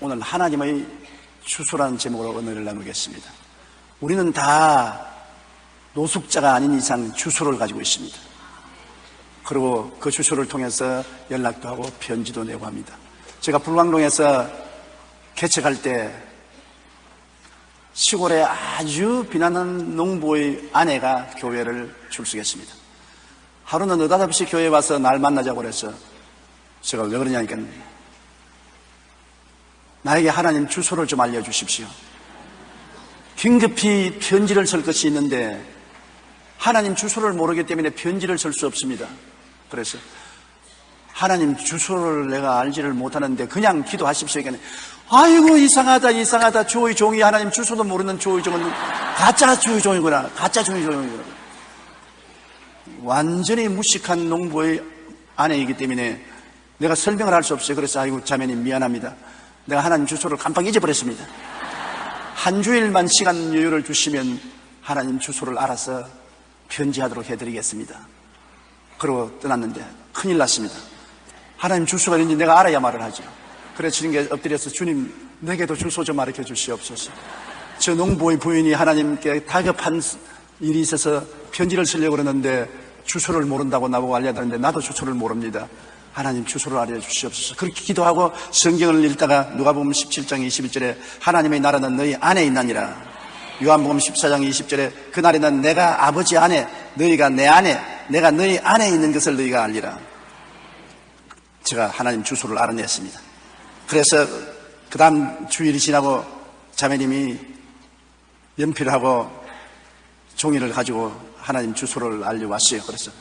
오늘 하나님의 주소라는 제목으로 은혜를 나누겠습니다. 우리는 다 노숙자가 아닌 이상 주소를 가지고 있습니다. 그리고 그 주소를 통해서 연락도 하고 편지도 내고 합니다. 제가 불광동에서 개척할 때 시골에 아주 비난하는 농부의 아내가 교회를 출석했습니다. 하루는 느닷없이 교회에 와서 날 만나자고 그래서 제가 왜 그러냐니까 나에게 하나님 주소를 좀 알려주십시오. 긴급히 편지를 쓸 것이 있는데 하나님 주소를 모르기 때문에 편지를 쓸 수 없습니다. 그래서 하나님 주소를 내가 알지를 못하는데 그냥 기도하십시오. 그러니까 아이고 이상하다 주의 종이 하나님 주소도 모르는 주의 종은 가짜 주의 종이구나. 완전히 무식한 농부의 아내이기 때문에 내가 설명을 할 수 없어요. 그래서 아이고 자매님 미안합니다. 내가 하나님 주소를 깜빡 잊어버렸습니다. 한 주일만 시간 여유를 주시면 하나님 주소를 알아서 편지하도록 해드리겠습니다. 그러고 떠났는데 큰일 났습니다. 하나님 주소가 있는지 내가 알아야 말을 하죠. 그래서 주님께 엎드려서 주님 내게도 주소 좀 가르쳐 주시옵소서. 저 농부의 부인이 하나님께 다급한 일이 있어서 편지를 쓰려고 그러는데 주소를 모른다고 나보고 알려달라는데 나도 주소를 모릅니다. 하나님 주소를 알려주시옵소서. 그렇게 기도하고 성경을 읽다가 누가복음 17장 21절에 하나님의 나라는 너희 안에 있나니라. 요한복음 14장 20절에 그날에는 내가 아버지 안에 너희가 내 안에 내가 너희 안에 있는 것을 너희가 알리라. 제가 하나님 주소를 알아냈습니다. 그래서 그 다음 주일이 지나고 자매님이 연필을 하고 종이를 가지고 하나님 주소를 알려왔어요. 그래서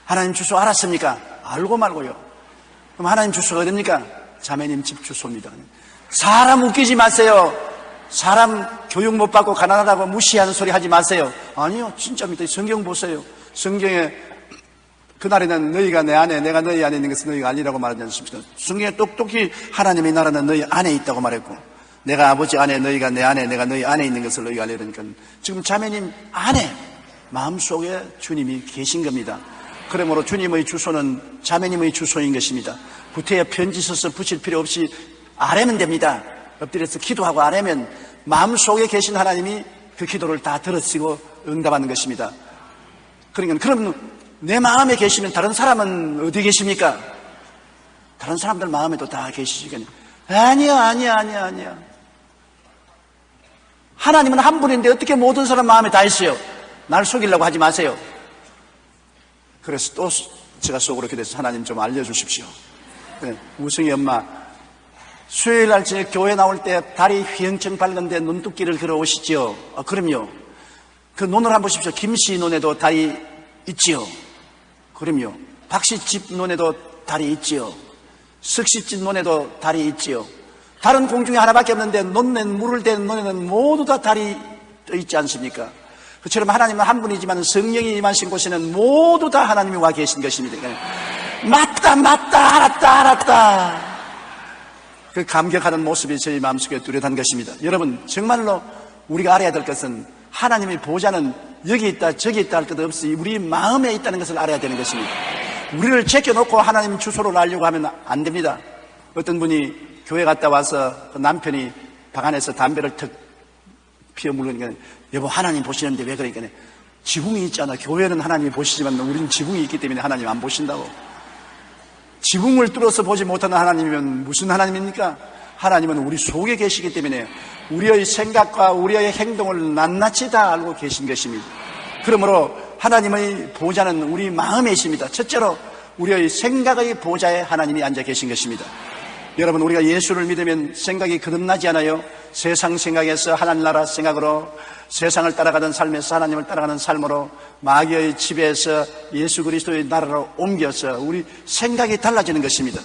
하나님 주소 알았습니까? 알고 말고요. 그럼 하나님 주소가 어딥니까? 자매님 집 주소입니다. 사람 웃기지 마세요. 사람 교육 못 받고 가난하다고 무시하는 소리 하지 마세요. 아니요, 진짜입니다. 성경 보세요. 성경에 그날에는 너희가 내 안에 내가 너희 안에 있는 것을 너희가 알리라고 말하지 않습니까? 성경에 똑똑히 하나님의 나라는 너희 안에 있다고 말했고 내가 아버지 안에 너희가 내 안에 내가 너희 안에 있는 것을 너희가 알리라니까 지금 자매님 안에 마음속에 주님이 계신 겁니다. 그러므로 주님의 주소는 자매님의 주소인 것입니다. 구태에 편지 써서 붙일 필요 없이 아뢰면 됩니다. 엎드려서 기도하고 아뢰면 마음속에 계신 하나님이 그 기도를 다 들으시고 응답하는 것입니다. 그러니까 그럼 내 마음에 계시면 다른 사람은 어디 계십니까? 다른 사람들 마음에도 다 계시지겠네요. 아니야. 하나님은 한 분인데 어떻게 모든 사람 마음에 다 있어요? 날 속이려고 하지 마세요. 그래서 또 제가 속으로 기도해서 하나님 좀 알려주십시오. 우승이 엄마 수요일 날 저녁 교회 나올 때 다리 휘영청 밝은데 눈두기를 걸어오시지요? 그럼요. 그 눈을 한번 보십시오. 김씨 눈에도 다리 있지요? 그럼요. 박씨 집 눈에도 다리 있지요? 석씨 집 눈에도 다리 있지요? 다른 공중에 하나밖에 없는데 논낸 물을 대는 논에는 모두 다 다리 있지 않습니까? 그처럼 하나님은 한 분이지만 성령이 임하신 곳에는 모두 다 하나님이 와 계신 것입니다. 맞다, 알았다. 그 감격하는 모습이 저희 마음속에 뚜렷한 것입니다. 여러분, 정말로 우리가 알아야 될 것은 하나님의 보좌는 여기 있다, 저기 있다 할 것 없이 우리 마음에 있다는 것을 알아야 되는 것입니다. 우리를 제껴놓고 하나님 주소를 알려고 하면 안 됩니다. 어떤 분이 교회 갔다 와서 그 남편이 방 안에서 담배를 턱 피워 물으니까 여보 하나님 보시는데 왜 그러니까 지붕이 있잖아. 교회는 하나님이 보시지만 우리는 지붕이 있기 때문에 하나님 안 보신다고. 지붕을 뚫어서 보지 못하는 하나님이면 무슨 하나님입니까? 하나님은 우리 속에 계시기 때문에 우리의 생각과 우리의 행동을 낱낱이 다 알고 계신 것입니다. 그러므로 하나님의 보좌는 우리 마음에 있습니다. 첫째로 우리의 생각의 보좌에 하나님이 앉아 계신 것입니다. 여러분, 우리가 예수를 믿으면 생각이 거듭나지 않아요? 세상 생각에서 하나님 나라 생각으로, 세상을 따라가던 삶에서 하나님을 따라가는 삶으로, 마귀의 지배에서 예수 그리스도의 나라로 옮겨서 우리 생각이 달라지는 것입니다.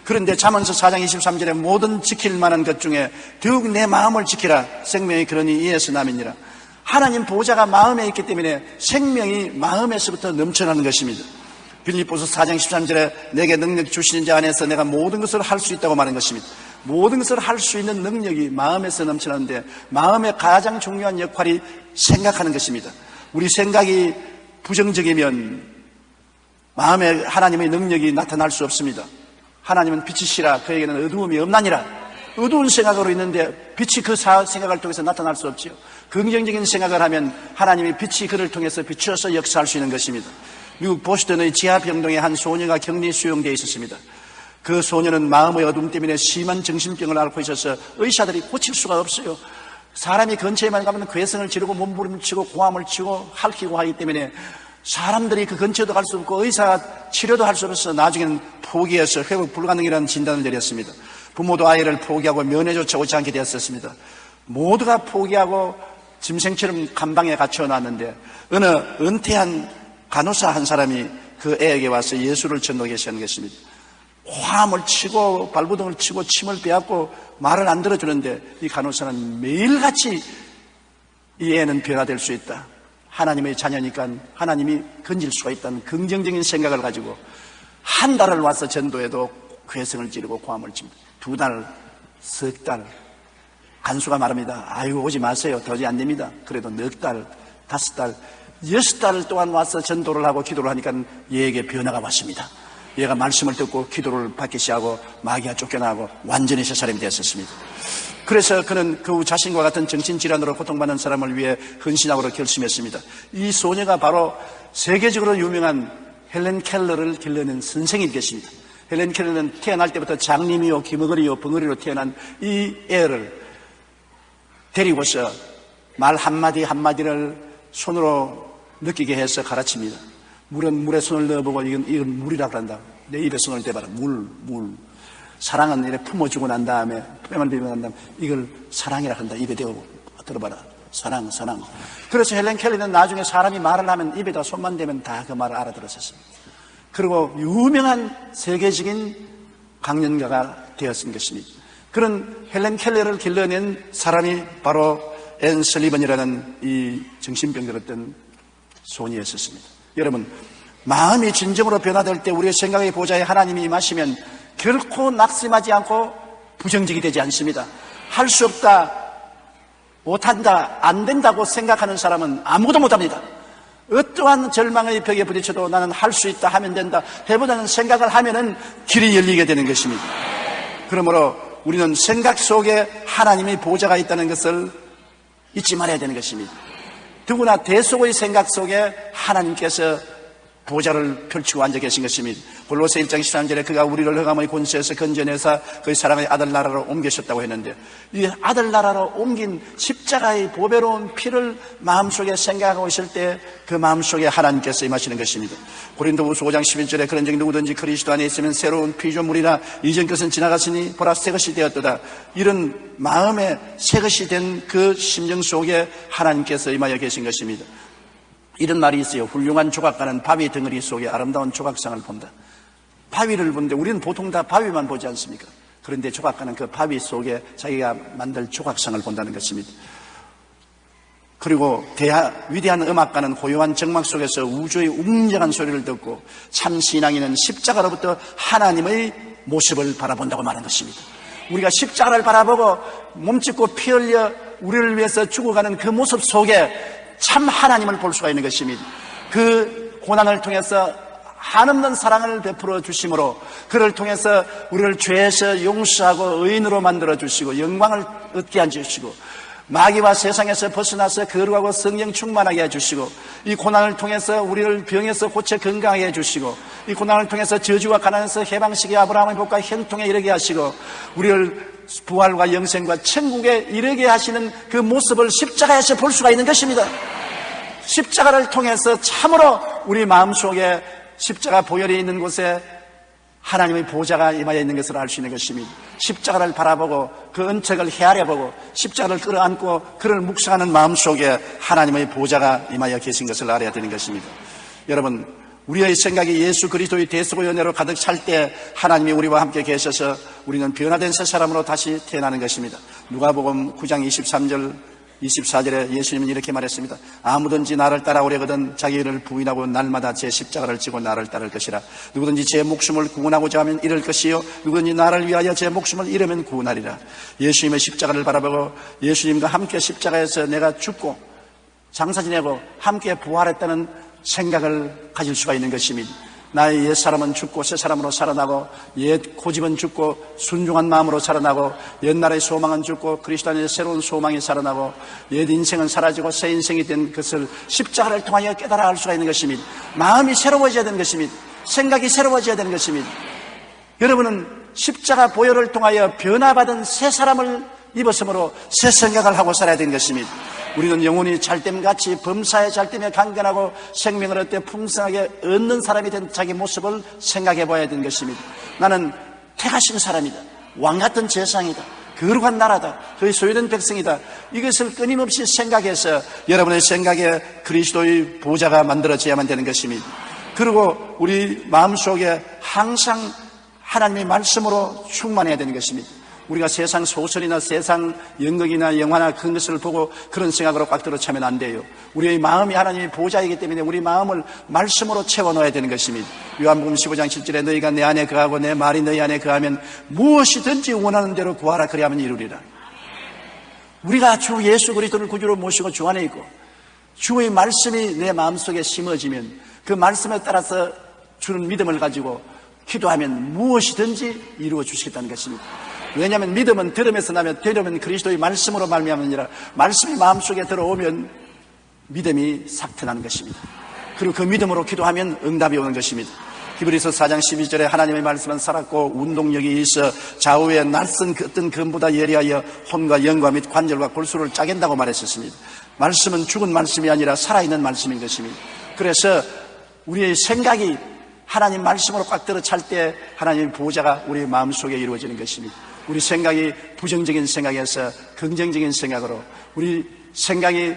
그런데 잠언서 4장 23절에 모든 지킬 만한 것 중에 더욱 내 마음을 지키라. 생명이 그러니 이에서 남이니라. 하나님 보좌가 마음에 있기 때문에 생명이 마음에서부터 넘쳐나는 것입니다. 빌립보서 4장 13절에 내게 능력 주시는 자 안에서 내가 모든 것을 할 수 있다고 말한 것입니다. 모든 것을 할 수 있는 능력이 마음에서 넘쳐나는데 마음의 가장 중요한 역할이 생각하는 것입니다. 우리 생각이 부정적이면 마음에 하나님의 능력이 나타날 수 없습니다. 하나님은 빛이시라 그에게는 어두움이 없나니라. 어두운 생각으로 있는데 빛이 그 생각을 통해서 나타날 수 없지요. 긍정적인 생각을 하면 하나님이 빛이 그를 통해서 비추어서 역사할 수 있는 것입니다. 미국 보스턴의 지하병동에 한 소녀가 격리 수용되어 있었습니다. 그 소녀는 마음의 어둠 때문에 심한 정신병을 앓고 있어서 의사들이 고칠 수가 없어요. 사람이 근처에만 가면 괴성을 지르고 몸부림치고 고함을 치고 핥히고 하기 때문에 사람들이 그 근처에도 갈 수 없고 의사가 치료도 할 수 없어서 나중에는 포기해서 회복 불가능이라는 진단을 내렸습니다. 부모도 아이를 포기하고 면회조차 오지 않게 되었었습니다. 모두가 포기하고 짐승처럼 감방에 갇혀놨는데 어느 은퇴한 간호사 한 사람이 그 애에게 와서 예수를 전도하게 하는 것입니다. 화음을 치고 발부등을 치고 침을 빼앗고 말을 안 들어주는데 이 간호사는 매일같이 이 애는 변화될 수 있다. 하나님의 자녀니까 하나님이 건질 수가 있다는 긍정적인 생각을 가지고 한 달을 와서 전도해도 괴성을 지르고 고함을 칩니다. 2달, 3달 간수가 말합니다. 아유 오지 마세요. 도저히 안 됩니다. 그래도 4달, 5달, 6달 동안 와서 전도를 하고 기도를 하니까 얘에게 변화가 왔습니다. 얘가 말씀을 듣고 기도를 받기 시작하고 마귀가 쫓겨나고 완전히 새 사람이 되었습니다. 그래서 그는 그 자신과 같은 정신질환으로 고통받는 사람을 위해 헌신하기로 결심했습니다. 이 소녀가 바로 세계적으로 유명한 헬렌 켈러를 길러낸 선생님이 계십니다. 헬렌 켈러는 태어날 때부터 장님이요 기머거리요 벙어리로 태어난 이 애를 데리고서 말 한마디 한마디를 손으로 느끼게 해서 가르칩니다. 물은 물에 손을 넣어보고 이건 물이라 그런다. 내 입에 손을 대봐라. 물. 사랑은 이렇게 품어주고 난 다음에 뺨을 비비고 난 다음에 이걸 사랑이라 한다. 입에 대고 들어봐라. 사랑. 그래서 헬렌 켈리는 나중에 사람이 말을 하면 입에다 손만 대면 다 그 말을 알아들었었습니다. 그리고 유명한 세계적인 강연가가 되었은 것입니다. 그런 헬렌 켈리를 길러낸 사람이 바로 앤 설리번이라는 이 정신병 들었던 소녀였었습니다. 여러분, 마음이 진정으로 변화될 때 우리의 생각의 보좌에 하나님이 임하시면 결코 낙심하지 않고 부정적이 되지 않습니다. 할 수 없다, 못한다, 안 된다고 생각하는 사람은 아무것도 못합니다. 어떠한 절망의 벽에 부딪혀도 나는 할 수 있다, 하면 된다 해보자는 생각을 하면은 길이 열리게 되는 것입니다. 그러므로 우리는 생각 속에 하나님의 보좌가 있다는 것을 잊지 말아야 되는 것입니다. 누구나 대속의 생각 속에 하나님께서 보좌를 펼치고 앉아 계신 것입니다. 골로새 1장 13절에 그가 우리를 흑암의 권세에서 건져내사 그의 사랑의 아들 나라로 옮기셨다고 했는데 이 아들 나라로 옮긴 십자가의 보배로운 피를 마음속에 생각하고 있을 때 그 마음속에 하나님께서 임하시는 것입니다. 고린도후서 5장 11절에 그런즉 누구든지 그리스도 안에 있으면 새로운 피조물이라 이전 것은 지나갔으니 보라 새 것이 되었도다. 이런 마음에 새 것이 된 그 심정 속에 하나님께서 임하여 계신 것입니다. 이런 말이 있어요. 훌륭한 조각가는 바위 덩어리 속에 아름다운 조각상을 본다. 바위를 보는데 우리는 보통 다 바위만 보지 않습니까? 그런데 조각가는 그 바위 속에 자기가 만들 조각상을 본다는 것입니다. 그리고 위대한 음악가는 고요한 정막 속에서 우주의 웅장한 소리를 듣고 참 신앙인은 십자가로부터 하나님의 모습을 바라본다고 말한 것입니다. 우리가 십자가를 바라보고 몸짓고 피 흘려 우리를 위해서 죽어가는 그 모습 속에 참 하나님을 볼 수가 있는 것입니다. 그 고난을 통해서 한없는 사랑을 베풀어 주심으로 그를 통해서 우리를 죄에서 용서하고 의인으로 만들어 주시고 영광을 얻게 해주시고 마귀와 세상에서 벗어나서 거룩하고 성령 충만하게 해주시고 이 고난을 통해서 우리를 병에서 고쳐 건강하게 해주시고 이 고난을 통해서 저주와 가난에서 해방시켜 아브라함의 복과 형통에 이르게 하시고 우리를 부활과 영생과 천국에 이르게 하시는 그 모습을 십자가에서 볼 수가 있는 것입니다. 십자가를 통해서 참으로 우리 마음속에 십자가 보혈이 있는 곳에 하나님의 보좌가 임하여 있는 것을 알 수 있는 것입니다. 십자가를 바라보고 그 은책을 헤아려보고 십자가를 끌어안고 그를 묵상하는 마음속에 하나님의 보좌가 임하여 계신 것을 알아야 되는 것입니다. 여러분, 우리의 생각이 예수 그리스도의 대속의 은혜로 가득 찰 때 하나님이 우리와 함께 계셔서 우리는 변화된 새 사람으로 다시 태어나는 것입니다. 누가복음 9장 23절 24절에 예수님은 이렇게 말했습니다. 아무든지 나를 따라오려거든 자기를 부인하고 날마다 제 십자가를 지고 나를 따를 것이라. 누구든지 제 목숨을 구원하고자 하면 잃을 것이요 누구든지 나를 위하여 제 목숨을 잃으면 구원하리라. 예수님의 십자가를 바라보고 예수님과 함께 십자가에서 내가 죽고 장사 지내고 함께 부활했다는 생각을 가질 수가 있는 것입니다. 나의 옛 사람은 죽고 새 사람으로 살아나고, 옛 고집은 죽고 순종한 마음으로 살아나고, 옛날의 소망은 죽고 그리스도 안에 새로운 소망이 살아나고, 옛 인생은 사라지고 새 인생이 된 것을 십자가를 통하여 깨달아 알 수가 있는 것입니다. 마음이 새로워져야 되는 것입니다. 생각이 새로워져야 되는 것입니다. 여러분은 십자가 보혈을 통하여 변화받은 새 사람을 입었으므로 새 생각을 하고 살아야 되는 것입니다. 우리는 영혼이 잘됨같이 범사에 잘됨에 강건하고 생명을 얻되 풍성하게 얻는 사람이 된 자기 모습을 생각해 봐야 되는 것입니다. 나는 택하신 사람이다. 왕같은 제상이다. 거룩한 나라다. 그의 소유된 백성이다. 이것을 끊임없이 생각해서 여러분의 생각에 그리스도의 보좌가 만들어져야만 되는 것입니다. 그리고 우리 마음속에 항상 하나님의 말씀으로 충만해야 되는 것입니다. 우리가 세상 소설이나 세상 연극이나 영화나 그런 것을 보고 그런 생각으로 꽉 들어차면 안 돼요. 우리의 마음이 하나님의 보좌이기 때문에 우리 마음을 말씀으로 채워넣어야 되는 것입니다. 요한복음 15장 7절에 너희가 내 안에 거하고 내 말이 너희 안에 거하면 무엇이든지 원하는 대로 구하라 그리하면 이루리라. 우리가 주 예수 그리스도를 구주로 모시고 주 안에 있고 주의 말씀이 내 마음속에 심어지면 그 말씀에 따라서 주는 믿음을 가지고 기도하면 무엇이든지 이루어 주시겠다는 것입니다. 왜냐하면 믿음은 들음에서 나며 들음은 그리스도의 말씀으로 말미암으니라. 말씀이 마음속에 들어오면 믿음이 삭트나는 것입니다. 그리고 그 믿음으로 기도하면 응답이 오는 것입니다. 히브리서 4장 12절에 하나님의 말씀은 살았고 운동력이 있어 좌우에 낯선 어떤 검보다 예리하여 혼과 영과 및 관절과 골수를 짜겐다고 말했었습니다. 말씀은 죽은 말씀이 아니라 살아있는 말씀인 것입니다. 그래서 우리의 생각이 하나님 말씀으로 꽉 들어찰 때 하나님의 보좌가 우리 마음속에 이루어지는 것입니다. 우리 생각이 부정적인 생각에서 긍정적인 생각으로, 우리 생각이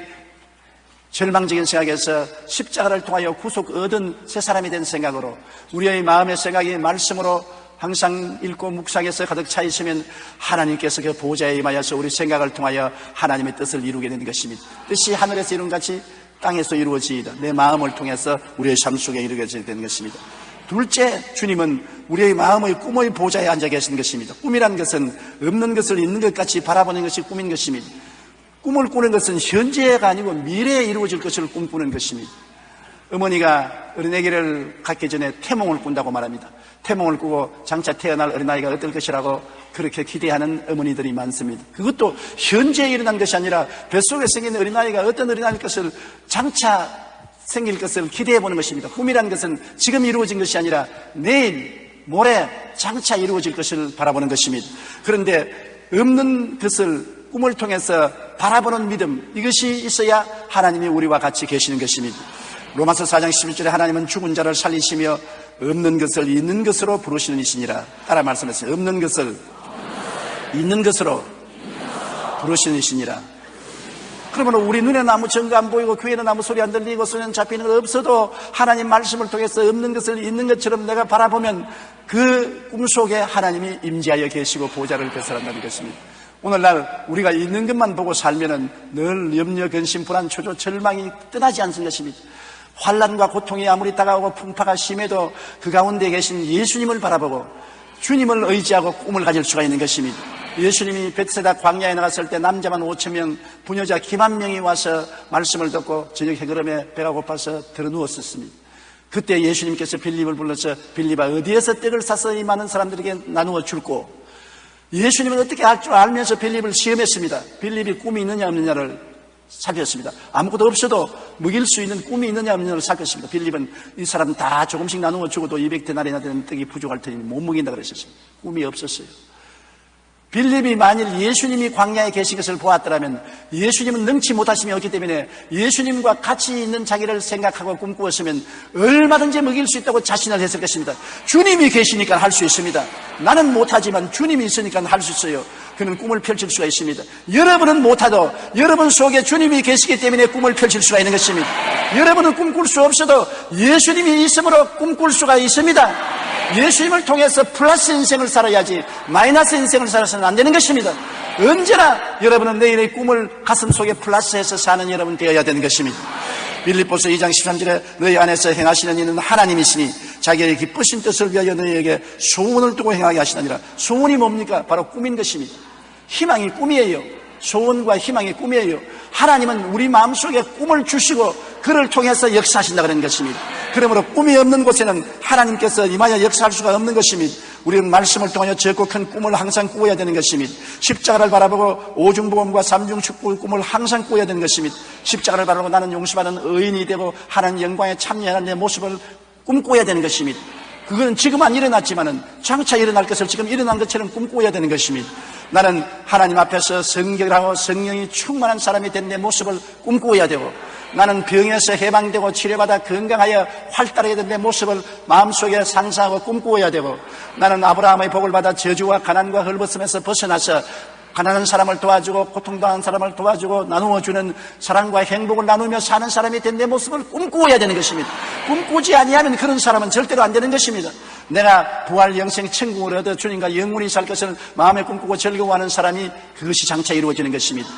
절망적인 생각에서 십자가를 통하여 구속 얻은 새 사람이 된 생각으로, 우리의 마음의 생각이 말씀으로 항상 읽고 묵상해서 가득 차 있으면 하나님께서 그 보좌에 임하여서 우리 생각을 통하여 하나님의 뜻을 이루게 되는 것입니다. 뜻이 하늘에서 이룬 같이 땅에서 이루어지이다. 내 마음을 통해서 우리의 삶 속에 이루어지게 되는 것입니다. 둘째, 주님은 우리의 마음의 꿈의 보좌에 앉아 계신 것입니다. 꿈이란 것은 없는 것을 있는 것 같이 바라보는 것이 꿈인 것입니다. 꿈을 꾸는 것은 현재가 아니고 미래에 이루어질 것을 꿈꾸는 것입니다. 어머니가 어린아기를 갖기 전에 태몽을 꾼다고 말합니다. 태몽을 꾸고 장차 태어날 어린아이가 어떨 것이라고 그렇게 기대하는 어머니들이 많습니다. 그것도 현재에 일어난 것이 아니라 뱃속에 생긴 어린아이가 어떤 어린아이일 것을 장차 생길 것을 기대해 보는 것입니다. 꿈이라는 것은 지금 이루어진 것이 아니라 내일, 모레, 장차 이루어질 것을 바라보는 것입니다. 그런데 없는 것을 꿈을 통해서 바라보는 믿음, 이것이 있어야 하나님이 우리와 같이 계시는 것입니다. 로마서 4장 11절에 하나님은 죽은 자를 살리시며 없는 것을 있는 것으로 부르시는 이시니라. 따라 말씀하세요. 없는 것을 있는 것으로 부르시는 이시니라. 그러면 우리 눈에는 아무 증거 안 보이고 귀에는 아무 소리 안 들리고 손에는 잡히는 것 없어도 하나님 말씀을 통해서 없는 것을 있는 것처럼 내가 바라보면 그 꿈속에 하나님이 임재하여 계시고 보좌를 배설한다는 것입니다. 오늘날 우리가 있는 것만 보고 살면은 늘 염려, 근심, 불안, 초조, 절망이 떠나지 않는 것입니다. 환난과 고통이 아무리 다가오고 풍파가 심해도 그 가운데 계신 예수님을 바라보고 주님을 의지하고 꿈을 가질 수가 있는 것입니다. 예수님이 벳세다 광야에 나갔을 때 남자만 5,000명, 부녀자 기만 명이 와서 말씀을 듣고 저녁 해그름에 배가 고파서 들어누웠었습니다. 그때 예수님께서 빌립을 불러서 빌립아 어디에서 떡을 사서 이 많은 사람들에게 나누어 줄꼬? 예수님은 어떻게 할 줄 알면서 빌립을 시험했습니다. 빌립이 꿈이 있느냐 없느냐를 살폈습니다. 아무것도 없어도 먹일 수 있는 꿈이 있느냐 없느냐를 살폈습니다. 빌립은 이 사람 다 조금씩 나누어 주고도 200데나리나 되는 떡이 부족할 테니 못 먹인다 그랬었어요. 꿈이 없었어요. 빌립이 만일 예수님이 광야에 계신 것을 보았더라면 예수님은 능치 못하심이 없기 때문에 예수님과 같이 있는 자기를 생각하고 꿈꾸었으면 얼마든지 먹일 수 있다고 자신을 했을 것입니다. 주님이 계시니까 할 수 있습니다. 나는 못하지만 주님이 있으니까 할 수 있어요. 그는 꿈을 펼칠 수가 있습니다. 여러분은 못하도 여러분 속에 주님이 계시기 때문에 꿈을 펼칠 수가 있는 것입니다. 여러분은 꿈꿀 수 없어도 예수님이 있음으로 꿈꿀 수가 있습니다. 예수님을 통해서 플러스 인생을 살아야지 마이너스 인생을 살아서는 안 되는 것입니다. 언제나 여러분은 내일의 꿈을 가슴 속에 플러스해서 사는 여러분 되어야 되는 것입니다. 빌립보서 2장 13절에 너희 안에서 행하시는 이는 하나님이시니 자기의 기쁘신 뜻을 위하여 너희에게 소원을 두고 행하게 하시느니라. 소원이 뭡니까? 바로 꿈인 것입니다. 희망이 꿈이에요. 소원과 희망이 꿈이에요. 하나님은 우리 마음속에 꿈을 주시고 그를 통해서 역사하신다 그런 것입니다. 그러므로 꿈이 없는 곳에는 하나님께서 임하여 역사할 수가 없는 것입니다. 우리는 말씀을 통하여 적고 큰 꿈을 항상 꾸어야 되는 것입니다. 십자가를 바라보고 오중복음과 삼중축복의 꿈을 항상 꾸어야 되는 것입니다. 십자가를 바라보고 나는 용서받은 의인이 되고 하나님 영광에 참여하는 내 모습을 꿈꾸어야 되는 것입니다. 그건 지금 안 일어났지만은 장차 일어날 것을 지금 일어난 것처럼 꿈꾸어야 되는 것입니다. 나는 하나님 앞에서 성결을 하고 성령이 충만한 사람이 된 내 모습을 꿈꾸어야 되고, 나는 병에서 해방되고 치료받아 건강하여 활달하게 된 내 모습을 마음속에 상상하고 꿈꾸어야 되고, 나는 아브라함의 복을 받아 저주와 가난과 헐벗음에서 벗어나서 가난한 사람을 도와주고 고통당한 사람을 도와주고 나누어주는 사랑과 행복을 나누며 사는 사람이 된 내 모습을 꿈꾸어야 되는 것입니다. 꿈꾸지 아니하면 그런 사람은 절대로 안 되는 것입니다. 내가 부활 영생 천국을 얻어 주님과 영원히 살 것을 마음에 꿈꾸고 즐거워하는 사람이 그것이 장차 이루어지는 것입니다.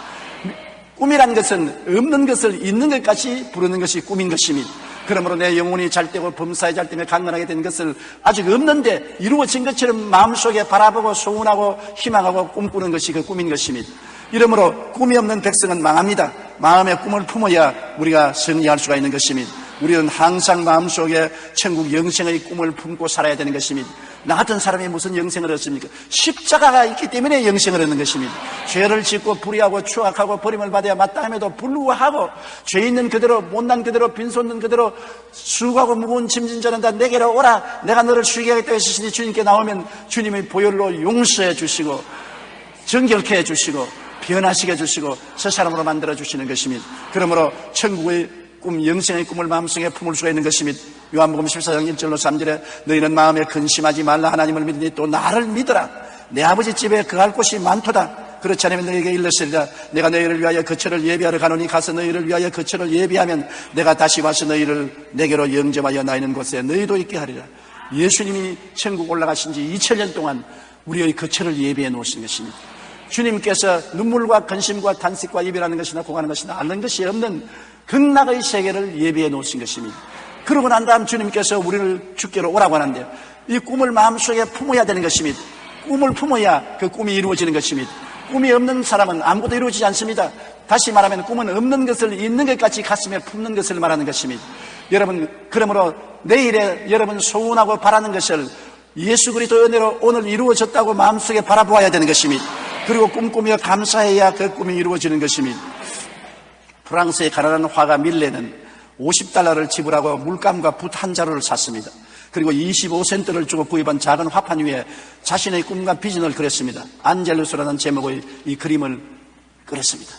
꿈이란 것은 없는 것을 있는 것까지 부르는 것이 꿈인 것입니다. 그러므로 내 영혼이 잘되고 범사에 잘되며 강건하게 된 것을 아직 없는데 이루어진 것처럼 마음속에 바라보고 소원하고 희망하고 꿈꾸는 것이 그 꿈인 것입니다. 이러므로 꿈이 없는 백성은 망합니다. 마음의 꿈을 품어야 우리가 승리할 수가 있는 것입니다. 우리는 항상 마음속에 천국 영생의 꿈을 품고 살아야 되는 것입니다. 나 같은 사람이 무슨 영생을 얻습니까? 십자가가 있기 때문에 영생을 얻는 것입니다. 죄를 짓고 불의하고 추악하고 버림을 받아야 마땅함에도 불구하고 죄 있는 그대로 못난 그대로 빈손는 그대로 수고하고 무거운 짐진 자는 다 내게로 오라, 내가 너를 쉬게 하겠다 하시니 주님께 나오면 주님의 보혈로 용서해 주시고 정결케 해주시고 변화시켜 주시고 저 사람으로 만들어 주시는 것입니다. 그러므로 천국의 꿈, 영생의 꿈을 마음속에 품을 수가 있는 것입니다. 요한복음 14장 1절로 3절에 너희는 마음에 근심하지 말라. 하나님을 믿으니 또 나를 믿어라. 내 아버지 집에 거할 곳이 많도다. 그렇지 않으면 너희에게 일렀으리라. 내가 너희를 위하여 거처를 예비하러 가노니 가서 너희를 위하여 거처를 예비하면 내가 다시 와서 너희를 내게로 영접하여 나 있는 곳에 너희도 있게 하리라. 예수님이 천국 올라가신 지 2000년 동안 우리의 거처를 예비해 놓으신 것입니다. 주님께서 눈물과 근심과 탄식과 이별하는 것이나 고가는 것이나 앓는 것이 없는 극락의 세계를 예비해 놓으신 것입니다. 그러고 난 다음 주님께서 우리를 주께로 오라고 하는데 이 꿈을 마음속에 품어야 되는 것입니다. 꿈을 품어야 그 꿈이 이루어지는 것입니다. 꿈이 없는 사람은 아무것도 이루어지지 않습니다. 다시 말하면 꿈은 없는 것을 있는 것까지 가슴에 품는 것을 말하는 것입니다. 여러분, 그러므로 내일에 여러분 소원하고 바라는 것을 예수 그리스도의 은혜로 오늘 이루어졌다고 마음속에 바라보아야 되는 것입니다. 그리고 꿈꾸며 감사해야 그 꿈이 이루어지는 것입니다. 프랑스의 가난한 화가 밀레는 50달러를 지불하고 물감과 붓 한 자루를 샀습니다. 그리고 25센트를 주고 구입한 작은 화판 위에 자신의 꿈과 비전을 그렸습니다. 안젤루스라는 제목의 이 그림을 그렸습니다.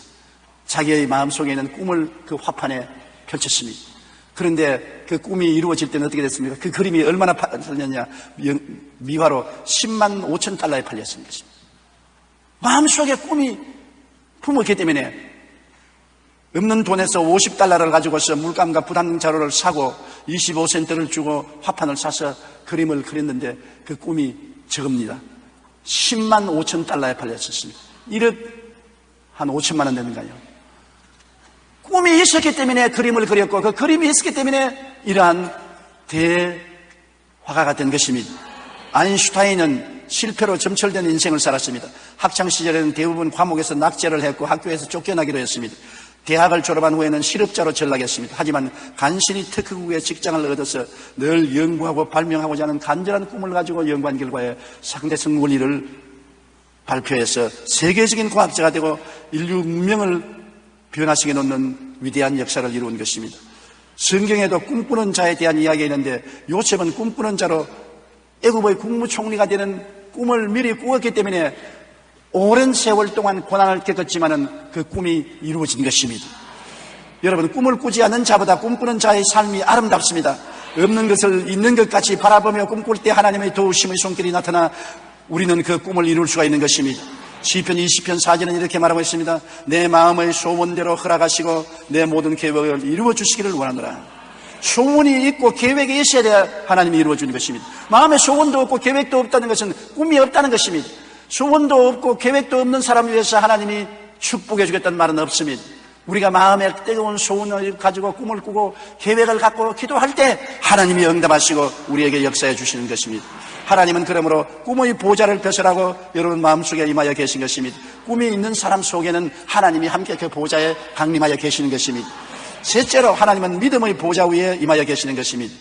자기의 마음속에 있는 꿈을 그 화판에 펼쳤습니다. 그런데 그 꿈이 이루어질 때는 어떻게 됐습니까? 그 그림이 얼마나 팔렸냐? 미화로 10만 5천 달러에 팔렸습니다. 마음속에 꿈이 품었기 때문에 없는 돈에서 50달러를 가지고서 물감과 붓한 자루를 사고 25센트를 주고 화판을 사서 그림을 그렸는데 그 꿈이 적습니다. 10만 5천 달러에 팔렸었습니다. 1억 한 5천만 원 되는가요? 꿈이 있었기 때문에 그림을 그렸고 그 그림이 있었기 때문에 이러한 대화가가 된 것입니다. 아인슈타인은 실패로 점철된 인생을 살았습니다. 학창시절에는 대부분 과목에서 낙제를 했고 학교에서 쫓겨나기로 했습니다. 대학을 졸업한 후에는 실업자로 전락했습니다. 하지만 간신히 특허국에 직장을 얻어서 늘 연구하고 발명하고자 하는 간절한 꿈을 가지고 연구한 결과에 상대성 원리를 발표해서 세계적인 과학자가 되고 인류 문명을 변화시켜 놓는 위대한 역사를 이룬 것입니다. 성경에도 꿈꾸는 자에 대한 이야기가 있는데 요셉은 꿈꾸는 자로 애굽의 국무총리가 되는 꿈을 미리 꾸었기 때문에 오랜 세월 동안 고난을 겪었지만은 그 꿈이 이루어진 것입니다. 여러분, 꿈을 꾸지 않는 자보다 꿈꾸는 자의 삶이 아름답습니다. 없는 것을 있는 것 같이 바라보며 꿈꿀 때 하나님의 도우심의 손길이 나타나 우리는 그 꿈을 이룰 수가 있는 것입니다. 시편 20편 4절은 이렇게 말하고 있습니다. 내 마음의 소원대로 허락하시고 내 모든 계획을 이루어 주시기를 원하노라. 소원이 있고 계획이 있어야 돼야 하나님이 이루어 주는 것입니다. 마음에 소원도 없고 계획도 없다는 것은 꿈이 없다는 것입니다. 소원도 없고 계획도 없는 사람을 위해서 하나님이 축복해 주겠다는 말은 없습니다. 우리가 마음에 뜨거운 소원을 가지고 꿈을 꾸고 계획을 갖고 기도할 때 하나님이 응답하시고 우리에게 역사해 주시는 것입니다. 하나님은 그러므로 꿈의 보좌를 벼슬하고 여러분 마음속에 임하여 계신 것입니다. 꿈이 있는 사람 속에는 하나님이 함께 그 보좌에 강림하여 계시는 것입니다. 셋째로 하나님은 믿음의 보좌 위에 임하여 계시는 것입니다.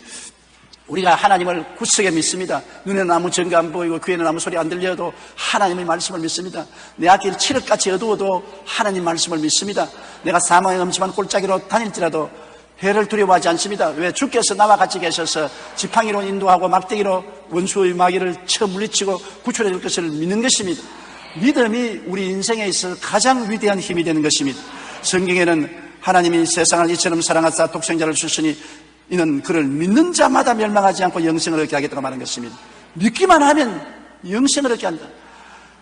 우리가 하나님을 굳세게 믿습니다. 눈에는 아무 증거 안 보이고 귀에는 아무 소리 안 들려도 하나님의 말씀을 믿습니다. 내 앞길 칠흑같이 어두워도 하나님 말씀을 믿습니다. 내가 사망의 음침한 골짜기로 다닐지라도 해를 두려워하지 않습니다. 왜? 주께서 나와 같이 계셔서 지팡이로 인도하고 막대기로 원수의 마귀를 쳐 물리치고 구출해 줄 것을 믿는 것입니다. 믿음이 우리 인생에 있어 가장 위대한 힘이 되는 것입니다. 성경에는 하나님이 세상을 이처럼 사랑하사 독생자를 주시니 이는 그를 믿는 자마다 멸망하지 않고 영생을 얻게 하겠다고 말하는 것입니다. 믿기만 하면 영생을 얻게 한다.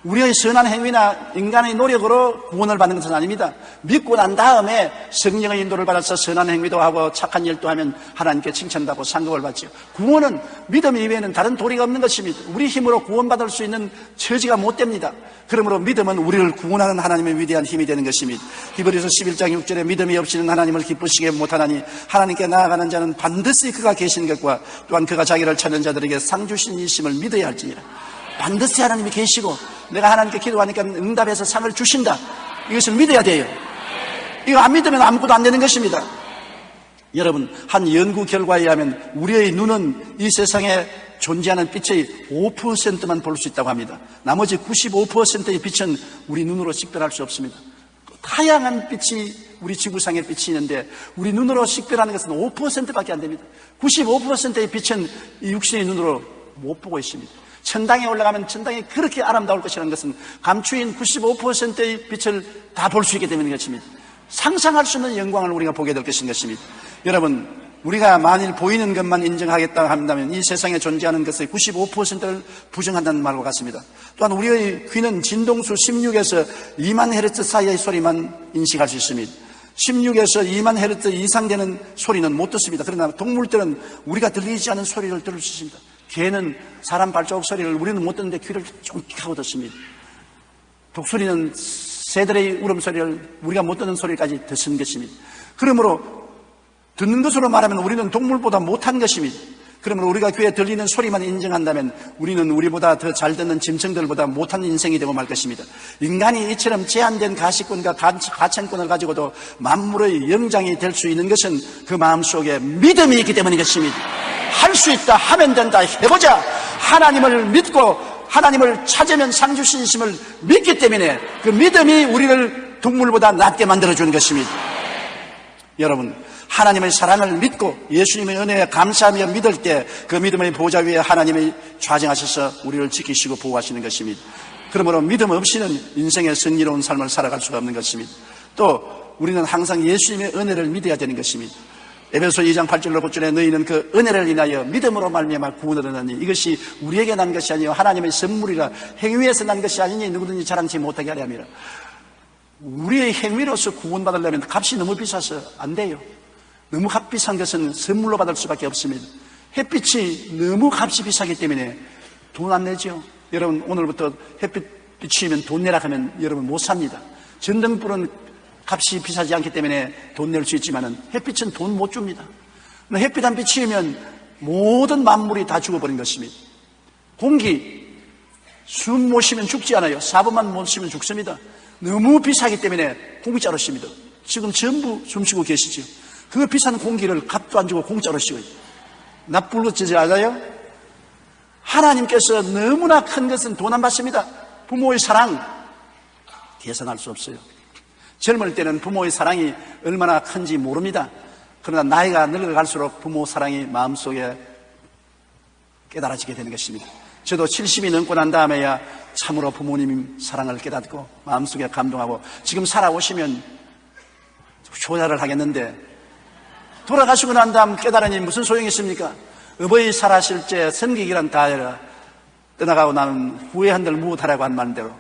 우리의 선한 행위나 인간의 노력으로 구원을 받는 것은 아닙니다. 믿고 난 다음에 성령의 인도를 받아서 선한 행위도 하고 착한 일도 하면 하나님께 칭찬받고 상급을 받죠. 구원은 믿음 이외에는 다른 도리가 없는 것입니다. 우리 힘으로 구원받을 수 있는 처지가 못 됩니다. 그러므로 믿음은 우리를 구원하는 하나님의 위대한 힘이 되는 것입니다. 히브리서 11장 6절에 믿음이 없이는 하나님을 기쁘시게 못하나니 하나님께 나아가는 자는 반드시 그가 계신 것과 또한 그가 자기를 찾는 자들에게 상 주신 이심을 믿어야 할지니라. 반드시 하나님이 계시고 내가 하나님께 기도하니까 응답해서 상을 주신다. 이것을 믿어야 돼요. 이거 안 믿으면 아무것도 안 되는 것입니다. 여러분, 한 연구 결과에 의하면 우리의 눈은 이 세상에 존재하는 빛의 5%만 볼 수 있다고 합니다. 나머지 95%의 빛은 우리 눈으로 식별할 수 없습니다. 다양한 빛이 우리 지구상에 빛이 있는데 우리 눈으로 식별하는 것은 5%밖에 안 됩니다. 95%의 빛은 이 육신의 눈으로 못 보고 있습니다. 천당에 올라가면 천당이 그렇게 아름다울 것이라는 것은 감추인 95%의 빛을 다 볼 수 있게 되는 것입니다. 상상할 수 없는 영광을 우리가 보게 될 것입니다. 여러분, 우리가 만일 보이는 것만 인정하겠다 한다면 이 세상에 존재하는 것의 95%를 부정한다는 말과 같습니다. 또한 우리의 귀는 진동수 16에서 2만 헤르츠 사이의 소리만 인식할 수 있습니다. 16에서 2만 헤르츠 이상 되는 소리는 못 듣습니다. 그러나 동물들은 우리가 들리지 않은 소리를 들을 수 있습니다. 개는 사람 발자국 소리를 우리는 못 듣는데 귀를 쫑긋하고 듣습니다. 독수리는 새들의 울음소리를 우리가 못 듣는 소리까지 듣는 것입니다. 그러므로 듣는 것으로 말하면 우리는 동물보다 못한 것입니다. 그러므로 우리가 귀에 들리는 소리만 인정한다면 우리는 우리보다 더 잘 듣는 짐승들보다 못한 인생이 되고 말 것입니다. 인간이 이처럼 제한된 가시권과 가천권을 가지고도 만물의 영장이 될 수 있는 것은 그 마음속에 믿음이 있기 때문인 것입니다. 할 수 있다, 하면 된다, 해보자. 하나님을 믿고 하나님을 찾으면 상 주시심을 믿기 때문에 그 믿음이 우리를 동물보다 낫게 만들어주는 것입니다. 여러분, 하나님의 사랑을 믿고 예수님의 은혜에 감사하며 믿을 때 그 믿음의 보좌 위에 하나님이 좌정하셔서 우리를 지키시고 보호하시는 것입니다. 그러므로 믿음 없이는 인생의 승리로운 삶을 살아갈 수가 없는 것입니다. 또 우리는 항상 예수님의 은혜를 믿어야 되는 것입니다. 에베소 2장 8절로 9절에 너희는 그 은혜를 인하여 믿음으로 말미암아 구원을 얻으니 이것이 우리에게 난 것이 아니요 하나님의 선물이라 행위에서 난 것이 아니니 누구든지 자랑치 못하게 하려 함이라. 우리의 행위로서 구원받으려면 값이 너무 비싸서 안 돼요. 너무 값 비싼 것은 선물로 받을 수밖에 없습니다. 햇빛이 너무 값이 비싸기 때문에 돈 안 내죠. 여러분, 오늘부터 햇빛 비추면 돈 내라 하면 여러분 못 삽니다. 전등불은 값이 비싸지 않기 때문에 돈 낼 수 있지만 햇빛은 돈 못 줍니다. 햇빛 한 비치면 모든 만물이 다 죽어버린 것입니다. 공기, 숨 못 쉬면 죽지 않아요. 4분만 못 쉬면 죽습니다. 너무 비싸기 때문에 공짜로 씁니다. 지금 전부 숨 쉬고 계시죠. 그 비싼 공기를 값도 안 주고 공짜로 쉬어요. 납불거지지 않아요? 하나님께서 너무나 큰 것은 돈 안 받습니다. 부모의 사랑 계산할 수 없어요. 젊을 때는 부모의 사랑이 얼마나 큰지 모릅니다. 그러나 나이가 늙어갈수록 부모 사랑이 마음속에 깨달아지게 되는 것입니다. 저도 70이 넘고 난 다음에야 참으로 부모님 사랑을 깨닫고 마음속에 감동하고 지금 살아오시면 효자를 하겠는데 돌아가시고 난 다음 깨달으니 무슨 소용이 있습니까? 어버이 살아실 때 섬기기란 다하여라. 떠나가고 나면 후회한들 무엇하라고 한 말대로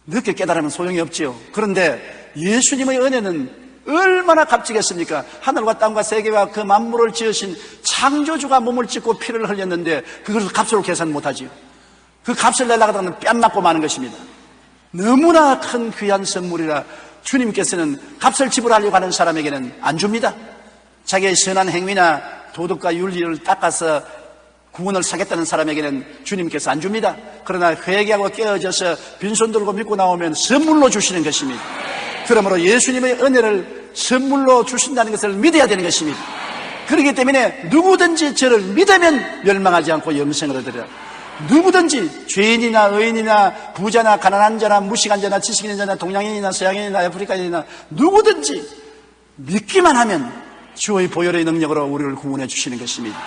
늦게 깨달으면 소용이 없지요. 그런데 예수님의 은혜는 얼마나 값지겠습니까? 하늘과 땅과 세계와 그 만물을 지으신 창조주가 몸을 찢고 피를 흘렸는데 그것을 값으로 계산 못하지요. 그 값을 내려고 하면 뺨 맞고 마는 것입니다. 너무나 큰 귀한 선물이라 주님께서는 값을 지불하려고 하는 사람에게는 안 줍니다. 자기의 선한 행위나 도덕과 윤리를 닦아서 구원을 사겠다는 사람에게는 주님께서 안 줍니다. 그러나 회개하고 깨어져서 빈손 들고 믿고 나오면 선물로 주시는 것입니다. 그러므로 예수님의 은혜를 선물로 주신다는 것을 믿어야 되는 것입니다. 그렇기 때문에 누구든지 저를 믿으면 멸망하지 않고 영생을 얻으리라. 누구든지 죄인이나 의인이나 부자나 가난한 자나 무식한 자나 지식 있는 자나 동양인이나 서양인이나 아프리카인이나 누구든지 믿기만 하면 주의 보혈의 능력으로 우리를 구원해 주시는 것입니다.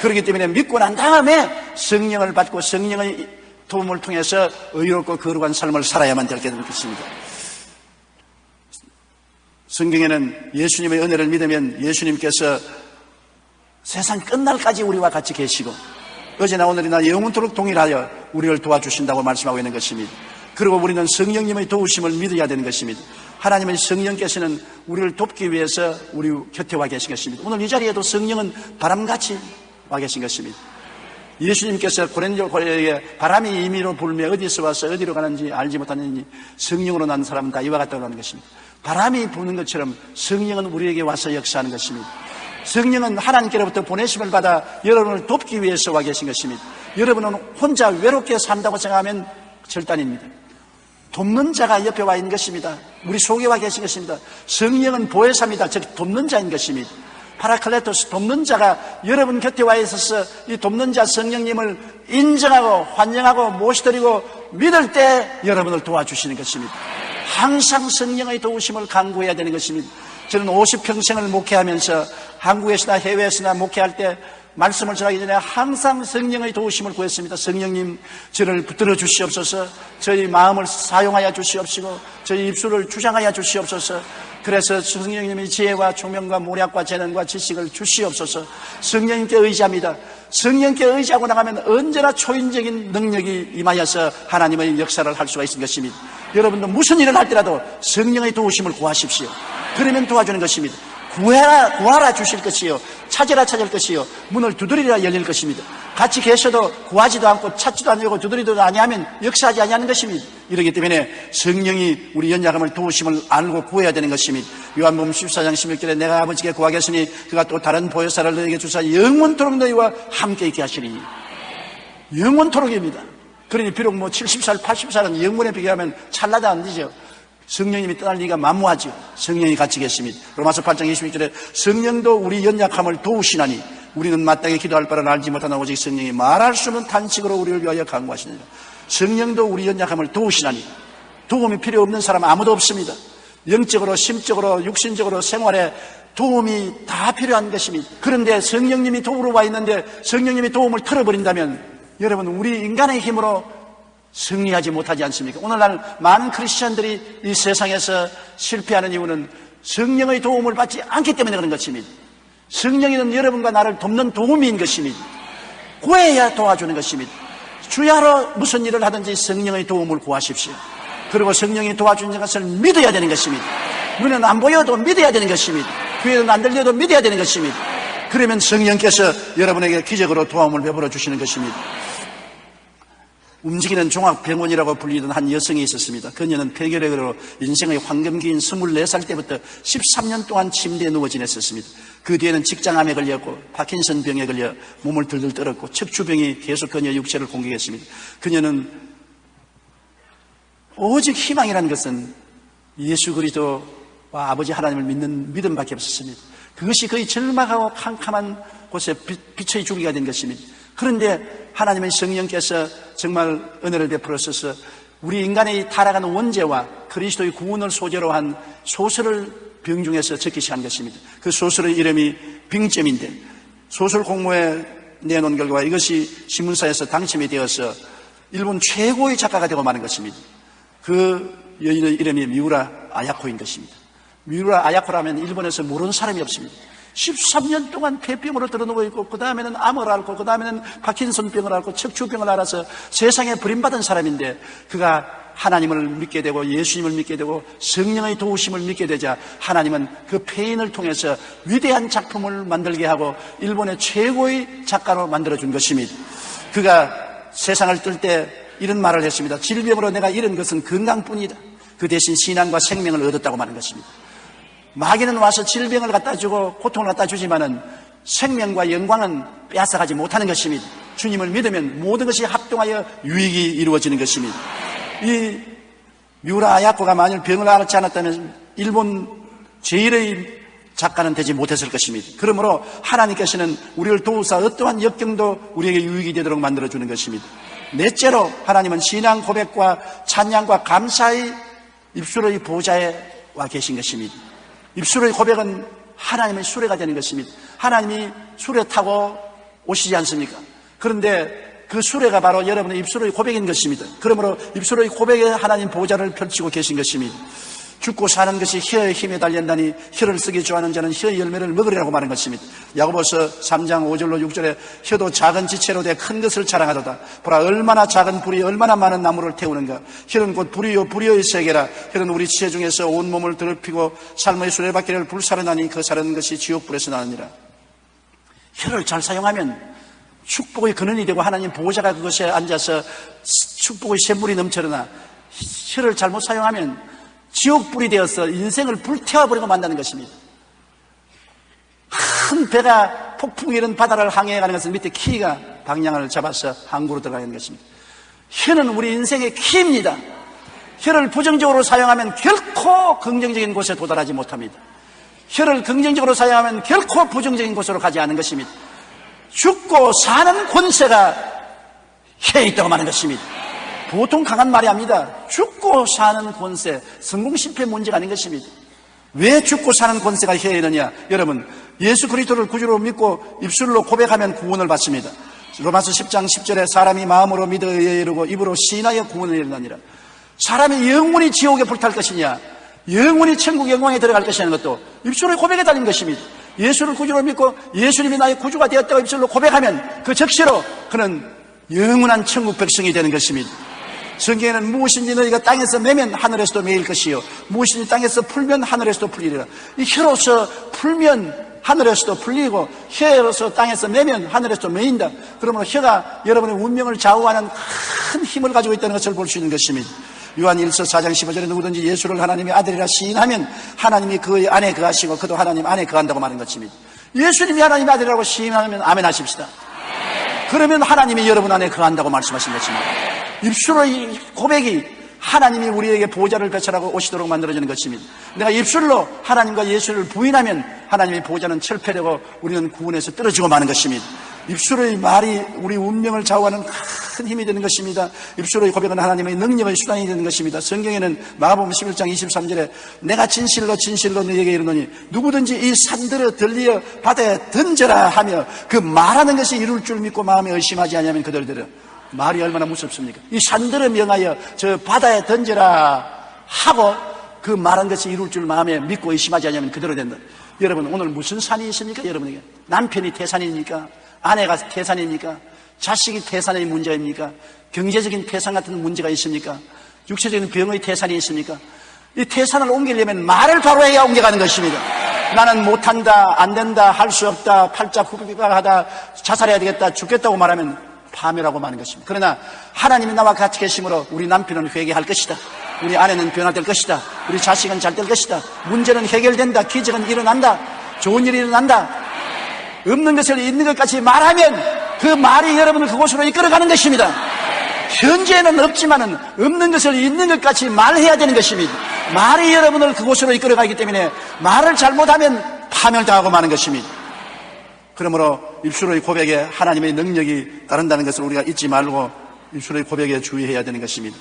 그렇기 때문에 믿고 난 다음에 성령을 받고 성령의 도움을 통해서 의롭고 거룩한 삶을 살아야만 될 것입니다. 성경에는 예수님의 은혜를 믿으면 예수님께서 세상 끝날까지 우리와 같이 계시고 어제나 오늘이나 영원토록 동일하여 우리를 도와주신다고 말씀하고 있는 것입니다. 그리고 우리는 성령님의 도우심을 믿어야 되는 것입니다. 하나님의 성령께서는 우리를 돕기 위해서 우리 곁에 와 계신 것입니다. 오늘 이 자리에도 성령은 바람같이 와 계신 것입니다. 예수님께서 고린도에 바람이 임의로 불며 어디서 와서 어디로 가는지 알지 못하느니 성령으로 난 사람은 다 이와 같다고 하는 것입니다. 바람이 부는 것처럼 성령은 우리에게 와서 역사하는 것입니다. 성령은 하나님께로부터 보내심을 받아 여러분을 돕기 위해서 와 계신 것입니다. 여러분은 혼자 외롭게 산다고 생각하면 절단입니다. 돕는 자가 옆에 와 있는 것입니다. 우리 속에 와 계신 것입니다. 성령은 보혜사입니다. 즉 돕는 자인 것입니다. 파라클레토스, 돕는 자가 여러분 곁에 와 있어서 이 돕는 자 성령님을 인정하고 환영하고 모시드리고 믿을 때 여러분을 도와주시는 것입니다. 항상 성령의 도우심을 간구해야 되는 것입니다. 저는 50평생을 목회하면서 한국에서나 해외에서나 목회할 때 말씀을 전하기 전에 항상 성령의 도우심을 구했습니다. 성령님, 저를 붙들어 주시옵소서. 저희 마음을 사용하여 주시옵시고 저희 입술을 주장하여 주시옵소서. 그래서 성령님의 지혜와 총명과 모략과 재능과 지식을 주시옵소서. 성령님께 의지합니다. 성령께 의지하고 나가면 언제나 초인적인 능력이 임하여서 하나님의 역사를 할 수가 있는 것입니다. 여러분도 무슨 일을 할 때라도 성령의 도우심을 구하십시오. 그러면 도와주는 것입니다. 구하라 주실 것이요, 찾으라 찾을 것이요, 문을 두드리라 열릴 것입니다. 같이 계셔도 구하지도 않고 찾지도 않고 두드리도 아니하면 역사하지 아니하는 것입니다. 이렇기 때문에 성령이 우리 연약함을 도우심을 알고 구해야 되는 것입니다. 요한복음 14장 16절에 내가 아버지께 구하겠으니 그가 또 다른 보혜사를 너에게 주사 영원토록 너희와 함께 있게 하시니, 영원토록입니다. 그러니 비록 70살 80살은 영원에 비교하면 찰나도 안 되죠. 성령님이 떠날 리가 만무하죠. 성령이 같이 계십니다. 로마서 8장 26절에 성령도 우리 연약함을 도우시나니 우리는 마땅히 기도할 바를 알지 못하나 오직 성령이 말할 수 없는 탄식으로 우리를 위하여 간구하시느니라. 성령도 우리 연약함을 도우시나니, 도움이 필요 없는 사람 아무도 없습니다. 영적으로 심적으로 육신적으로 생활에 도움이 다 필요한 것입니다. 그런데 성령님이 도우러 와 있는데 성령님이 도움을 털어버린다면 여러분, 우리 인간의 힘으로 승리하지 못하지 않습니까? 오늘날 많은 크리스천들이 이 세상에서 실패하는 이유는 성령의 도움을 받지 않기 때문에 그런 것입니다. 성령이는 여러분과 나를 돕는 도움인 것입니다. 구해야 도와주는 것입니다. 주야로 무슨 일을 하든지 성령의 도움을 구하십시오. 그리고 성령이 도와주는 것을 믿어야 되는 것입니다. 눈은 안 보여도 믿어야 되는 것입니다. 귀에는 안 들려도 믿어야 되는 것입니다. 그러면 성령께서 여러분에게 기적으로 도움을 베풀어 주시는 것입니다. 움직이는 종합병원이라고 불리던 한 여성이 있었습니다. 그녀는 폐결핵으로 인생의 황금기인 24살 때부터 13년 동안 침대에 누워 지냈었습니다. 그 뒤에는 직장암에 걸렸고 파킨슨 병에 걸려 몸을 들들 떨었고 척추병이 계속 그녀의 육체를 공격했습니다. 그녀는 오직 희망이라는 것은 예수 그리스도와 아버지 하나님을 믿는 믿음밖에 없었습니다. 그것이 거의 절망하고 캄캄한 곳에 빛의 주기가 된 것입니다. 그런데 하나님의 성령께서 정말 은혜를 베풀어서 우리 인간의 타락한 원죄와 그리스도의 구원을 소재로 한 소설을 병중에서 적기 시작한 것입니다. 그 소설의 이름이 빙점인데 소설 공모에 내놓은 결과 이것이 신문사에서 당첨이 되어서 일본 최고의 작가가 되고 마는 것입니다. 그 여인의 이름이 미우라 아야코인 것입니다. 미우라 아야코라면 일본에서 모르는 사람이 없습니다. 13년 동안 폐병으로 들어누워 있고 그 다음에는 암을 앓고 그 다음에는 파킨슨병을 앓고 척추병을 앓아서 세상에 버림받은 사람인데 그가 하나님을 믿게 되고 예수님을 믿게 되고 성령의 도우심을 믿게 되자 하나님은 그 폐인을 통해서 위대한 작품을 만들게 하고 일본의 최고의 작가로 만들어준 것입니다. 그가 세상을 뜰 때 이런 말을 했습니다. 질병으로 내가 잃은 것은 건강뿐이다. 그 대신 신앙과 생명을 얻었다고 말한 것입니다. 마귀는 와서 질병을 갖다 주고 고통을 갖다 주지만은 생명과 영광은 빼앗아가지 못하는 것입니다. 주님을 믿으면 모든 것이 합동하여 유익이 이루어지는 것입니다. 이 미우라 아야코가 만일 병을 앓지 않았다면 일본 제1의 작가는 되지 못했을 것입니다. 그러므로 하나님께서는 우리를 도우사 어떠한 역경도 우리에게 유익이 되도록 만들어주는 것입니다. 넷째로 하나님은 신앙 고백과 찬양과 감사의 입술의 보좌에 와 계신 것입니다. 입술의 고백은 하나님의 수레가 되는 것입니다. 하나님이 수레 타고 오시지 않습니까? 그런데 그 수레가 바로 여러분의 입술의 고백인 것입니다. 그러므로 입술의 고백에 하나님 보좌를 펼치고 계신 것입니다. 죽고 사는 것이 혀의 힘에 달린다니 혀를 쓰기 좋아하는 자는 혀의 열매를 먹으리라고 말한 것입니다. 야고보서 3장 5절로 6절에 혀도 작은 지체로 돼 큰 것을 자랑하도다. 보라 얼마나 작은 불이 얼마나 많은 나무를 태우는가. 혀는 곧 불이요 불이의 세계라. 혀는 우리 지체 중에서 온몸을 더럽히고 삶의 수레바퀴를 불사르나니 그 사르는 것이 지옥불에서 나느니라. 혀를 잘 사용하면 축복의 근원이 되고 하나님 보호자가 그것에 앉아서 축복의 샘물이 넘쳐나 혀를 잘못 사용하면 지옥불이 되어서 인생을 불태워버리고 만다는 것입니다. 큰 배가 폭풍이 이런 바다를 항해해가는 것은 밑에 키가 방향을 잡아서 항구로 들어가는 것입니다. 혀는 우리 인생의 키입니다. 혀를 부정적으로 사용하면 결코 긍정적인 곳에 도달하지 못합니다. 혀를 긍정적으로 사용하면 결코 부정적인 곳으로 가지 않은 것입니다. 죽고 사는 권세가 혀에 있다고 말하는 것입니다. 보통 강한 말이 아닙니다. 죽고 사는 권세, 성공 실패 문제가 아닌 것입니다. 왜 죽고 사는 권세가 혀에 있느냐? 여러분, 예수 그리스도를 구주로 믿고 입술로 고백하면 구원을 받습니다. 로마서 10장 10절에 사람이 마음으로 믿어 이르고 입으로 시인하여 구원을 이루느니라. 사람이 영원히 지옥에 불탈 것이냐, 영원히 천국 영광에 들어갈 것이냐는 것도 입술의 고백에 달린 것입니다. 예수를 구주로 믿고 예수님이 나의 구주가 되었다고 입술로 고백하면 그 적시로 그는 영원한 천국 백성이 되는 것입니다. 성경에는 무엇인지 너희가 땅에서 매면 하늘에서도 매일 것이요 무엇인지 땅에서 풀면 하늘에서도 풀리리라. 이 혀로서 풀면 하늘에서도 풀리고 혀로서 땅에서 매면 하늘에서도 매인다. 그러므로 혀가 여러분의 운명을 좌우하는 큰 힘을 가지고 있다는 것을 볼 수 있는 것입니다. 요한 1서 4장 15절에 누구든지 예수를 하나님의 아들이라 시인하면 하나님이 그의 안에 거하시고 그도 하나님 안에 거한다고 말하는 것입니다. 예수님이 하나님의 아들이라고 시인하면 아멘 하십시다. 그러면 하나님이 여러분 안에 거한다고 말씀하신 것입니다. 입술의 고백이 하나님이 우리에게 보호자를 배설하고 오시도록 만들어지는 것입니다. 내가 입술로 하나님과 예수를 부인하면 하나님의 보호자는 철폐되고 우리는 구원에서 떨어지고 마는 것입니다. 입술의 말이 우리 운명을 좌우하는 큰 힘이 되는 것입니다. 입술의 고백은 하나님의 능력의 수단이 되는 것입니다. 성경에는 마가복음 11장 23절에 내가 진실로 진실로 너희에게 이르노니 누구든지 이 산들어 들리어 바다에 던져라 하며 그 말하는 것이 이룰 줄 믿고 마음에 의심하지 아니하면 그들대로. 말이 얼마나 무섭습니까? 이 산들어 명하여 저 바다에 던져라 하고 그 말한 것이 이룰 줄 마음에 믿고 의심하지 않으면 그대로 된다. 여러분 오늘 무슨 산이 있습니까? 여러분에게 남편이 태산입니까? 아내가 태산입니까? 자식이 태산의 문제입니까? 경제적인 태산 같은 문제가 있습니까? 육체적인 병의 태산이 있습니까? 이 태산을 옮기려면 말을 바로 해야 옮겨가는 것입니다. 나는 못한다, 안 된다, 할 수 없다, 팔자 굽기가 하다, 자살해야 되겠다, 죽겠다고 말하면 파멸하고 마는 것입니다. 그러나 하나님이 나와 같이 계심으로 우리 남편은 회개할 것이다. 우리 아내는 변화될 것이다. 우리 자식은 잘 될 것이다. 문제는 해결된다. 기적은 일어난다. 좋은 일이 일어난다. 없는 것을 있는 것까지 말하면 그 말이 여러분을 그곳으로 이끌어가는 것입니다. 현재는 없지만은 없는 것을 있는 것까지 말해야 되는 것입니다. 말이 여러분을 그곳으로 이끌어가기 때문에 말을 잘못하면 파멸당하고 마는 것입니다. 그러므로 입술의 고백에 하나님의 능력이 따른다는 것을 우리가 잊지 말고 입술의 고백에 주의해야 되는 것입니다.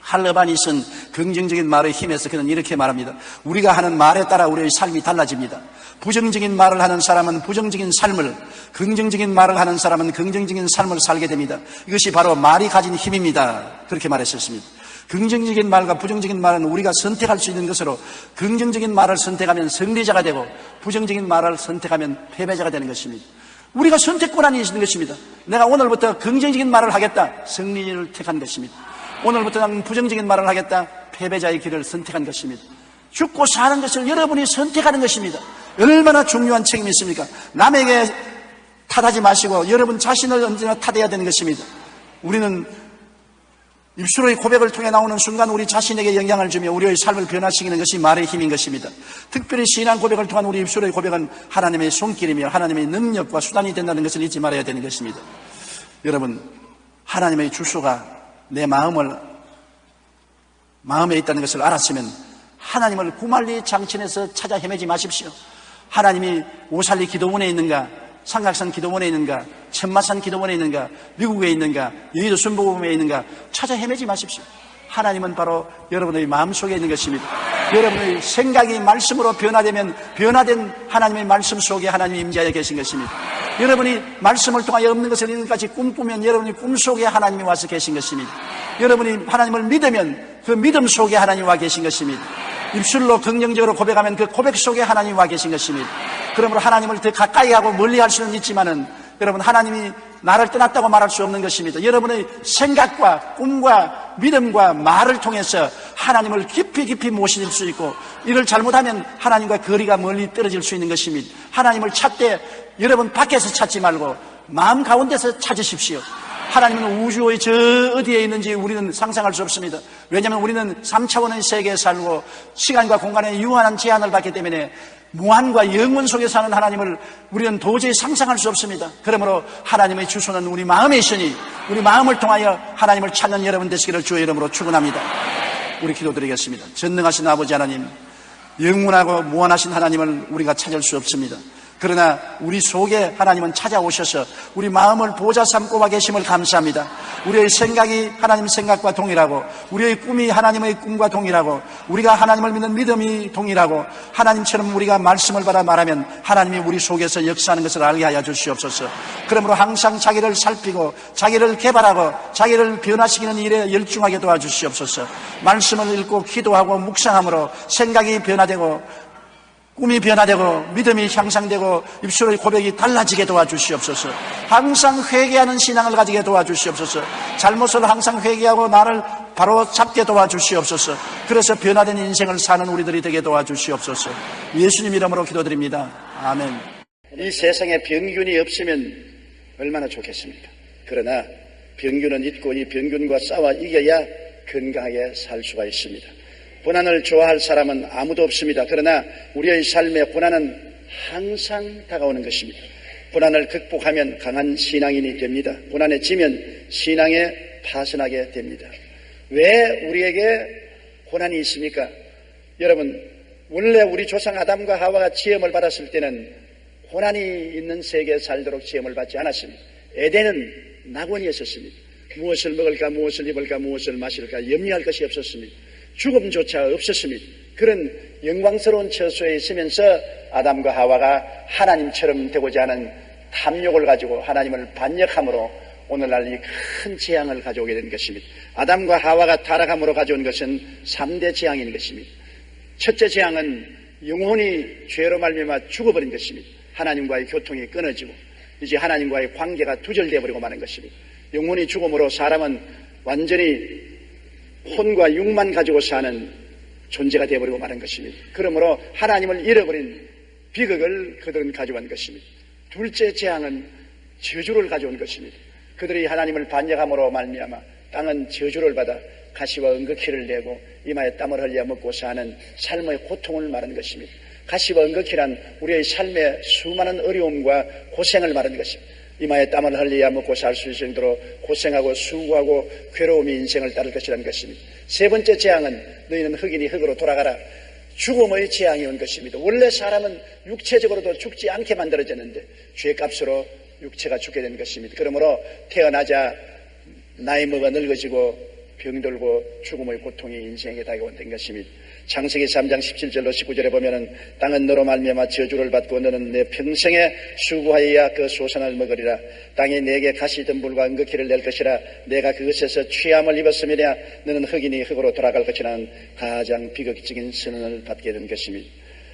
할러바닛은 긍정적인 말의 힘에서 그는 이렇게 말합니다. 우리가 하는 말에 따라 우리의 삶이 달라집니다. 부정적인 말을 하는 사람은 부정적인 삶을, 긍정적인 말을 하는 사람은 긍정적인 삶을 살게 됩니다. 이것이 바로 말이 가진 힘입니다. 그렇게 말했었습니다. 긍정적인 말과 부정적인 말은 우리가 선택할 수 있는 것으로 긍정적인 말을 선택하면 승리자가 되고 부정적인 말을 선택하면 패배자가 되는 것입니다. 우리가 선택권이 있는 것입니다. 내가 오늘부터 긍정적인 말을 하겠다. 승리를 택한 것입니다. 오늘부터 나는 부정적인 말을 하겠다. 패배자의 길을 선택한 것입니다. 죽고 사는 것을 여러분이 선택하는 것입니다. 얼마나 중요한 책임이 있습니까? 남에게 탓하지 마시고 여러분 자신을 언제나 탓해야 되는 것입니다. 우리는 입술의 고백을 통해 나오는 순간 우리 자신에게 영향을 주며 우리의 삶을 변화시키는 것이 말의 힘인 것입니다. 특별히 신앙 고백을 통한 우리 입술의 고백은 하나님의 손길이며 하나님의 능력과 수단이 된다는 것을 잊지 말아야 되는 것입니다. 여러분, 하나님의 주소가 내 마음에 있다는 것을 알았으면 하나님을 구말리 장천에서 찾아 헤매지 마십시오. 하나님이 오살리 기도원에 있는가, 삼각산 기도원에 있는가, 천마산 기도원에 있는가, 미국에 있는가, 여의도 순복음에 있는가 찾아 헤매지 마십시오. 하나님은 바로 여러분의 마음속에 있는 것입니다. 여러분의 생각이 말씀으로 변화되면 변화된 하나님의 말씀 속에 하나님이 임재하여 계신 것입니다. 여러분이 말씀을 통하여 없는 것을 있는 것까지 꿈꾸면 여러분이 꿈속에 하나님이 와서 계신 것입니다. 여러분이 하나님을 믿으면 그 믿음 속에 하나님이 와 계신 것입니다. 입술로 긍정적으로 고백하면 그 고백 속에 하나님이 와 계신 것입니다. 그러므로 하나님을 더 가까이 하고 멀리 할 수는 있지만은 여러분, 하나님이 나를 떠났다고 말할 수 없는 것입니다. 여러분의 생각과 꿈과 믿음과 말을 통해서 하나님을 깊이 깊이 모실 수 있고, 이를 잘못하면 하나님과 거리가 멀리 떨어질 수 있는 것입니다. 하나님을 찾되 여러분 밖에서 찾지 말고 마음 가운데서 찾으십시오. 하나님은 우주의 저 어디에 있는지 우리는 상상할 수 없습니다. 왜냐하면 우리는 3차원의 세계에 살고 시간과 공간에 유한한 제한을 받기 때문에 무한과 영원 속에 사는 하나님을 우리는 도저히 상상할 수 없습니다. 그러므로 하나님의 주소는 우리 마음에 있으니 우리 마음을 통하여 하나님을 찾는 여러분 되시기를 주의 이름으로 축원합니다. 우리 기도드리겠습니다. 전능하신 아버지 하나님, 영원하고 무한하신 하나님을 우리가 찾을 수 없습니다. 그러나 우리 속에 하나님은 찾아오셔서 우리 마음을 보좌 삼고 와 계심을 감사합니다. 우리의 생각이 하나님 생각과 동일하고, 우리의 꿈이 하나님의 꿈과 동일하고, 우리가 하나님을 믿는 믿음이 동일하고, 하나님처럼 우리가 말씀을 받아 말하면 하나님이 우리 속에서 역사하는 것을 알게 하여 주시옵소서. 그러므로 항상 자기를 살피고 자기를 개발하고 자기를 변화시키는 일에 열중하게 도와주시옵소서. 말씀을 읽고 기도하고 묵상함으로 생각이 변화되고 꿈이 변화되고 믿음이 향상되고 입술의 고백이 달라지게 도와주시옵소서. 항상 회개하는 신앙을 가지게 도와주시옵소서. 잘못을 항상 회개하고 나를 바로 잡게 도와주시옵소서. 그래서 변화된 인생을 사는 우리들이 되게 도와주시옵소서. 예수님 이름으로 기도드립니다. 아멘. 이 세상에 병균이 없으면 얼마나 좋겠습니까? 그러나 병균은 있고 이 병균과 싸워 이겨야 건강하게 살 수가 있습니다. 고난을 좋아할 사람은 아무도 없습니다. 그러나 우리의 삶에 고난은 항상 다가오는 것입니다. 고난을 극복하면 강한 신앙인이 됩니다. 고난에 지면 신앙에 파선하게 됩니다. 왜 우리에게 고난이 있습니까? 여러분, 원래 우리 조상 아담과 하와가 지음을 받았을 때는 고난이 있는 세계에 살도록 지음을 받지 않았습니다. 에덴은 낙원이었습니다. 무엇을 먹을까, 무엇을 입을까, 무엇을 마실까 염려할 것이 없었습니다. 죽음조차 없었습니다. 그런 영광스러운 처소에 있으면서 아담과 하와가 하나님처럼 되고자 하는 탐욕을 가지고 하나님을 반역함으로 오늘날 이 큰 재앙을 가져오게 된 것입니다. 아담과 하와가 타락함으로 가져온 것은 3대 재앙인 것입니다. 첫째 재앙은 영혼이 죄로 말미암아 죽어버린 것입니다. 하나님과의 교통이 끊어지고 이제 하나님과의 관계가 두절되어 버리고 마는 것입니다. 영혼이 죽음으로 사람은 완전히 혼과 육만 가지고 사는 존재가 되어버리고 마는 것입니다. 그러므로 하나님을 잃어버린 비극을 그들은 가져온 것입니다. 둘째 재앙은 저주를 가져온 것입니다. 그들이 하나님을 반역함으로 말미암아 땅은 저주를 받아 가시와 은극희를 내고 이마에 땀을 흘려 먹고 사는 삶의 고통을 말하는 것입니다. 가시와 은극희란 우리의 삶의 수많은 어려움과 고생을 말하는 것입니다. 이마에 땀을 흘려야 먹고 살 수 있을 정도로 고생하고 수고하고 괴로움이 인생을 따를 것이라는 것입니다. 세 번째 재앙은 너희는 흙이니 흙으로 돌아가라. 죽음의 재앙이 온 것입니다. 원래 사람은 육체적으로도 죽지 않게 만들어졌는데 죄값으로 육체가 죽게 된 것입니다. 그러므로 태어나자 나이 먹어 늙어지고 병들고 죽음의 고통이 인생에 다가온 것입니다. 창세기 3장 17절로 19절에 보면은 땅은 너로 말미암아 저주를 받고 너는 내 평생에 수고하여야 그 소산을 먹으리라. 땅이 내게 가시덤불과 은극희를 낼 것이라. 내가 그것에서 취함을 입었음이랴. 너는 흙이니 흙으로 돌아갈 것이라는 가장 비극적인 선언을 받게 된 것입니다.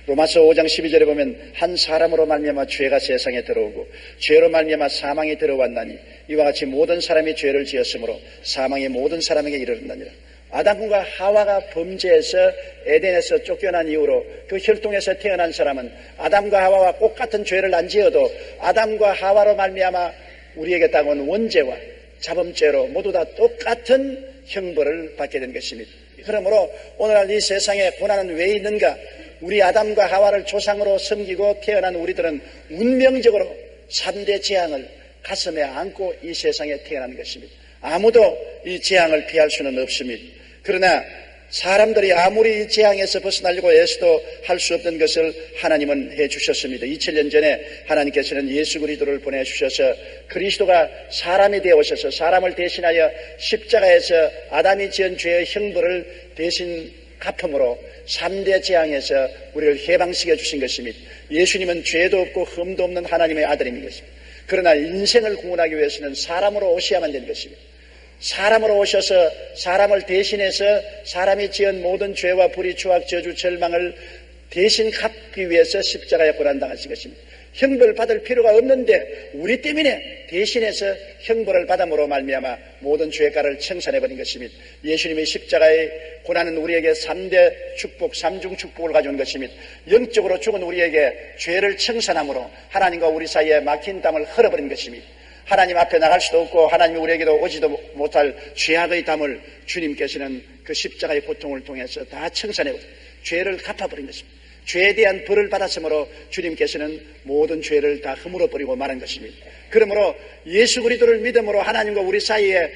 로마서 5장 12절에 보면 한 사람으로 말미암아 죄가 세상에 들어오고 죄로 말미암아 사망이 들어왔나니 이와 같이 모든 사람이 죄를 지었으므로 사망이 모든 사람에게 이르렀나니라. 아담과 하와가 범죄해서 에덴에서 쫓겨난 이후로 그 혈통에서 태어난 사람은 아담과 하와와 똑같은 죄를 안 지어도 아담과 하와로 말미암아 우리에게 따온 원죄와 자범죄로 모두 다 똑같은 형벌을 받게 된 것입니다. 그러므로 오늘날 이 세상에 고난은 왜 있는가? 우리 아담과 하와를 조상으로 섬기고 태어난 우리들은 운명적으로 3대 재앙을 가슴에 안고 이 세상에 태어난 것입니다. 아무도 이 재앙을 피할 수는 없습니다. 그러나 사람들이 아무리 이 재앙에서 벗어나려고 애써도 할 수 없는 것을 하나님은 해주셨습니다. 2000년 전에 하나님께서는 예수 그리스도를 보내주셔서 그리스도가 사람이 되어 오셔서 사람을 대신하여 십자가에서 아담이 지은 죄의 형벌을 대신 갚음으로 3대 재앙에서 우리를 해방시켜 주신 것입니다. 예수님은 죄도 없고 흠도 없는 하나님의 아들인 것입니다. 그러나 인생을 구원하기 위해서는 사람으로 오셔야만 되는 것입니다. 사람으로 오셔서 사람을 대신해서 사람이 지은 모든 죄와 불의, 추악, 저주, 절망을 대신 갚기 위해서 십자가에 고난당하신 것입니다. 형벌 받을 필요가 없는데 우리 때문에 대신해서 형벌을 받음으로 말미암아 모든 죄가를 청산해버린 것입니다. 예수님의 십자가의 고난은 우리에게 3대 축복, 3중 축복을 가져온 것입니다. 영적으로 죽은 우리에게 죄를 청산함으로 하나님과 우리 사이에 막힌 담을 흘러버린 것입니다. 하나님 앞에 나갈 수도 없고 하나님이 우리에게도 오지도 못할 죄악의 담을 주님께서는 그 십자가의 고통을 통해서 다 청산해버린, 죄를 갚아버린 것입니다. 죄에 대한 벌을 받았으므로 주님께서는 모든 죄를 다 허물어버리고 말한 것입니다. 그러므로 예수 그리스도를 믿음으로 하나님과 우리 사이에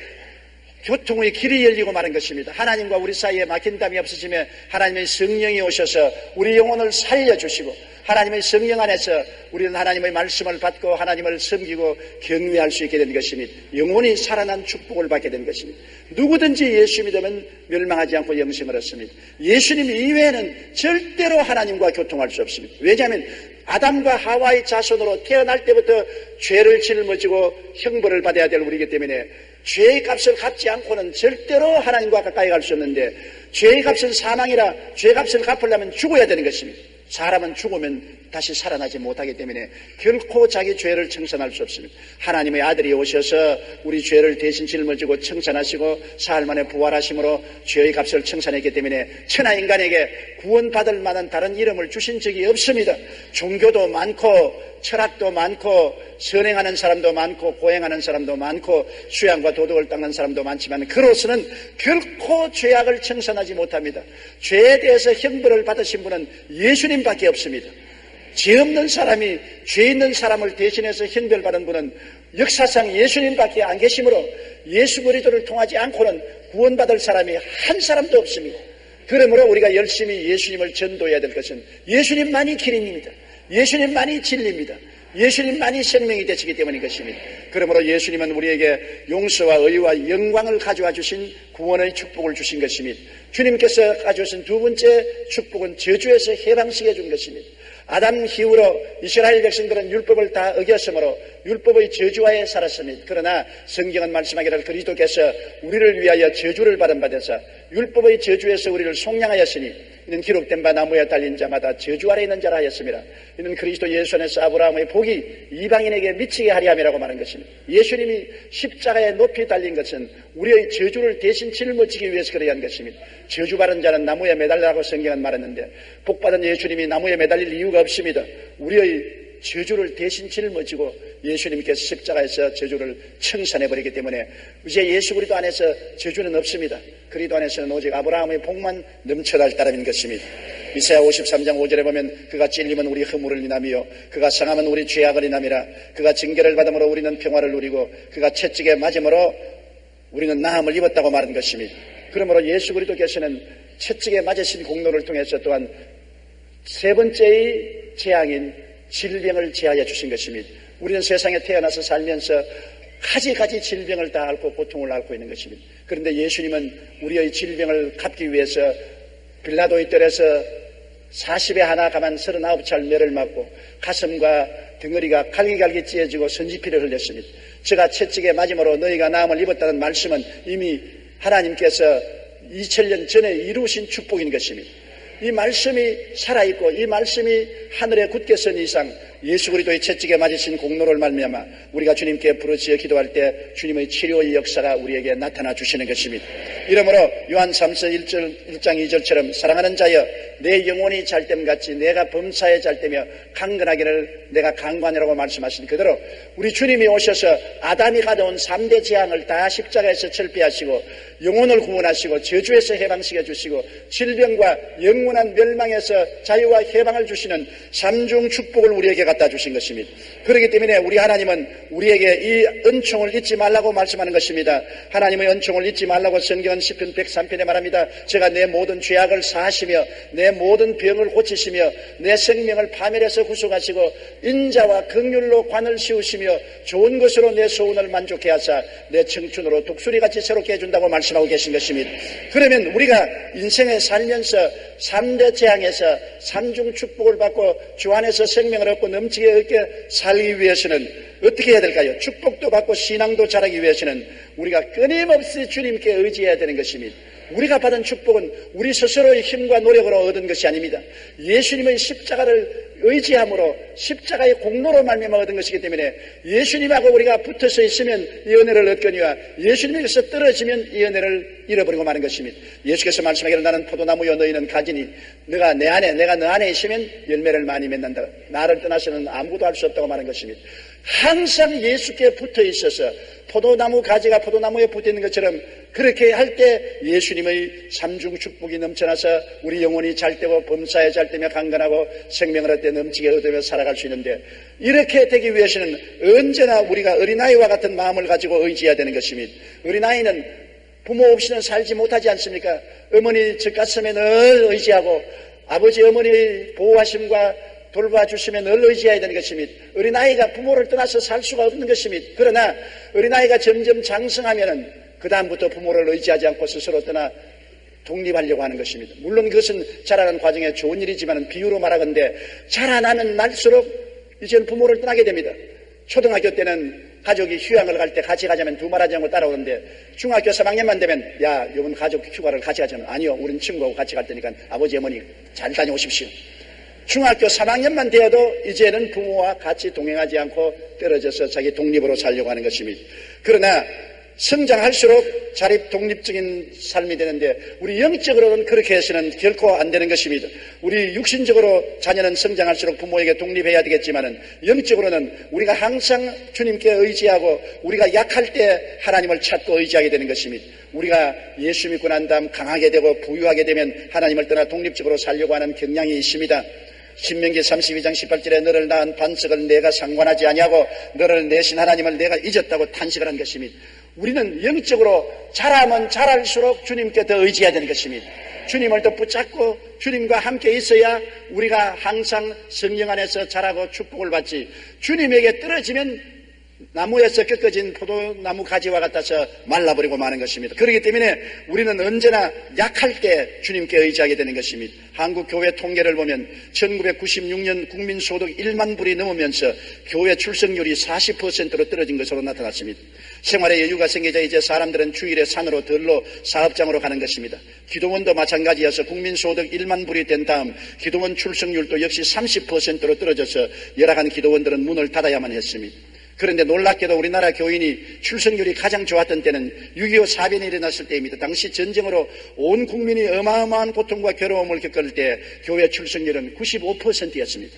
교통의 길이 열리고 마는 것입니다. 하나님과 우리 사이에 막힌 담이 없어지며 하나님의 성령이 오셔서 우리 영혼을 살려주시고 하나님의 성령 안에서 우리는 하나님의 말씀을 받고 하나님을 섬기고 경외할 수 있게 된 것입니다. 영혼이 살아난 축복을 받게 된 것입니다. 누구든지 예수 믿으면 멸망하지 않고 영생을 얻습니다. 예수님 이외에는 절대로 하나님과 교통할 수 없습니다. 왜냐하면 아담과 하와의 자손으로 태어날 때부터 죄를 짊어지고 형벌을 받아야 될 우리이기 때문에 죄의 값을 갚지 않고는 절대로 하나님과 가까이 갈 수 없는데 죄의 값은 사망이라 죄의 값을 갚으려면 죽어야 되는 것입니다. 사람은 죽으면 다시 살아나지 못하기 때문에 결코 자기 죄를 청산할 수 없습니다. 하나님의 아들이 오셔서 우리 죄를 대신 짊어지고 청산하시고 사흘 만에 부활하심으로 죄의 값을 청산했기 때문에 천하 인간에게 구원받을 만한 다른 이름을 주신 적이 없습니다. 종교도 많고 철학도 많고 선행하는 사람도 많고 고행하는 사람도 많고 수양과 도덕을 닦는 사람도 많지만 그로서는 결코 죄악을 청산하지 못합니다. 죄에 대해서 형벌을 받으신 분은 예수님밖에 없습니다. 죄 없는 사람이 죄 있는 사람을 대신해서 형벌받은 분은 역사상 예수님밖에 안 계시므로 예수 그리스도를 통하지 않고는 구원받을 사람이 한 사람도 없습니다. 그러므로 우리가 열심히 예수님을 전도해야 될 것은 예수님만이 길입니다. 예수님만이 진리입니다. 예수님만이 생명이 되시기 때문인 것입니다. 그러므로 예수님은 우리에게 용서와 의와 영광을 가져와 주신 구원의 축복을 주신 것입니다. 주님께서 가져오신 두 번째 축복은 저주에서 해방시켜 준 것입니다. 아담 이후로 이스라엘 백성들은 율법을 다 어겼으므로 율법의 저주하에 살았습니다. 그러나 성경은 말씀하기를 그리스도께서 우리를 위하여 저주를 받은 바되사 율법의 저주에서 우리를 속량하였으니 이는 기록된 바 나무에 달린 자마다 저주 아래 있는 자라 하였습니다. 이는 그리스도 예수 안에서 아브라함의 복이 이방인에게 미치게 하려 함이라고 말한 것입니다. 예수님이 십자가에 높이 달린 것은 우리의 저주를 대신 짊어지기 위해서 그러야 한 것입니다. 저주받은 자는 나무에 매달리라고 성경은 말했는데 복받은 예수님이 나무에 매달릴 이유가 없습니다. 우리의 저주를 대신 짊어지고 예수님께서 십자가에서 저주를 청산해버리기 때문에 이제 예수 그리스도 안에서 저주는 없습니다. 그리스도 안에서는 오직 아브라함의 복만 넘쳐날 따름인 것입니다. 이사야 53장 5절에 보면 그가 찔림은 우리 허물을 인하며 그가 상함은 우리 죄악을 인함이라. 그가 징계를 받음으로 우리는 평화를 누리고 그가 채찍에 맞음으로 우리는 나음을 입었다고 말한 것입니다. 그러므로 예수 그리스도께서는 채찍에 맞으신 공로를 통해서 또한 세 번째의 재앙인 질병을 제하여 주신 것입니다. 우리는 세상에 태어나서 살면서 가지가지 질병을 다 앓고 고통을 앓고 있는 것입니다. 그런데 예수님은 우리의 질병을 갚기 위해서 빌라도의 뜰에서 40에 하나 가만 39찰 매를 맞고 가슴과 덩어리가 갈기갈기 찢어지고 선지피를 흘렸습니다. 저가 채찍에 맞음으로 너희가 나음을 입었다는 말씀은 이미 하나님께서 2000년 전에 이루신 축복인 것입니다. 이 말씀이 살아있고 이 말씀이 하늘에 굳게 선 이상 예수 그리스도의 채찍에 맞으신 공로를 말미암아 우리가 주님께 부르짖어 기도할 때 주님의 치료의 역사가 우리에게 나타나 주시는 것입니다. 이러므로 요한 3서 1장 2절처럼 사랑하는 자여 내 영혼이 잘됨같이 내가 범사에 잘되며 강건하기를 내가 강관이라고 말씀하신 그대로 우리 주님이 오셔서 아담이 가져온 3대 재앙을 다 십자가에서 철폐하시고 영혼을 구원하시고 저주에서 해방시켜 주시고 질병과 영원한 멸망에서 자유와 해방을 주시는 삼중 축복을 우리에게 갖다 주신 것입니다. 그렇기 때문에 우리 하나님은 우리에게 이 은총을 잊지 말라고 말씀하는 것입니다. 하나님의 은총을 잊지 말라고 성경은 시편 103편에 말합니다. 제가 내 모든 죄악을 사하시며 내 모든 병을 고치시며 내 생명을 파멸해서 구속하시고 인자와 긍휼로 관을 씌우시며 좋은 것으로 내 소원을 만족해 하사 내 청춘으로 독수리같이 새롭게 해준다고 말씀하고 계신 것입니다. 그러면 우리가 인생에 살면서 3대 재앙에서 3중 축복을 받고 주 안에서 생명을 얻고 넘치게 얻게 살기 위해서는 어떻게 해야 될까요? 축복도 받고 신앙도 자라기 위해서는 우리가 끊임없이 주님께 의지해야 되는 것입니다. 우리가 받은 축복은 우리 스스로의 힘과 노력으로 얻은 것이 아닙니다. 예수님의 십자가를 의지함으로 십자가의 공로로 말미암아 얻은 것이기 때문에 예수님하고 우리가 붙어서 있으면 이 은혜를 얻거니와 예수님에게서 떨어지면 이 은혜를 잃어버리고 마는 것입니다. 예수께서 말씀하기를 나는 포도나무요 너희는 가지니 내가 너 안에 있으면 열매를 많이 맺는다. 나를 떠나서는 아무것도 할 수 없다고 말하는 것입니다. 항상 예수께 붙어 있어서 포도나무 가지가 포도나무에 붙어 있는 것처럼 그렇게 할 때 예수님의 삼중 축복이 넘쳐나서 우리 영혼이 잘되고 범사에 잘되며 강건하고 생명을 얻되 넘치게 얻으며 살아갈 수 있는데, 이렇게 되기 위해서는 언제나 우리가 어린아이와 같은 마음을 가지고 의지해야 되는 것입니다. 어린아이는 부모 없이는 살지 못하지 않습니까? 어머니 젖가슴에 늘 의지하고 아버지 어머니의 보호하심과 돌봐주시면 늘 의지해야 되는 것입니다. 어린아이가 부모를 떠나서 살 수가 없는 것입니다. 그러나 어린아이가 점점 장성하면은 그 다음부터 부모를 의지하지 않고 스스로 떠나 독립하려고 하는 것입니다. 물론 그것은 자라는 과정에 좋은 일이지만 비유로 말하건대 자라나면 날수록 이제는 부모를 떠나게 됩니다. 초등학교 때는 가족이 휴양을 갈 때 같이 가자면 두말하지 않고 따라오는데 중학교 3학년만 되면 야 이번 가족 휴가를 같이 가자면 아니요 우린 친구하고 같이 갈 테니까 아버지 어머니 잘 다녀오십시오. 중학교 3학년만 되어도 이제는 부모와 같이 동행하지 않고 떨어져서 자기 독립으로 살려고 하는 것입니다. 그러나 성장할수록 자립 독립적인 삶이 되는데 우리 영적으로는 그렇게 해서는 결코 안 되는 것입니다. 우리 육신적으로 자녀는 성장할수록 부모에게 독립해야 되겠지만은 영적으로는 우리가 항상 주님께 의지하고 우리가 약할 때 하나님을 찾고 의지하게 되는 것입니다. 우리가 예수 믿고 난 다음 강하게 되고 부유하게 되면 하나님을 떠나 독립적으로 살려고 하는 경향이 있습니다. 신명기 32장 18절에 너를 낳은 반석을 내가 상관하지 아니하고 너를 내신 하나님을 내가 잊었다고 탄식을 한 것입니다. 우리는 영적으로 자라면 자랄수록 주님께 더 의지해야 되는 것입니다. 주님을 더 붙잡고 주님과 함께 있어야 우리가 항상 성령 안에서 자라고 축복을 받지, 주님에게 떨어지면 나무에서 꺾어진 포도나무 가지와 같아서 말라버리고 마는 것입니다. 그렇기 때문에 우리는 언제나 약할 때 주님께 의지하게 되는 것입니다. 한국 교회 통계를 보면 1996년 국민소득 1만 불이 넘으면서 교회 출석률이 40%로 떨어진 것으로 나타났습니다. 생활에 여유가 생기자 이제 사람들은 주일에 산으로 들로 사업장으로 가는 것입니다. 기도원도 마찬가지여서 국민소득 1만 불이 된 다음 기도원 출석률도 역시 30%로 떨어져서 열악한 기도원들은 문을 닫아야만 했습니다. 그런데 놀랍게도 우리나라 교인이 출석률이 가장 좋았던 때는 6.25 사변이 일어났을 때입니다. 당시 전쟁으로 온 국민이 어마어마한 고통과 괴로움을 겪을 때 교회 출석률은 95%였습니다.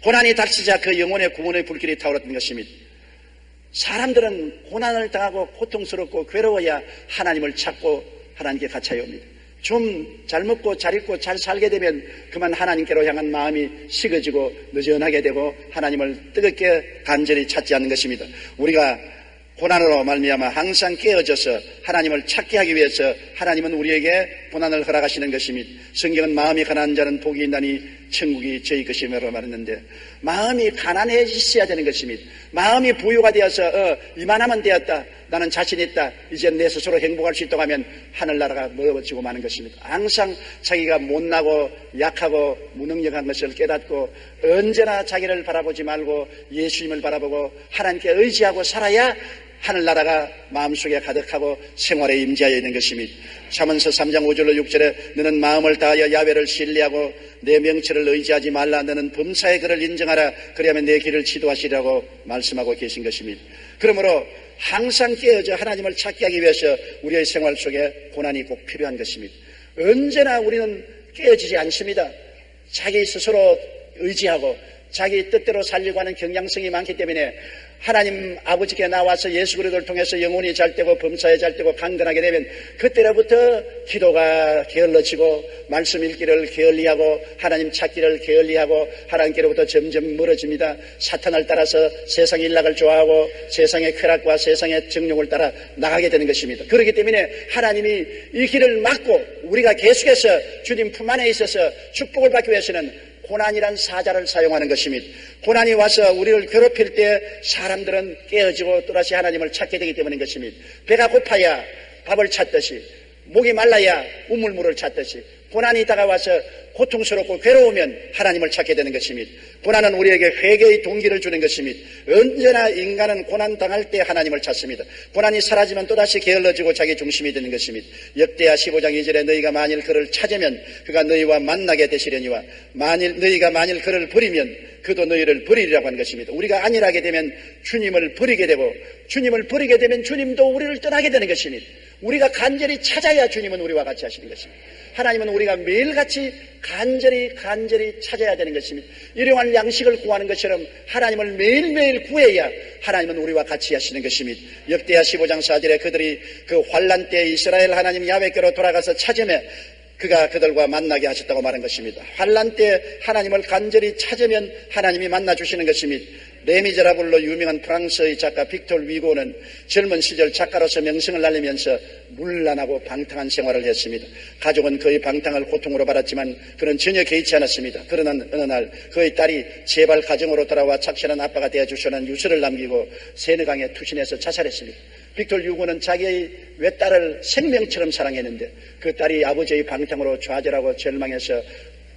고난이 닥치자 그 영혼의 구원의 불길이 타오르던 것입니다. 사람들은 고난을 당하고 고통스럽고 괴로워야 하나님을 찾고 하나님께 같이 옵니다. 좀 잘 먹고 잘 입고 잘 살게 되면 그만 하나님께로 향한 마음이 식어지고 느슨하게 되고 하나님을 뜨겁게 간절히 찾지 않는 것입니다. 우리가 고난으로 말미암아 항상 깨어져서 하나님을 찾게 하기 위해서 하나님은 우리에게 고난을 허락하시는 것입니다. 성경은 마음이 가난한 자는 복이 있나니 천국이 저희 것이라고 말했는데 마음이 가난해지셔야 되는 것입니다. 마음이 부유가 되어서 이만하면 되었다, 나는 자신 있다, 이제 내 스스로 행복할 수 있다고 하면 하늘나라가 멀어지고 마는 것입니다. 항상 자기가 못나고 약하고 무능력한 것을 깨닫고 언제나 자기를 바라보지 말고 예수님을 바라보고 하나님께 의지하고 살아야 하늘나라가 마음속에 가득하고 생활에 임재하여 있는 것입니다. 잠언서 3장 5절로 6절에 너는 마음을 다하여 야훼를 신뢰하고 내 명철을 의지하지 말라. 너는 범사의 그를 인정하라. 그리하면 내 길을 지도하시라고 말씀하고 계신 것입니다. 그러므로 항상 깨어져 하나님을 찾게 하기 위해서 우리의 생활 속에 고난이 꼭 필요한 것입니다. 언제나 우리는 깨어지지 않습니다. 자기 스스로 의지하고 자기 뜻대로 살려고 하는 경향성이 많기 때문에 하나님 아버지께 나와서 예수 그리스도를 통해서 영혼이 잘되고 범사에 잘되고 강건하게 되면 그때로부터 기도가 게을러지고 말씀 읽기를 게을리하고 하나님 찾기를 게을리하고 하나님께로부터 점점 멀어집니다. 사탄을 따라서 세상의 일락을 좋아하고 세상의 쾌락과 세상의 정욕을 따라 나가게 되는 것입니다. 그렇기 때문에 하나님이 이 길을 막고 우리가 계속해서 주님 품 안에 있어서 축복을 받기 위해서는 고난이란 사자를 사용하는 것입니다. 고난이 와서 우리를 괴롭힐 때 사람들은 깨어지고 또다시 하나님을 찾게 되기 때문인 것입니다. 배가 고파야 밥을 찾듯이, 목이 말라야 우물물을 찾듯이, 고난이 다가와서 고통스럽고 괴로우면 하나님을 찾게 되는 것입니다. 고난은 우리에게 회개의 동기를 주는 것입니다. 언제나 인간은 고난 당할 때 하나님을 찾습니다. 고난이 사라지면 또다시 게을러지고 자기 중심이 되는 것입니다. 역대하 15장 2절에 너희가 만일 그를 찾으면 그가 너희와 만나게 되시려니와 너희가 만일 그를 버리면 그도 너희를 버리리라고 하는 것입니다. 우리가 안일하게 되면 주님을 버리게 되고 주님을 버리게 되면 주님도 우리를 떠나게 되는 것입니다. 우리가 간절히 찾아야 주님은 우리와 같이 하시는 것입니다. 하나님은 우리가 매일같이 간절히 찾아야 되는 것입니다. 일용할 양식을 구하는 것처럼 하나님을 매일매일 구해야 하나님은 우리와 같이 하시는 것입니다. 역대하 15장 4절에 그들이 그 환난 때 이스라엘 하나님 야훼께로 돌아가서 찾으며 그가 그들과 만나게 하셨다고 말한 것입니다. 환난 때 하나님을 간절히 찾으면 하나님이 만나주시는 것입니다. 레미제라블로 유명한 프랑스의 작가 빅토르 위고는 젊은 시절 작가로서 명성을 날리면서 문란하고 방탕한 생활을 했습니다. 가족은 그의 방탕을 고통으로 받았지만 그는 전혀 개의치 않았습니다. 그러나 어느 날 그의 딸이 제발 가정으로 돌아와 착실한 아빠가 되어주시라는 유서를 남기고 세느강에 투신해서 자살했습니다. 빅토르 위고는 자기의 외딸을 생명처럼 사랑했는데 그 딸이 아버지의 방탕으로 좌절하고 절망해서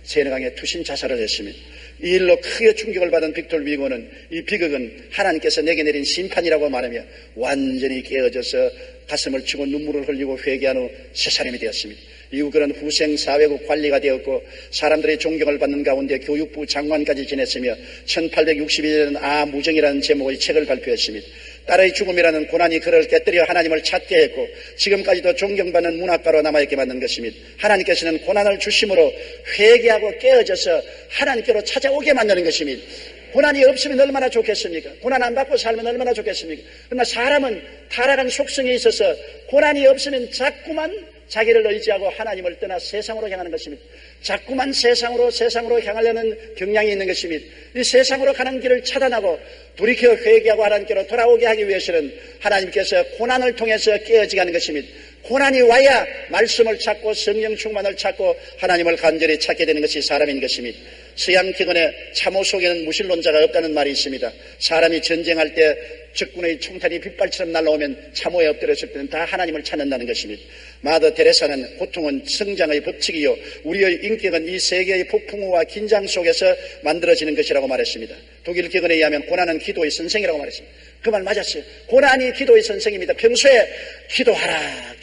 세느강에 투신 자살을 했습니다. 이 일로 크게 충격을 받은 빅토르 위고는 이 비극은 하나님께서 내게 내린 심판이라고 말하며 완전히 깨어져서 가슴을 치고 눈물을 흘리고 회개한 후 새 사람이 되었습니다. 이후 그는 후생사회국 관리가 되었고 사람들의 존경을 받는 가운데 교육부 장관까지 지냈으며 1862년에는 아무정이라는 제목의 책을 발표했습니다. 딸의 죽음이라는 고난이 그를 깨뜨려 하나님을 찾게 했고 지금까지도 존경받는 문학가로 남아있게 만든 것입니다. 하나님께서는 고난을 주심으로 회개하고 깨어져서 하나님께로 찾아오게 만드는 것입니다. 고난이 없으면 얼마나 좋겠습니까? 고난 안 받고 살면 얼마나 좋겠습니까? 그러나 사람은 타락한 속성이 있어서 고난이 없으면 자꾸만 자기를 의지하고 하나님을 떠나 세상으로 향하는 것입니다. 자꾸만 세상으로 향하려는 경향이 있는 것입니다. 이 세상으로 가는 길을 차단하고 돌이켜 회개하고 하나님께로 돌아오게 하기 위해서는 하나님께서 고난을 통해서 깨어지게 하는 것입니다. 고난이 와야 말씀을 찾고 성령 충만을 찾고 하나님을 간절히 찾게 되는 것이 사람인 것입니다. 서양 기근에 참호 속에는 무신론자가 없다는 말이 있습니다. 사람이 전쟁할 때 적군의 총탄이 빗발처럼 날아오면 참호에 엎드렸을 때는 다 하나님을 찾는다는 것입니다. 마더 테레사는 고통은 성장의 법칙이요 우리의 인격은 이 세계의 폭풍우와 긴장 속에서 만들어지는 것이라고 말했습니다. 독일 기근에 의하면 고난은 기도의 선생이라고 말했습니다. 그 말 맞았어요. 고난이 기도의 선생입니다. 평소에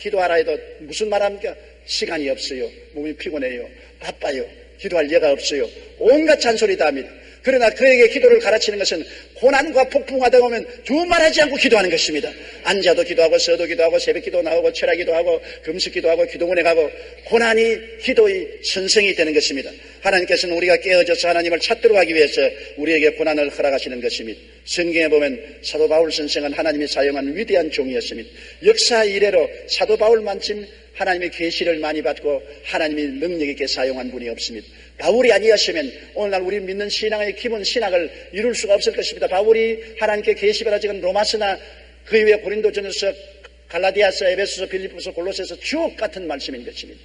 기도하라 해도 무슨 말합니까? 시간이 없어요. 몸이 피곤해요. 바빠요. 기도할 예가 없어요. 온갖 잔소리 다 합니다. 그러나 그에게 기도를 가르치는 것은 고난과 폭풍과 되다 보면 두말하지 않고 기도하는 것입니다. 앉아도 기도하고 서도 기도하고 새벽기도 나오고 철야기도 하고 금식기도 하고 기도원에 가고 고난이 기도의 선생이 되는 것입니다. 하나님께서는 우리가 깨어져서 하나님을 찾도록 하기 위해서 우리에게 고난을 허락하시는 것입니다. 성경에 보면 사도 바울 선생은 하나님이 사용한 위대한 종이었습니다. 역사 이래로 사도 바울만큼 하나님의 계시를 많이 받고 하나님이 능력 있게 사용한 분이 없습니다. 바울이 아니었으면 오늘날 우리 믿는 신앙의 기본 신학을 이룰 수가 없을 것입니다. 바울이 하나님께 계시받아 지금 로마서나 그 이후에 고린도전서, 갈라디아서, 에베소서, 빌립보서, 골로새서 주옥 같은 말씀인 것입니다.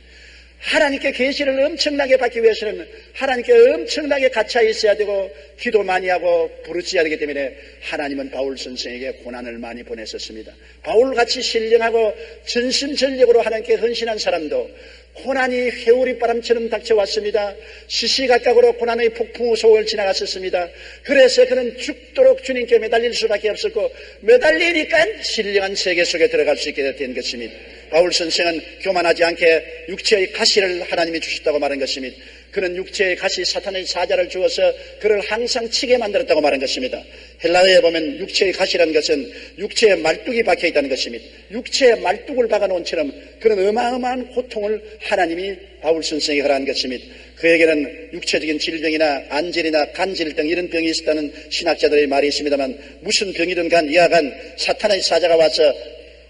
하나님께 계시를 엄청나게 받기 위해서는 하나님께 엄청나게 갇혀 있어야 되고 기도 많이 하고 부르짖어야 되기 때문에 하나님은 바울 선생에게 고난을 많이 보냈었습니다. 바울같이 신령하고 전심전력으로 하나님께 헌신한 사람도 고난이 회오리바람처럼 닥쳐왔습니다. 시시각각으로 고난의 폭풍우 속을 지나갔었습니다. 그래서 그는 죽도록 주님께 매달릴 수밖에 없었고 매달리니까 신령한 세계 속에 들어갈 수 있게 된 것입니다. 바울 선생은 교만하지 않게 육체의 가시를 하나님이 주셨다고 말한 것입니다. 그는 육체의 가시 사탄의 사자를 주어서 그를 항상 치게 만들었다고 말한 것입니다. 헬라어에 보면 육체의 가시라는 것은 육체에 말뚝이 박혀 있다는 것입니다. 육체에 말뚝을 박아놓은 처럼 그런 어마어마한 고통을 하나님이 바울 선생에게 허락한 것입니다. 그에게는 육체적인 질병이나 안질이나 간질 등 이런 병이 있었다는 신학자들의 말이 있습니다만 무슨 병이든 간 이와 간 사탄의 사자가 와서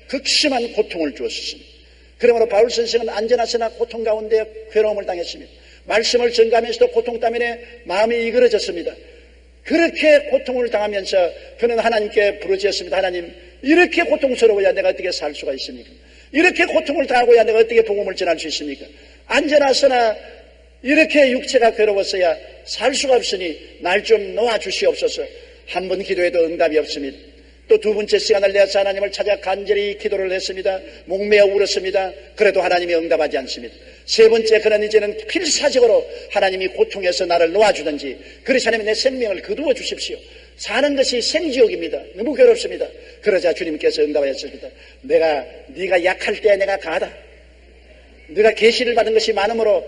극심한 고통을 주었습니다. 그러므로 바울 선생은 안전하서나 고통 가운데 괴로움을 당했습니다. 말씀을 전가하면서도 고통 때문에 마음이 이그러졌습니다. 그렇게 고통을 당하면서 그는 하나님께 부르짖었습니다. 하나님, 이렇게 고통스러워야 내가 어떻게 살 수가 있습니까? 이렇게 고통을 당하고야 내가 어떻게 복음을 전할 수 있습니까? 안전하서나 이렇게 육체가 괴로웠어야 살 수가 없으니 날 좀 놓아주시옵소서. 한 번 기도해도 응답이 없습니다. 또 두 번째 시간을 내서 하나님을 찾아 간절히 기도를 했습니다. 목매어 울었습니다. 그래도 하나님이 응답하지 않습니다. 세 번째, 그는 이제는 필사적으로 하나님이 고통에서 나를 놓아주든지 그렇지 않으면 내 생명을 거두어 주십시오. 사는 것이 생지옥입니다. 너무 괴롭습니다. 그러자 주님께서 응답하였습니다. 네가 약할 때 내가 가다. 네가 계시를 받은 것이 많으므로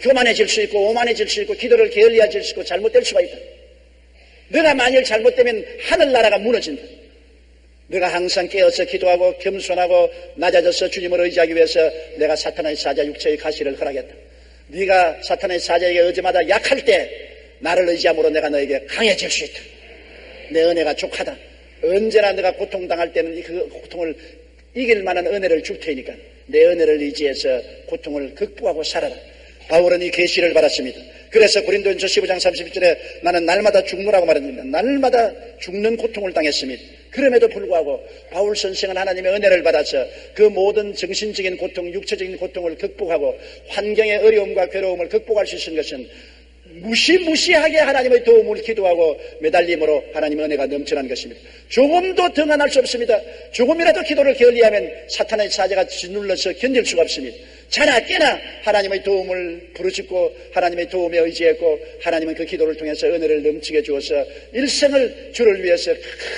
교만해질 수 있고 오만해질 수 있고 기도를 게을리해질 수 있고 잘못될 수가 있다. 네가 만일 잘못되면 하늘나라가 무너진다. 네가 항상 깨어서 기도하고 겸손하고 낮아져서 주님을 의지하기 위해서 내가 사탄의 사자 육체의 가시를 허락했다. 네가 사탄의 사자에게 어제마다 약할 때 나를 의지함으로 내가 너에게 강해질 수 있다. 내 은혜가 족하다. 언제나 네가 고통당할 때는 그 고통을 이길 만한 은혜를 줄 테니까 내 은혜를 의지해서 고통을 극복하고 살아라. 바울은 이 계시를 받았습니다. 그래서 고린도전서 15장 31절에 나는 날마다 죽노라고 말합니다. 날마다 죽는 고통을 당했습니다. 그럼에도 불구하고 바울 선생은 하나님의 은혜를 받아서 그 모든 정신적인 고통, 육체적인 고통을 극복하고 환경의 어려움과 괴로움을 극복할 수 있는 것은 무시무시하게 하나님의 도움을 기도하고 매달림으로 하나님의 은혜가 넘쳐난 것입니다. 조금도 등한할 수 없습니다. 조금이라도 기도를 게을리하면 사탄의 사자가 짓눌러서 견딜 수가 없습니다. 자나 깨나 하나님의 도움을 부르짖고 하나님의 도움에 의지했고 하나님은 그 기도를 통해서 은혜를 넘치게 주어서 일생을 주를 위해서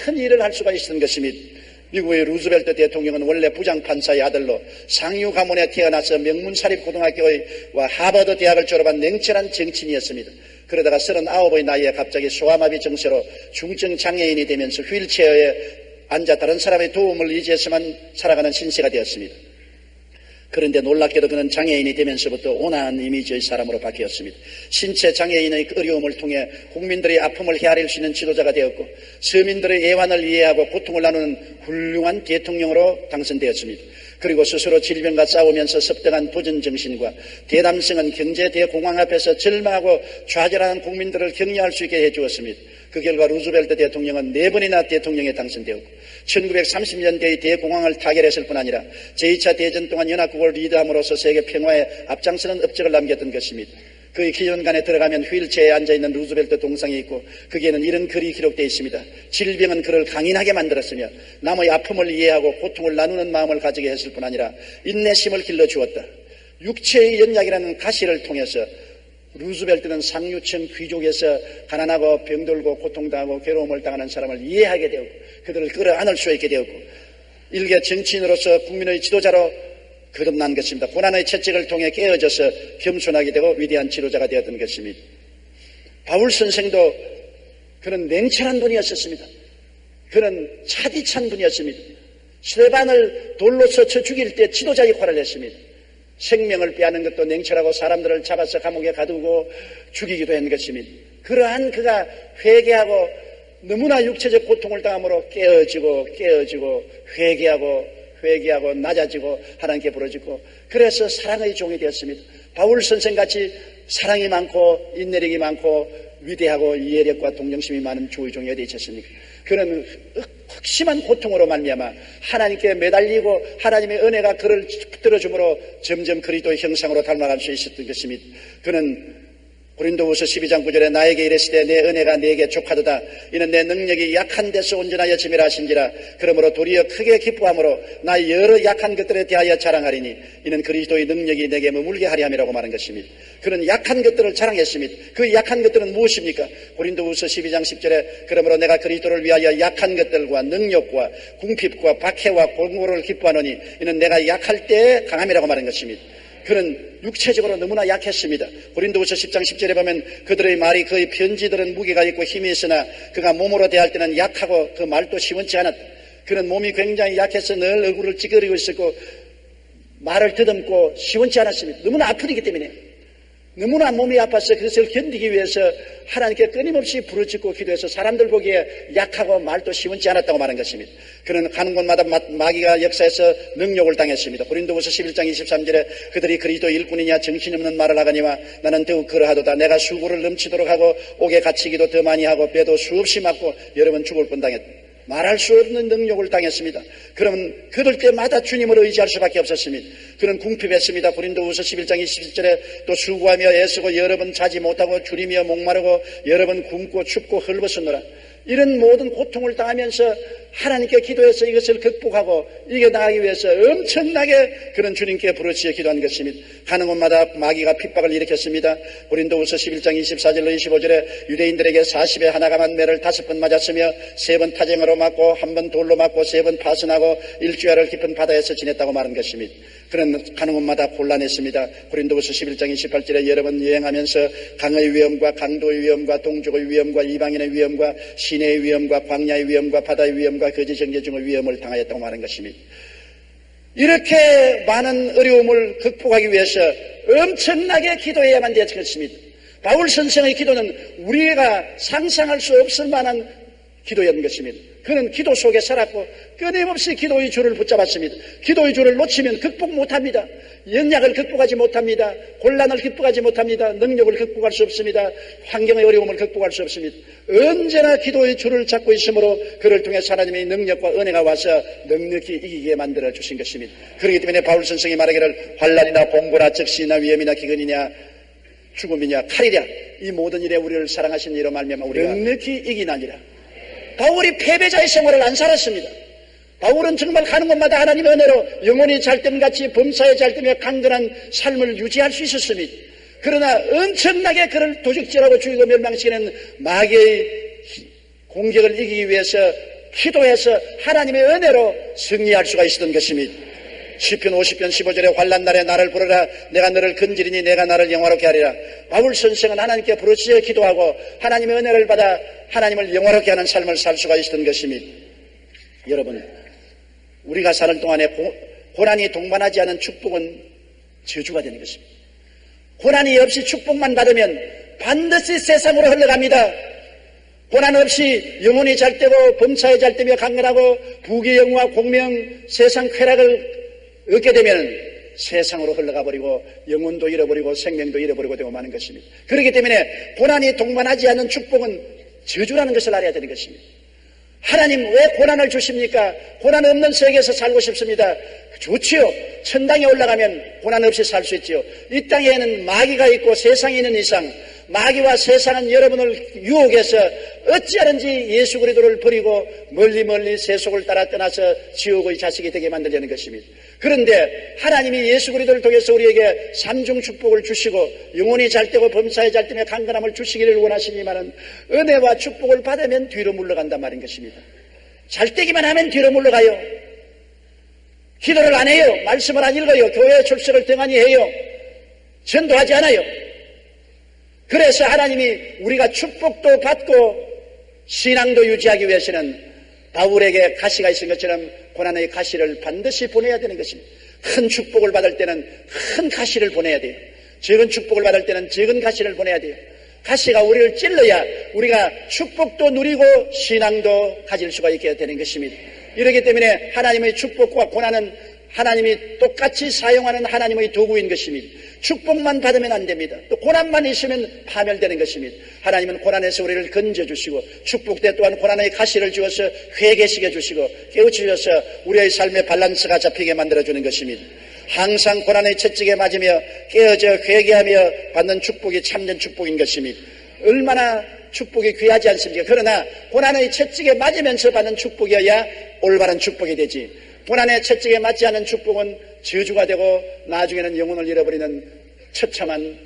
큰 일을 할 수가 있었던 것입니다. 미국의 루즈벨트 대통령은 원래 부장판사의 아들로 상류 가문에 태어나서 명문사립고등학교와 하버드 대학을 졸업한 냉철한 정치인이었습니다. 그러다가 39의 나이에 갑자기 소아마비 증세로 중증 장애인이 되면서 휠체어에 앉아 다른 사람의 도움을 의지해서만 살아가는 신세가 되었습니다. 그런데 놀랍게도 그는 장애인이 되면서부터 온화한 이미지의 사람으로 바뀌었습니다. 신체 장애인의 어려움을 통해 국민들의 아픔을 헤아릴 수 있는 지도자가 되었고 서민들의 애환을 이해하고 고통을 나누는 훌륭한 대통령으로 당선되었습니다. 그리고 스스로 질병과 싸우면서 습득한 도전정신과 대담성은 경제 대공황 앞에서 절망하고 좌절하는 국민들을 격려할 수 있게 해주었습니다. 그 결과 루즈벨트 대통령은 4번이나 대통령에 당선되었고 1930년대의 대공황을 타결했을 뿐 아니라 제2차 대전 동안 연합국을 리드함으로써 세계 평화에 앞장서는 업적을 남겼던 것입니다. 그의 기념관에 들어가면 휠체어에 앉아있는 루즈벨트 동상이 있고 거기에는 이런 글이 기록되어 있습니다. 질병은 그를 강인하게 만들었으며 남의 아픔을 이해하고 고통을 나누는 마음을 가지게 했을 뿐 아니라 인내심을 길러주었다. 육체의 연약이라는 가시를 통해서 루즈벨트는 상류층 귀족에서 가난하고 병들고 고통당하고 괴로움을 당하는 사람을 이해하게 되었고 그들을 끌어안을 수 있게 되었고 일개 정치인으로서 국민의 지도자로 거듭난 것입니다. 고난의 채찍을 통해 깨어져서 겸손하게 되고 위대한 지도자가 되었던 것입니다. 바울 선생도 그는 냉철한 분이었습니다. 그는 차디찬 분이었습니다. 스데반을 돌로서 쳐 죽일 때 지도자 역할을 했습니다. 생명을 빼앗는 것도 냉철하고 사람들을 잡아서 감옥에 가두고 죽이기도 한 것입니다. 그러한 그가 회개하고 너무나 육체적 고통을 당함으로 깨어지고 회개하고 낮아지고 하나님께 부르짖고 그래서 사랑의 종이 되었습니다. 바울 선생같이 사랑이 많고 인내력이 많고 위대하고 이해력과 동정심이 많은 주의 종이 어디 있었습니까? 그는 극심한 고통으로 말미암아 하나님께 매달리고 하나님의 은혜가 그를 붙들어줌으로 점점 그리스도의 형상으로 닮아갈 수 있었던 것입니다. 그는 고린도후서 12장 9절에 나에게 이르시되 내 은혜가 네게 족하도다. 이는 내 능력이 약한 데서 온전하여 짐이라 하신지라. 그러므로 도리어 크게 기뻐함으로 나의 여러 약한 것들에 대하여 자랑하리니 이는 그리스도의 능력이 내게 머물게 하리 함이라고 말한 것입니다. 그는 약한 것들을 자랑했습니다. 그 약한 것들은 무엇입니까? 고린도후서 12장 10절에 그러므로 내가 그리스도를 위하여 약한 것들과 능력과 궁핍과 박해와 공고를 기뻐하노니 이는 내가 약할 때에 강함이라고 말한 것입니다. 그는 육체적으로 너무나 약했습니다. 고린도후서 10장 10절에 보면 그들의 말이 그의 편지들은 무게가 있고 힘이 있으나 그가 몸으로 대할 때는 약하고 그 말도 시원치 않았다. 그는 몸이 굉장히 약해서 늘 얼굴을 찌그리고 있었고 말을 더듬고 시원치 않았습니다. 너무나 아프기 때문에 너무나 몸이 아파서 그것을 견디기 위해서 하나님께 끊임없이 부르짖고 기도해서 사람들 보기에 약하고 말도 시원치 않았다고 말한 것입니다. 그는 가는 곳마다 마귀가 역사해서 능욕을 당했습니다. 고린도후서 11장 23절에 그들이 그리스도 일꾼이냐 정신없는 말을 하거니와 나는 더욱 그러하도다. 내가 수고를 넘치도록 하고 옥에 갇히기도 더 많이 하고 뼈도 수없이 맞고 여러 번 죽을 뻔당했다. 말할 수 없는 능욕을 당했습니다. 그러면 그럴 때마다 주님을 의지할 수밖에 없었습니다. 그는 궁핍했습니다. 고린도후서 11장 27절에 또 수고하며 애쓰고 여러 번 자지 못하고 줄이며 목마르고 여러 번 굶고 춥고 헐벗었노라. 이런 모든 고통을 당하면서 하나님께 기도해서 이것을 극복하고 이겨나가기 위해서 엄청나게 그런 주님께 부르짖어 기도한 것입니다. 가는 곳마다 마귀가 핍박을 일으켰습니다. 고린도후서 11장 24절로 25절에 유대인들에게 40에 하나가만 매를 5번 맞았으며 3번 타쟁으로 맞고 1번 돌로 맞고 3번 파선하고 일주일을 깊은 바다에서 지냈다고 말한 것입니다. 그는 가는 곳마다 곤란했습니다. 고린도후서 11장 28절에 여러 번 여행하면서 강의 위험과 강도의 위험과 동족의 위험과 이방인의 위험과 시내의 위험과 광야의 위험과 바다의 위험과 거짓 정죄 중의 위험을 당하였다고 말한 것입니다. 이렇게 많은 어려움을 극복하기 위해서 엄청나게 기도해야만 되었습니다. 바울 선생의 기도는 우리가 상상할 수 없을 만한 기도였던 것입니다. 그는 기도 속에 살았고 끊임없이 기도의 줄을 붙잡았습니다. 기도의 줄을 놓치면 극복 못합니다. 연약을 극복하지 못합니다. 곤란을 극복하지 못합니다. 능력을 극복할 수 없습니다. 환경의 어려움을 극복할 수 없습니다. 언제나 기도의 줄을 잡고 있으므로 그를 통해 하나님의 능력과 은혜가 와서 넉넉히 이기게 만들어 주신 것입니다. 그렇기 때문에 바울 선생이 말하기를 환난이나 봉고나 적시나 위험이나 기근이냐 죽음이냐 칼이랴 이 모든 일에 우리를 사랑하신 이로 말미암아 우리가 넉넉히 이기나니라. 바울이 패배자의 생활을 안 살았습니다. 바울은 정말 가는 곳마다 하나님의 은혜로 영혼이 잘됨같이 범사에 잘되며 강건한 삶을 유지할 수 있었습니다. 그러나 엄청나게 그를 도적질하고 죽이고 멸망시키는 마귀의 공격을 이기기 위해서 기도해서 하나님의 은혜로 승리할 수가 있었던 것입니다. 시편 50편 15절에 환난 날에 나를 부르라 내가 너를 건지리니 내가 나를 영화롭게 하리라. 바울 선생은 하나님께 부르짖어 기도하고 하나님의 은혜를 받아 하나님을 영화롭게 하는 삶을 살 수가 있었던 것입니다. 여러분 우리가 사는 동안에 고난이 동반하지 않은 축복은 저주가 되는 것입니다. 고난이 없이 축복만 받으면 반드시 세상으로 흘러갑니다. 고난 없이 영혼이 잘되고 범사에 잘되며 강건하고 부귀 영화 공명 세상 쾌락을 얻게 되면 세상으로 흘러가 버리고 영혼도 잃어버리고 생명도 잃어버리고 되고 마는 것입니다. 그렇기 때문에 고난이 동반하지 않는 축복은 저주라는 것을 알아야 되는 것입니다. 하나님 왜 고난을 주십니까? 고난 없는 세계에서 살고 싶습니다. 좋지요. 천당에 올라가면 고난 없이 살 수 있지요. 이 땅에는 마귀가 있고 세상에 있는 이상 마귀와 세상은 여러분을 유혹해서 어찌하든지 예수 그리스도를 버리고 멀리 세속을 따라 떠나서 지옥의 자식이 되게 만들려는 것입니다. 그런데 하나님이 예수 그리스도를 통해서 우리에게 삼중 축복을 주시고 영혼이 잘되고 범사에 잘되며 강건함을 주시기를 원하시니만은 은혜와 축복을 받으면 뒤로 물러간단 말인 것입니다. 잘되기만 하면 뒤로 물러가요. 기도를 안 해요. 말씀을 안 읽어요. 교회 출석을 등한히 해요. 전도하지 않아요. 그래서 하나님이 우리가 축복도 받고 신앙도 유지하기 위해서는 바울에게 가시가 있은 것처럼 고난의 가시를 반드시 보내야 되는 것입니다. 큰 축복을 받을 때는 큰 가시를 보내야 돼요. 적은 축복을 받을 때는 적은 가시를 보내야 돼요. 가시가 우리를 찔러야 우리가 축복도 누리고 신앙도 가질 수가 있게 되는 것입니다. 이렇기 때문에 하나님의 축복과 고난은 하나님이 똑같이 사용하는 하나님의 도구인 것입니다. 축복만 받으면 안 됩니다. 또 고난만 있으면 파멸되는 것입니다. 하나님은 고난에서 우리를 건져주시고 축복 때 또한 고난의 가시를 주어서 회개시켜 주시고 깨우치셔서 우리의 삶의 밸런스가 잡히게 만들어주는 것입니다. 항상 고난의 채찍에 맞으며 깨어져 회개하며 받는 축복이 참된 축복인 것입니다. 얼마나 축복이 귀하지 않습니까? 그러나 고난의 채찍에 맞으면서 받는 축복이어야 올바른 축복이 되지, 고난의 채찍에 맞지 않은 축복은 저주가 되고 나중에는 영혼을 잃어버리는 처참한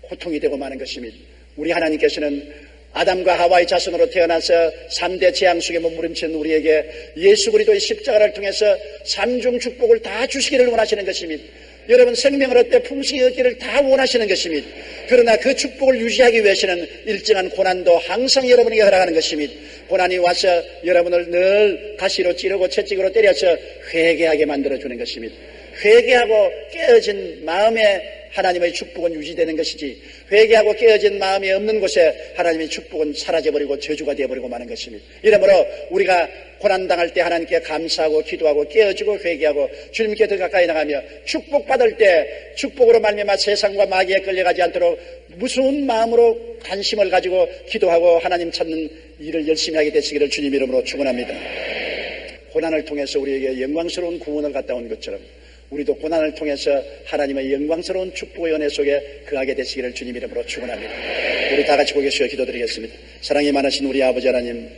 고통이 되고 마는 것입니다. 우리 하나님께서는 아담과 하와의 자손으로 태어나서 3대 재앙 속에 몸부림치는 우리에게 예수 그리스도의 십자가를 통해서 삼중 축복을 다 주시기를 원하시는 것입니다. 여러분 생명을 얻되 풍성히 얻기를 다 원하시는 것입니다. 그러나 그 축복을 유지하기 위해서는 일정한 고난도 항상 여러분에게 허락하는 것입니다. 고난이 와서 여러분을 늘 가시로 찌르고 채찍으로 때려서 회개하게 만들어주는 것입니다. 회개하고 깨어진 마음에 하나님의 축복은 유지되는 것이지, 회개하고 깨어진 마음이 없는 곳에 하나님의 축복은 사라져버리고 저주가 되어버리고 마는 것입니다. 이러므로 우리가 고난당할 때 하나님께 감사하고 기도하고 깨어지고 회개하고 주님께 더 가까이 나가며 축복받을 때 축복으로 말미암아 세상과 마귀에 끌려가지 않도록 무서운 마음으로 관심을 가지고 기도하고 하나님 찾는 일을 열심히 하게 되시기를 주님 이름으로 축원합니다. 고난을 통해서 우리에게 영광스러운 구원을 갖다 온 것처럼 우리도 고난을 통해서 하나님의 영광스러운 축복의 은혜 속에 거하게 되시기를 주님 이름으로 축원합니다. 우리 다 같이 고개 숙여 기도드리겠습니다. 사랑이 많으신 우리 아버지 하나님,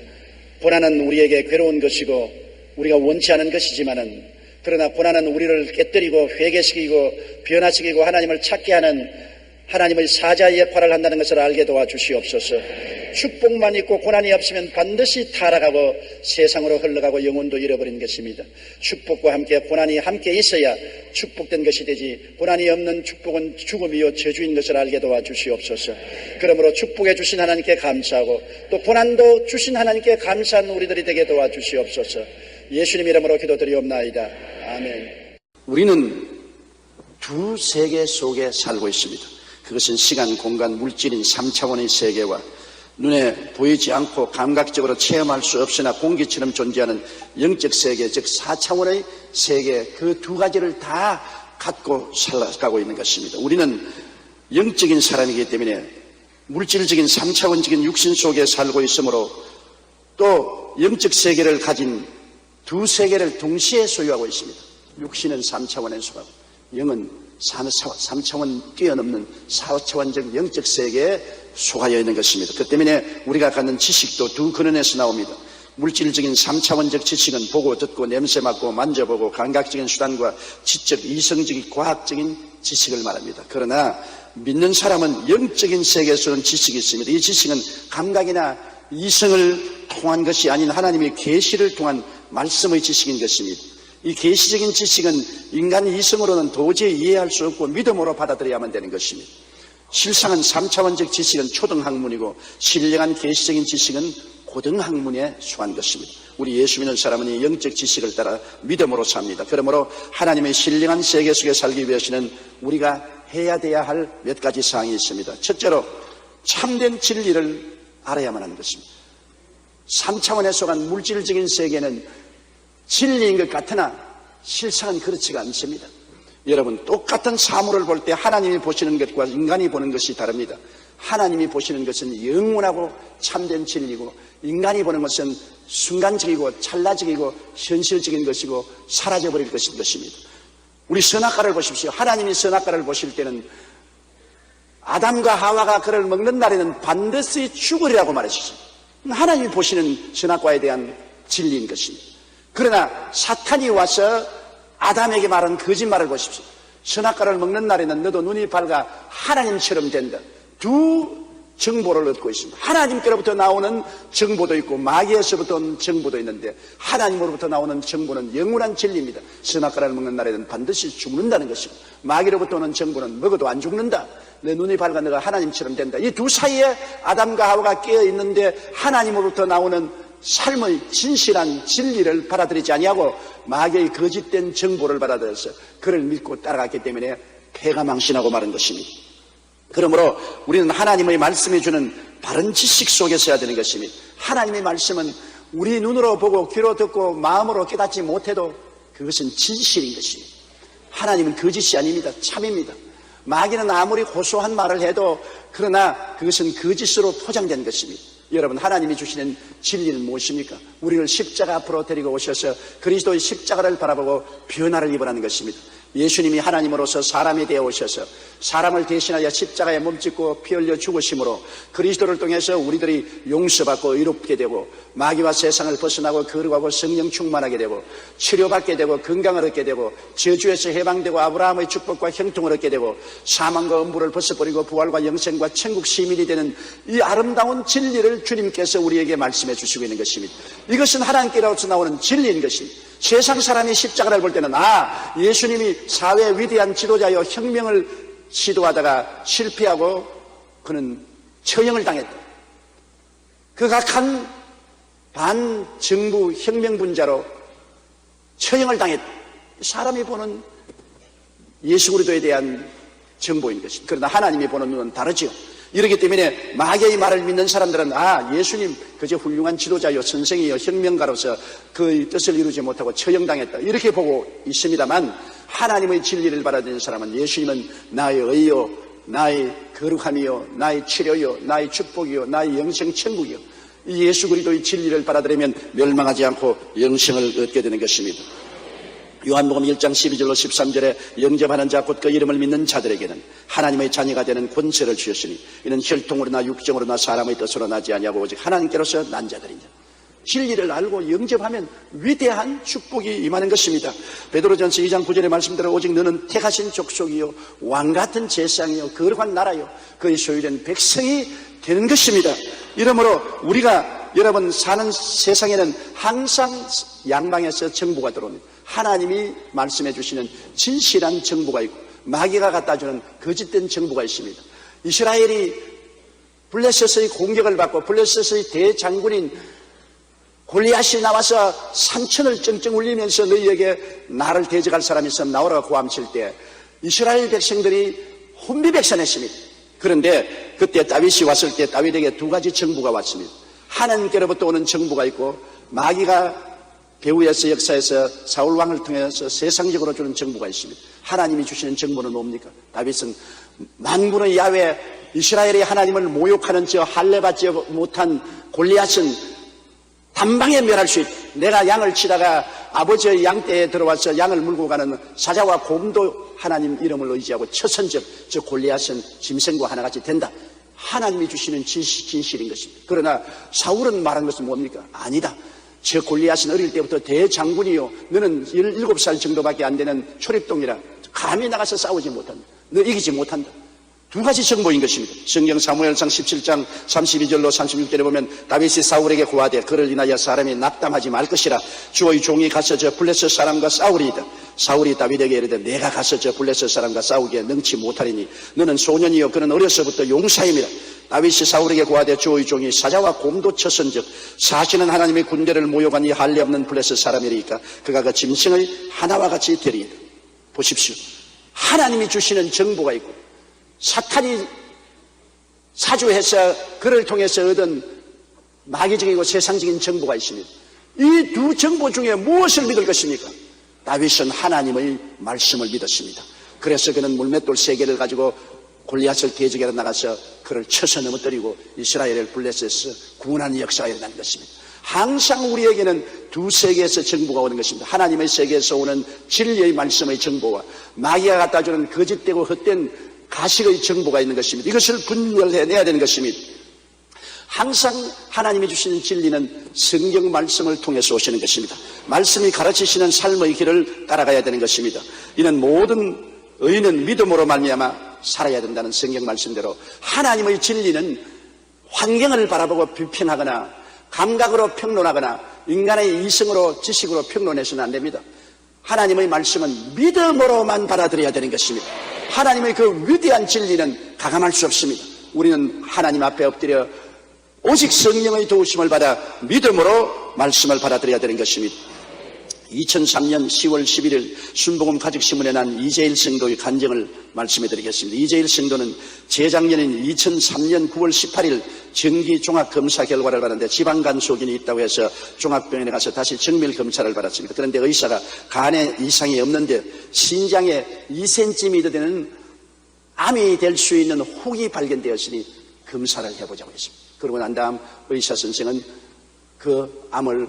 고난은 우리에게 괴로운 것이고 우리가 원치 않은 것이지만은, 그러나 고난은 우리를 깨뜨리고 회개시키고 변화시키고 하나님을 찾게 하는 하나님의 사자의 역할을 한다는 것을 알게 도와주시옵소서. 축복만 있고 고난이 없으면 반드시 타락하고 세상으로 흘러가고 영혼도 잃어버린 것입니다. 축복과 함께 고난이 함께 있어야 축복된 것이 되지, 고난이 없는 축복은 죽음이요 저주인 것을 알게 도와주시옵소서. 그러므로 축복해 주신 하나님께 감사하고 또 고난도 주신 하나님께 감사한 우리들이 되게 도와주시옵소서. 예수님 이름으로 기도드리옵나이다. 아멘. 우리는 두 세계 속에 살고 있습니다. 그것은 시간, 공간, 물질인 3차원의 세계와 눈에 보이지 않고 감각적으로 체험할 수 없으나 공기처럼 존재하는 영적 세계, 즉 4차원의 세계, 그 두 가지를 다 갖고 살아가고 있는 것입니다. 우리는 영적인 사람이기 때문에 물질적인 3차원적인 육신 속에 살고 있으므로 또 영적 세계를 가진 두 세계를 동시에 소유하고 있습니다. 육신은 3차원에 속하고 영은 3차원 뛰어넘는 4차원적 영적 세계에 속하여 있는 것입니다. 그 때문에 우리가 갖는 지식도 두 근원에서 나옵니다. 물질적인 3차원적 지식은 보고 듣고 냄새 맡고 만져보고 감각적인 수단과 지적 이성적인 과학적인 지식을 말합니다. 그러나 믿는 사람은 영적인 세계에서는 지식이 있습니다. 이 지식은 감각이나 이성을 통한 것이 아닌 하나님의 계시를 통한 말씀의 지식인 것입니다. 이 계시적인 지식은 인간 이성으로는 도저히 이해할 수 없고 믿음으로 받아들여야만 되는 것입니다. 실상은 3차원적 지식은 초등학문이고 신령한 계시적인 지식은 고등학문에 속한 것입니다. 우리 예수 믿는 사람은 이 영적 지식을 따라 믿음으로 삽니다. 그러므로 하나님의 신령한 세계 속에 살기 위해서는 우리가 해야 돼야 할 몇 가지 사항이 있습니다. 첫째로 참된 진리를 알아야만 하는 것입니다. 3차원에 속한 물질적인 세계는 진리인 것 같으나 실상은 그렇지가 않습니다. 여러분, 똑같은 사물을 볼 때 하나님이 보시는 것과 인간이 보는 것이 다릅니다. 하나님이 보시는 것은 영원하고 참된 진리고, 인간이 보는 것은 순간적이고 찰나적이고 현실적인 것이고 사라져버릴 것인 것입니다. 우리 선악과를 보십시오. 하나님이 선악과를 보실 때는 아담과 하와가 그를 먹는 날에는 반드시 죽으리라고 말하셨습니다. 하나님이 보시는 선악과에 대한 진리인 것입니다. 그러나 사탄이 와서 아담에게 말한 거짓말을 보십시오. 선악과를 먹는 날에는 너도 눈이 밝아 하나님처럼 된다. 두 정보를 얻고 있습니다. 하나님께로부터 나오는 정보도 있고 마귀에서부터 온 정보도 있는데, 하나님으로부터 나오는 정보는 영원한 진리입니다. 선악과를 먹는 날에는 반드시 죽는다는 것이고, 마귀로부터 오는 정보는 먹어도 안 죽는다. 내 눈이 밝아 너가 하나님처럼 된다. 이 두 사이에 아담과 하와가 깨어 있는데 하나님으로부터 나오는 삶의 진실한 진리를 받아들이지 아니하고 마귀의 거짓된 정보를 받아들여서 그를 믿고 따라갔기 때문에 패가 망신하고 마른 것입니다. 그러므로 우리는 하나님의 말씀이 주는 바른 지식 속에서 해야 되는 것입니다. 하나님의 말씀은 우리 눈으로 보고 귀로 듣고 마음으로 깨닫지 못해도 그것은 진실인 것입니다. 하나님은 거짓이 아닙니다. 참입니다. 마귀는 아무리 고소한 말을 해도 그러나 그것은 거짓으로 포장된 것입니다. 여러분, 하나님이 주시는 진리는 무엇입니까? 우리를 십자가 앞으로 데리고 오셔서 그리스도의 십자가를 바라보고 변화를 입으라는 것입니다. 예수님이 하나님으로서 사람이 되어 오셔서 사람을 대신하여 십자가에 몸짓고 피 흘려 죽으심으로 그리스도를 통해서 우리들이 용서받고 의롭게 되고 마귀와 세상을 벗어나고 거룩하고 성령 충만하게 되고 치료받게 되고 건강을 얻게 되고 저주에서 해방되고 아브라함의 축복과 형통을 얻게 되고 사망과 음부를 벗어버리고 부활과 영생과 천국 시민이 되는 이 아름다운 진리를 주님께서 우리에게 말씀해 주시고 있는 것입니다. 이것은 하나님께로부터 나오는 진리인 것입니다. 세상 사람이 십자가를 볼 때는 예수님이 사회의 위대한 지도자여 혁명을 시도하다가 실패하고 그는 처형을 당했다. 그가 간 반정부 혁명분자로 처형을 당했다. 사람이 보는 예수 그리스도에 대한 정보인 것입니다. 그러나 하나님이 보는 눈은 다르죠. 이렇기 때문에 마귀의 말을 믿는 사람들은 예수님 그저 훌륭한 지도자요, 선생이요, 혁명가로서 그 뜻을 이루지 못하고 처형당했다 이렇게 보고 있습니다만, 하나님의 진리를 받아들이는 사람은 예수님은 나의 의요, 나의 거룩함이요, 나의 치료요, 나의 축복이요, 나의 영생 천국이요, 이 예수 그리스도의 진리를 받아들이면 멸망하지 않고 영생을 얻게 되는 것입니다. 요한복음 1장 12절로 13절에 영접하는 자 곧 그 이름을 믿는 자들에게는 하나님의 자녀가 되는 권세를 주셨으니 이는 혈통으로나 육정으로나 사람의 뜻으로 나지 아니하고 오직 하나님께로서 난 자들이냐. 진리를 알고 영접하면 위대한 축복이 임하는 것입니다. 베드로전서 2장 9절의 말씀대로 오직 너는 택하신 족속이요 왕같은 제사장이요 거룩한 나라요 그의 소유된 백성이 되는 것입니다. 이러므로 우리가 여러분 사는 세상에는 항상 양방에서 정보가 들어옵니다. 하나님이 말씀해 주시는 진실한 정보가 있고 마귀가 갖다 주는 거짓된 정보가 있습니다. 이스라엘이 블레셋의 공격을 받고 블레셋의 대장군인 골리앗이 나와서 산천을 쩡쩡 울리면서 너희에게 나를 대적할 사람이 있으면 나오라 고함칠 때 이스라엘 백성들이 혼비백산했습니다. 그런데 그때 다윗이 왔을 때 다윗에게 두 가지 정보가 왔습니다. 하나님께로부터 오는 정보가 있고 마귀가 배후에서 역사에서 사울 왕을 통해서 세상적으로 주는 정보가 있습니다. 하나님이 주시는 정보는 뭡니까? 다윗은 만군의 야훼 이스라엘의 하나님을 모욕하는 저 할례받지 못한 골리앗은 단방에 멸할 수 있다. 내가 양을 치다가 아버지의 양떼에 들어와서 양을 물고 가는 사자와 곰도 하나님 이름을 의지하고 쳐선적 저 골리앗은 짐승과 하나같이 된다. 하나님이 주시는 진실인 것입니다. 그러나 사울은 말한 것은 뭡니까? 아니다. 저 골리앗은 어릴 때부터 대장군이요 너는 17살 정도밖에 안 되는 초립동이라 감히 나가서 싸우지 못한다. 너 이기지 못한다. 두 가지 정보인 것입니다. 성경 사무엘상 17장 32절로 36절에 보면 다윗이 사울에게 고하되 그를 인하여 사람이 낙담하지 말 것이라 주의 종이 가서 저 블레셋 사람과 싸우리이다. 사울이 다윗에게 이르되 내가 가서 저 블레셋 사람과 싸우기에 능치 못하리니 너는 소년이요 그는 어려서부터 용사임이라. 다윗이 사울에게 고하되 주의 종이 사자와 곰도 쳤은즉 사실은 하나님의 군대를 모욕한 이 할례 없는 블레셋 사람이리까 그가 그 짐승의 하나와 같이 되리이다. 보십시오. 하나님이 주시는 정보가 있고 사탄이 사주해서 그를 통해서 얻은 마귀적이고 세상적인 정보가 있습니다. 이 두 정보 중에 무엇을 믿을 것입니까? 다윗은 하나님의 말씀을 믿었습니다. 그래서 그는 물맷돌 3개를 가지고 골리앗을 대적하러 나가서 그를 쳐서 넘어뜨리고 이스라엘을 블레셋에서 구원하는 역사가 일어난 것입니다. 항상 우리에게는 두 세계에서 정보가 오는 것입니다. 하나님의 세계에서 오는 진리의 말씀의 정보와 마귀가 갖다주는 거짓되고 헛된 가식의 정보가 있는 것입니다. 이것을 분별해내야 되는 것입니다. 항상 하나님이 주시는 진리는 성경 말씀을 통해서 오시는 것입니다. 말씀이 가르치시는 삶의 길을 따라가야 되는 것입니다. 이는 모든 의인은 믿음으로 말미암아 살아야 된다는 성경 말씀대로 하나님의 진리는 환경을 바라보고 비판하거나 감각으로 평론하거나 인간의 이성으로 지식으로 평론해서는 안 됩니다. 하나님의 말씀은 믿음으로만 받아들여야 되는 것입니다. 하나님의 그 위대한 진리는 가감할 수 없습니다. 우리는 하나님 앞에 엎드려 오직 성령의 도우심을 받아 믿음으로 말씀을 받아들여야 되는 것입니다. 2003년 10월 11일 순복음 가족신문에 난 이재일 성도의 간증을 말씀해 드리겠습니다. 이재일 성도는 재작년인 2003년 9월 18일 정기 종합검사 결과를 받았는데 지방간 소견이 있다고 해서 종합병원에 가서 다시 정밀 검사를 받았습니다. 그런데 의사가 간에 이상이 없는데 신장에 2cm 되는 암이 될 수 있는 혹이 발견되었으니 검사를 해보자고 했습니다. 그러고 난 다음 의사 선생은 그 암을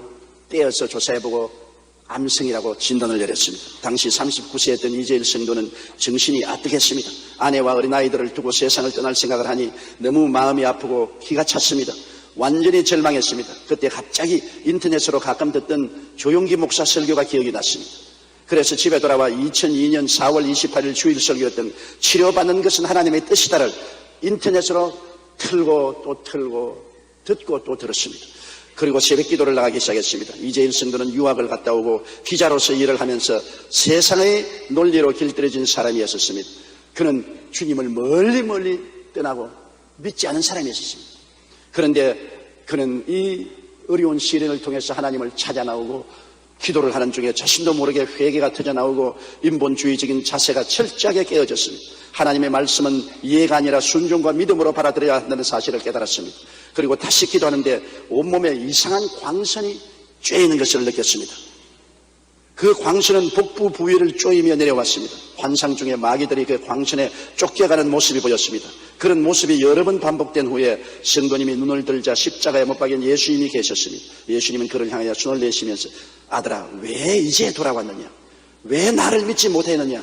떼어서 조사해보고 암성이라고 진단을 내렸습니다. 당시 39세였던 이재일 성도는 정신이 아득했습니다. 아내와 어린아이들을 두고 세상을 떠날 생각을 하니 너무 마음이 아프고 기가 찼습니다. 완전히 절망했습니다. 그때 갑자기 인터넷으로 가끔 듣던 조용기 목사 설교가 기억이 났습니다. 그래서 집에 돌아와 2002년 4월 28일 주일 설교였던 치료받는 것은 하나님의 뜻이다를 인터넷으로 틀고 또 틀고 듣고 또 들었습니다. 그리고 새벽 기도를 나가기 시작했습니다. 이재일 성도는 유학을 갔다 오고 기자로서 일을 하면서 세상의 논리로 길들여진 사람이었습니다. 그는 주님을 멀리 떠나고 믿지 않은 사람이었습니다. 그런데 그는 이 어려운 시련을 통해서 하나님을 찾아 나오고 기도를 하는 중에 자신도 모르게 회개가 터져나오고 인본주의적인 자세가 철저하게 깨어졌습니다. 하나님의 말씀은 이해가 아니라 순종과 믿음으로 받아들여야 한다는 사실을 깨달았습니다. 그리고 다시 기도하는데 온몸에 이상한 광선이 쬐이는 것을 느꼈습니다. 그 광선은 복부 부위를 쪼이며 내려왔습니다. 환상 중에 마귀들이 그 광선에 쫓겨가는 모습이 보였습니다. 그런 모습이 여러 번 반복된 후에 성도님이 눈을 들자 십자가에 못 박인 예수님이 계셨습니다. 예수님은 그를 향하여 손을 내시면서 아들아, 왜 이제 돌아왔느냐? 왜 나를 믿지 못했느냐?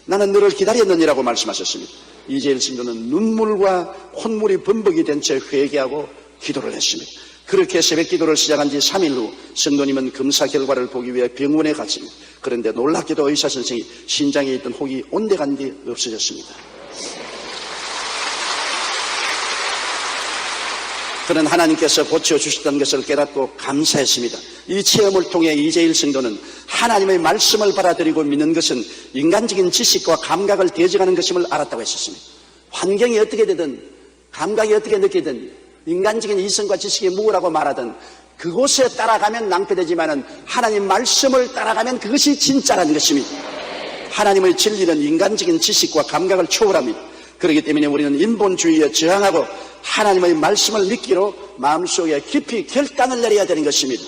나는 너를 기다렸느니라고 말씀하셨습니다. 이재일 성도는 눈물과 콧물이 범벅이 된 채 회개하고 기도를 했습니다. 그렇게 새벽 기도를 시작한 지 3일 후 성도님은 검사 결과를 보기 위해 병원에 갔습니다. 그런데 놀랍게도 의사 선생이 신장에 있던 혹이 온데간데 없어졌습니다. 그는 하나님께서 고쳐주셨다는 것을 깨닫고 감사했습니다. 이 체험을 통해 이재일 성도는 하나님의 말씀을 받아들이고 믿는 것은 인간적인 지식과 감각을 대적하는 것임을 알았다고 했었습니다. 환경이 어떻게 되든 감각이 어떻게 느끼든 인간적인 이성과 지식이 무엇라고 말하든 그곳에 따라가면 낭패되지만은 하나님 말씀을 따라가면 그것이 진짜라는 것입니다. 하나님의 진리는 인간적인 지식과 감각을 초월합니다. 그렇기 때문에 우리는 인본주의에 저항하고 하나님의 말씀을 믿기로 마음속에 깊이 결단을 내려야 되는 것입니다.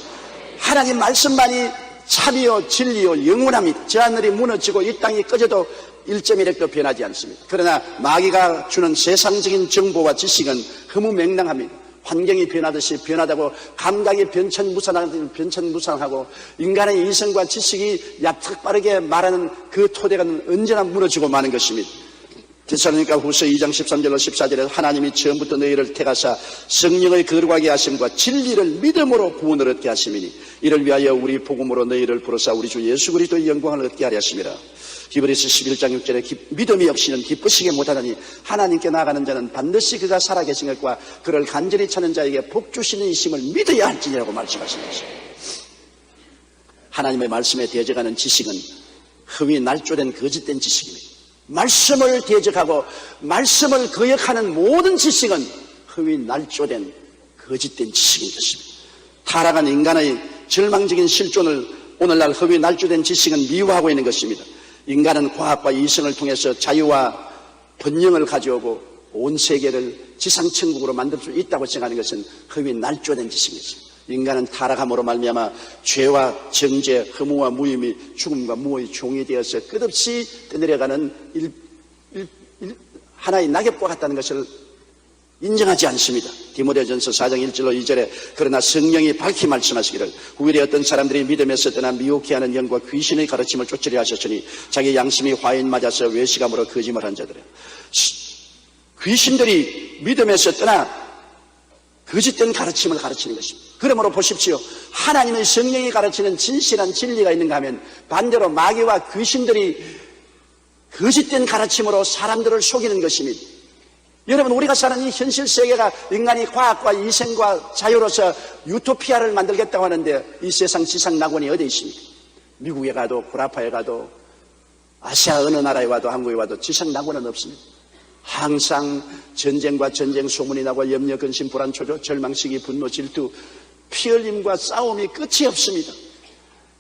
하나님 말씀만이 참이요 진리요 영원합니다. 저 하늘이 무너지고 이 땅이 꺼져도 1.1핵도 변하지 않습니다. 그러나 마귀가 주는 세상적인 정보와 지식은 허무맹랑합니다. 환경이 변하듯이 변하다고 감각이 변천무상하고 인간의 이성과 지식이 얍삭빠르게 말하는 그 토대가 언제나 무너지고 마는 것입니다. 데살로니가 후서 2장 13절로 14절에 하나님이 처음부터 너희를 택하사 성령의 거룩하게 하심과 진리를 믿음으로 구원을 얻게 하심이니 이를 위하여 우리 복음으로 너희를 부르사 우리 주 예수 그리스도의 영광을 얻게 하려 하심이라. 히브리서 11장 6절에 믿음이 없이는 기쁘시게 못하느니 하나님께 나아가는 자는 반드시 그가 살아계신 것과 그를 간절히 찾는 자에게 복 주시는 이심을 믿어야 할지니라고 말씀하신 것입니다. 하나님의 말씀에 대적하는 지식은 흠이 날조된 거짓된 지식입니다. 말씀을 대적하고 말씀을 거역하는 모든 지식은 흠이 날조된 거짓된 지식인 것입니다. 타락한 인간의 절망적인 실존을 오늘날 흠이 날조된 지식은 미화하고 있는 것입니다. 인간은 과학과 이성을 통해서 자유와 번영을 가져오고 온 세계를 지상천국으로 만들 수 있다고 생각하는 것은 흠이 날조된 지식입니다. 인간은 타락함으로 말미암아 죄와 정죄, 허무와 무임이 죽음과 무의 종이 되어서 끝없이 떠내려가는 하나의 낙엽과 같다는 것을 인정하지 않습니다. 디모데전서 4장 1절로 2절에 그러나 성령이 밝히 말씀하시기를 후일에 어떤 사람들이 믿음에서 떠나 미혹해 하는 영과 귀신의 가르침을 쫓으려 하셨으니 자기 양심이 화인 맞아서 외식함으로 거짓말한 자들이라. 귀신들이 믿음에서 떠나 거짓된 가르침을 가르치는 것입니다. 그러므로 보십시오. 하나님의 성령이 가르치는 진실한 진리가 있는가 하면 반대로 마귀와 귀신들이 거짓된 가르침으로 사람들을 속이는 것입니다. 여러분, 우리가 사는 이 현실 세계가 인간이 과학과 이성과 자유로서 유토피아를 만들겠다고 하는데 이 세상 지상 낙원이 어디 있습니까? 미국에 가도 구라파에 가도 아시아 어느 나라에 와도 한국에 와도 지상 낙원은 없습니다. 항상 전쟁과 전쟁 소문이 나고 염려, 근심, 불안, 초조, 절망, 시기, 분노, 질투, 피흘림과 싸움이 끝이 없습니다.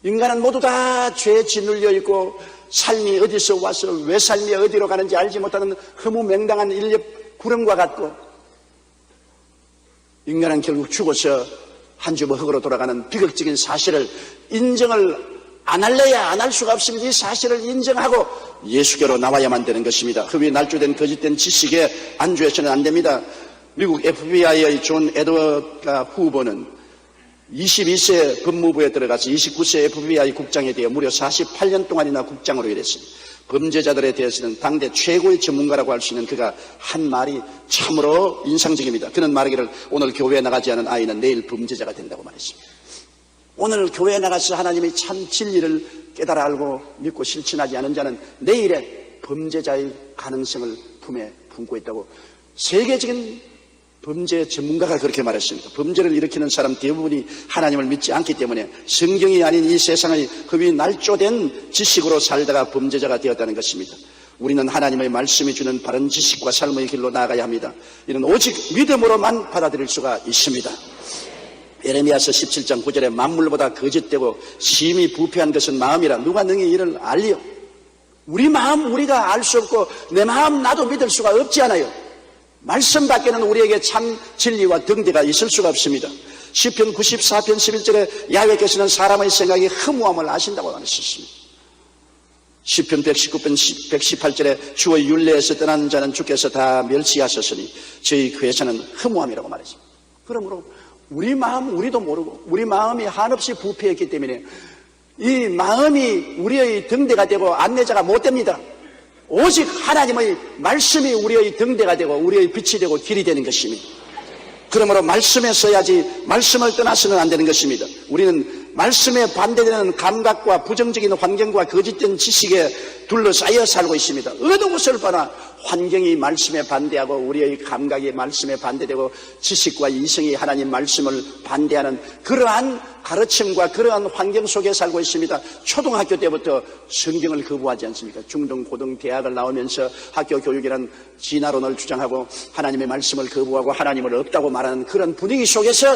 인간은 모두 다 죄에 짓눌려 있고 삶이 어디서 와서 왜 삶이 어디로 가는지 알지 못하는 허무맹랑한 인력 구름과 같고 인간은 결국 죽어서 한 주먹 흙으로 돌아가는 비극적인 사실을 인정을 안 할래야 안 할 수가 없습니다. 이 사실을 인정하고 예수께로 나와야만 되는 것입니다. 흡이 날조된 거짓된 지식에 안주해서는 안 됩니다. 미국 FBI의 존 에드워드 후보는 22세 법무부에 들어가서 29세 FBI 국장에 대해 무려 48년 동안이나 국장으로 일했습니다. 범죄자들에 대해서는 당대 최고의 전문가라고 할 수 있는 그가 한 말이 참으로 인상적입니다. 그는 말하기를 오늘 교회에 나가지 않은 아이는 내일 범죄자가 된다고 말했습니다. 오늘 교회에 나가서 하나님의 참 진리를 깨달아 알고 믿고 실천하지 않은 자는 내일의 범죄자의 가능성을 품에 품고 있다고 세계적인 범죄 전문가가 그렇게 말했습니다. 범죄를 일으키는 사람 대부분이 하나님을 믿지 않기 때문에 성경이 아닌 이 세상의 흡이 날조된 지식으로 살다가 범죄자가 되었다는 것입니다. 우리는 하나님의 말씀이 주는 바른 지식과 삶의 길로 나아가야 합니다. 이는 오직 믿음으로만 받아들일 수가 있습니다. 에레미야서 17장 9절에 만물보다 거짓되고 심히 부패한 것은 마음이라 누가 능히 이를 알리요. 우리 마음 우리가 알 수 없고 내 마음 나도 믿을 수가 없지 않아요. 말씀 밖에는 우리에게 참 진리와 등대가 있을 수가 없습니다. 시편 94편 11절에 야훼께서는 사람의 생각이 허무함을 아신다고 말했습니다. 시편 119편 118절에 주의 율례에서 떠나는 자는 주께서 다 멸시하셨으니 저희 괴사는 허무함이라고 말했습니다. 그러므로 우리 마음 우리도 모르고 우리 마음이 한없이 부패했기 때문에 이 마음이 우리의 등대가 되고 안내자가 못 됩니다. 오직 하나님의 말씀이 우리의 등대가 되고 우리의 빛이 되고 길이 되는 것입니다. 그러므로 말씀에 서야지 말씀을 떠나서는 안 되는 것입니다. 우리는 말씀에 반대되는 감각과 부정적인 환경과 거짓된 지식에 둘러싸여 살고 있습니다. 어느 곳을 봐나 환경이 말씀에 반대하고 우리의 감각이 말씀에 반대되고 지식과 이성이 하나님 말씀을 반대하는 그러한 가르침과 그러한 환경 속에 살고 있습니다. 초등학교 때부터 성경을 거부하지 않습니까? 중등, 고등, 대학을 나오면서 학교 교육이란 진화론을 주장하고 하나님의 말씀을 거부하고 하나님을 없다고 말하는 그런 분위기 속에서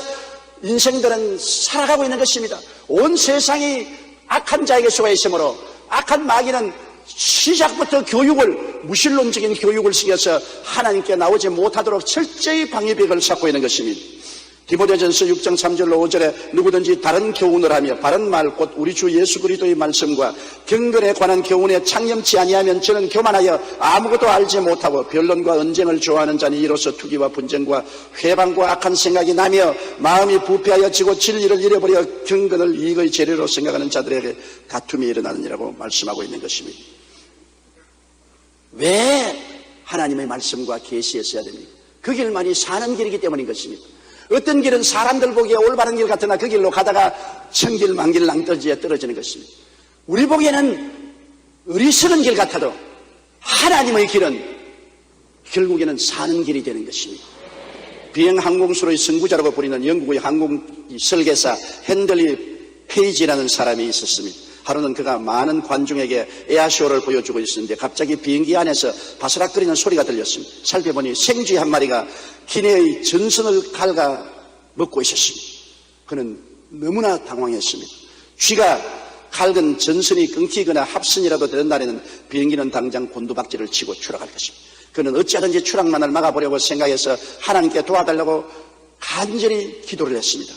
인생들은 살아가고 있는 것입니다. 온 세상이 악한 자에게 속해 있으므로 악한 마귀는 시작부터 교육을 무신론적인 교육을 시켜서 하나님께 나오지 못하도록 철저히 방위벽을 쌓고 있는 것입니다. 디모데전서 6장 3절로 5절에 누구든지 다른 교훈을 하며 바른 말 곧 우리 주 예수 그리스도의 말씀과 경건에 관한 교훈에 창념치 아니하면 저는 교만하여 아무것도 알지 못하고 변론과 언쟁을 좋아하는 자니 이로써 투기와 분쟁과 회방과 악한 생각이 나며 마음이 부패하여 지고 진리를 잃어버려 경건을 이익의 재료로 생각하는 자들에게 다툼이 일어나느니라고 말씀하고 있는 것입니다. 왜 하나님의 말씀과 계시에 써야 됩니까? 그 길만이 사는 길이기 때문인 것입니다. 어떤 길은 사람들 보기에 올바른 길 같으나 그 길로 가다가 천길 만길 낭떠지에 떨어지는 것입니다. 우리 보기에는 어리석은 길 같아도 하나님의 길은 결국에는 사는 길이 되는 것입니다. 비행 항공수로의 선구자라고 불리는 영국의 항공 설계사 핸들리 페이지라는 사람이 있었습니다. 하루는 그가 많은 관중에게 에어쇼를 보여주고 있었는데 갑자기 비행기 안에서 바스락거리는 소리가 들렸습니다. 살펴보니 생쥐 한 마리가 기내의 전선을 갉아 먹고 있었습니다. 그는 너무나 당황했습니다. 쥐가 갉은 전선이 끊기거나 합선이라도 되는 날에는 비행기는 당장 곤두박질을 치고 추락할 것입니다. 그는 어찌하든지 추락만을 막아보려고 생각해서 하나님께 도와달라고 간절히 기도를 했습니다.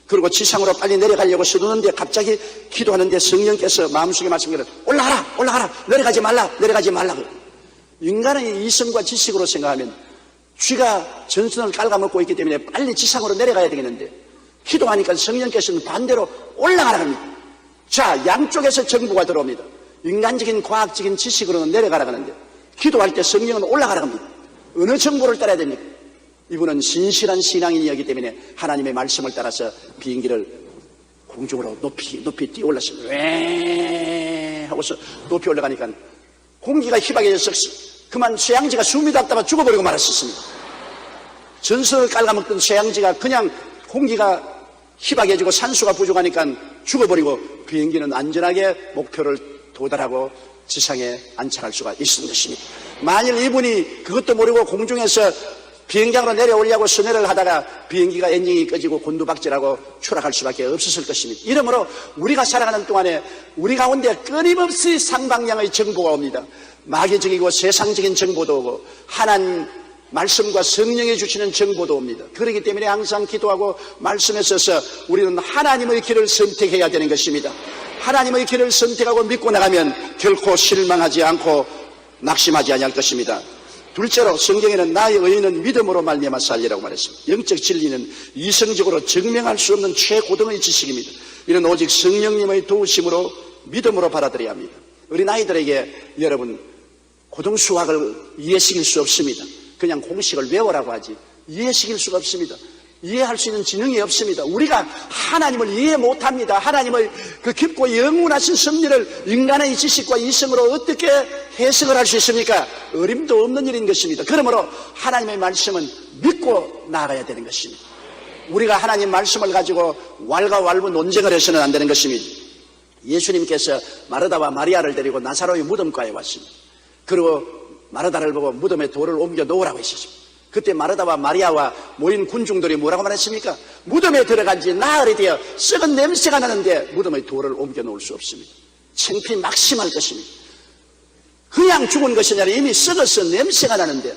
그리고 지상으로 빨리 내려가려고 서두는데 갑자기 기도하는데 성령께서 마음속에 말씀하시기를 올라가라 내려가지 말라. 인간의 이성과 지식으로 생각하면 쥐가 전선을 갉아먹고 있기 때문에 빨리 지상으로 내려가야 되겠는데 기도하니까 성령께서는 반대로 올라가라 합니다. 자, 양쪽에서 정보가 들어옵니다. 인간적인 과학적인 지식으로는 내려가라 하는데 기도할 때 성령은 올라가라 합니다. 어느 정보를 따라야 됩니까? 이분은 신실한 신앙인이었기 때문에 하나님의 말씀을 따라서 비행기를 공중으로 높이 뛰어 올랐습니다. 왜 하고서 높이 올라가니까 공기가 희박해져서 그만 쇠양지가 숨이 닿다가 죽어버리고 말았었습니다. 전선을 깔아먹던 쇠양지가 그냥 공기가 희박해지고 산소가 부족하니까 죽어버리고 비행기는 안전하게 목표를 도달하고 지상에 안착할 수가 있었던 것입니다. 만일 이분이 그것도 모르고 공중에서 비행장으로 내려오려고 선회를 하다가 비행기가 엔진이 꺼지고 곤두박질하고 추락할 수밖에 없었을 것입니다. 이러므로 우리가 살아가는 동안에 우리 가운데 끊임없이 상방향의 정보가 옵니다. 마귀적이고 세상적인 정보도 오고 하나님 말씀과 성령이 주시는 정보도 옵니다. 그렇기 때문에 항상 기도하고 말씀에 서서 우리는 하나님의 길을 선택해야 되는 것입니다. 하나님의 길을 선택하고 믿고 나가면 결코 실망하지 않고 낙심하지 아니할 것입니다. 둘째로 성경에는 나의 의인은 믿음으로 말미암아 살리라고 말했습니다. 영적 진리는 이성적으로 증명할 수 없는 최고등의 지식입니다. 이는 오직 성령님의 도우심으로 믿음으로 받아들여야 합니다. 어린아이들에게 여러분 고등수학을 이해시킬 수 없습니다. 그냥 공식을 외우라고 하지 이해시킬 수가 없습니다. 이해할 수 있는 지능이 없습니다. 우리가 하나님을 이해 못합니다. 하나님의 그 깊고 영원하신 섭리를 인간의 지식과 이성으로 어떻게 해석을 할 수 있습니까? 어림도 없는 일인 것입니다. 그러므로 하나님의 말씀은 믿고 나아가야 되는 것입니다. 우리가 하나님 말씀을 가지고 왈가왈부 논쟁을 해서는 안 되는 것입니다. 예수님께서 마르다와 마리아를 데리고 나사로의 무덤가에 왔습니다. 그리고 마르다를 보고 무덤에 돌을 옮겨 놓으라고 했습니다. 그때 마르다와 마리아와 모인 군중들이 뭐라고 말했습니까? 무덤에 들어간 지 나흘이 되어 썩은 냄새가 나는데 무덤의 돌을 옮겨 놓을 수 없습니다. 창피 막심할 것입니다. 그냥 죽은 것이 아니라 이미 썩어서 냄새가 나는데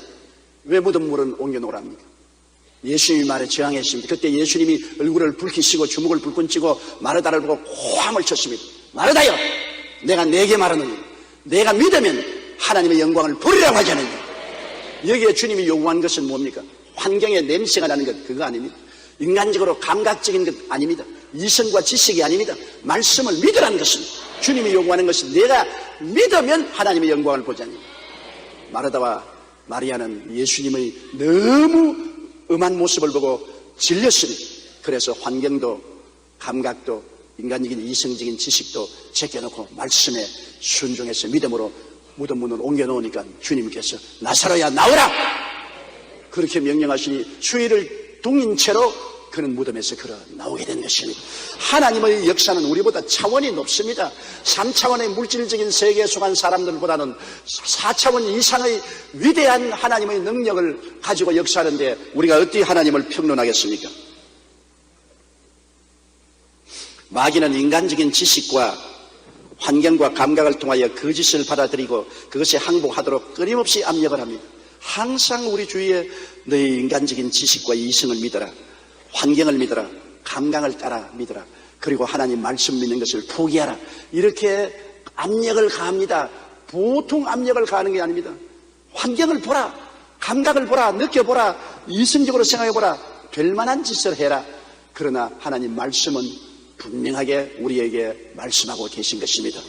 왜 무덤물은 옮겨 놓으랍니까? 예수님이 말에 저항했습니다. 그때 예수님이 얼굴을 붉히시고 주먹을 불끈 쥐고 마르다를 보고 고함을 쳤습니다. 마르다여, 내가 네게 말하느니 내가 믿으면 하나님의 영광을 보리라고 하지 않느냐. 여기에 주님이 요구한 것은 뭡니까? 환경에 냄새가 나는 것, 그거 아닙니다. 인간적으로 감각적인 것 아닙니다. 이성과 지식이 아닙니다. 말씀을 믿으라는 것입니다. 주님이 요구하는 것은 내가 믿으면 하나님의 영광을 보자니. 마르다와 마리아는 예수님의 너무 음한 모습을 보고 질렸습니다. 그래서 환경도 감각도 인간적인 이성적인 지식도 제껴놓고 말씀에 순종해서 믿음으로 무덤 문을 옮겨놓으니까 주님께서 나사로야 나오라! 그렇게 명령하시니 수의를 둥인 채로 그는 무덤에서 걸어 나오게 된 것입니다. 하나님의 역사는 우리보다 차원이 높습니다. 3차원의 물질적인 세계에 속한 사람들보다는 4차원 이상의 위대한 하나님의 능력을 가지고 역사하는데 우리가 어떻게 하나님을 평론하겠습니까? 마귀는 인간적인 지식과 환경과 감각을 통하여 거짓을 받아들이고 그것에 항복하도록 끊임없이 압력을 합니다. 항상 우리 주위에 너희 인간적인 지식과 이성을 믿어라. 환경을 믿어라. 감각을 따라 믿어라. 그리고 하나님 말씀 믿는 것을 포기하라. 이렇게 압력을 가합니다. 보통 압력을 가하는 게 아닙니다. 환경을 보라. 감각을 보라. 느껴보라. 이성적으로 생각해보라. 될 만한 짓을 해라. 그러나 하나님 말씀은 분명하게 우리에게 말씀하고 계신 것입니다.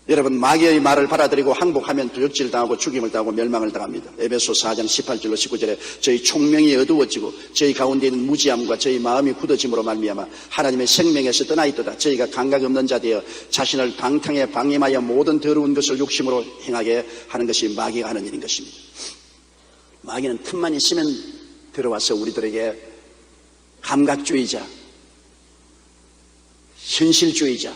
여러분, 마귀의 말을 받아들이고 항복하면 도적질 당하고 죽임을 당하고 멸망을 당합니다. 에베소 4장 18절로 19절에 저희 총명이 어두워지고 저희 가운데 있는 무지함과 저희 마음이 굳어짐으로 말미암아 하나님의 생명에서 떠나 있도다. 저희가 감각 없는 자 되어 자신을 방탕에 방임하여 모든 더러운 것을 욕심으로 행하게 하는 것이 마귀가 하는 일인 것입니다. 마귀는 틈만 있으면 들어와서 우리들에게 감각주의자, 현실주의자,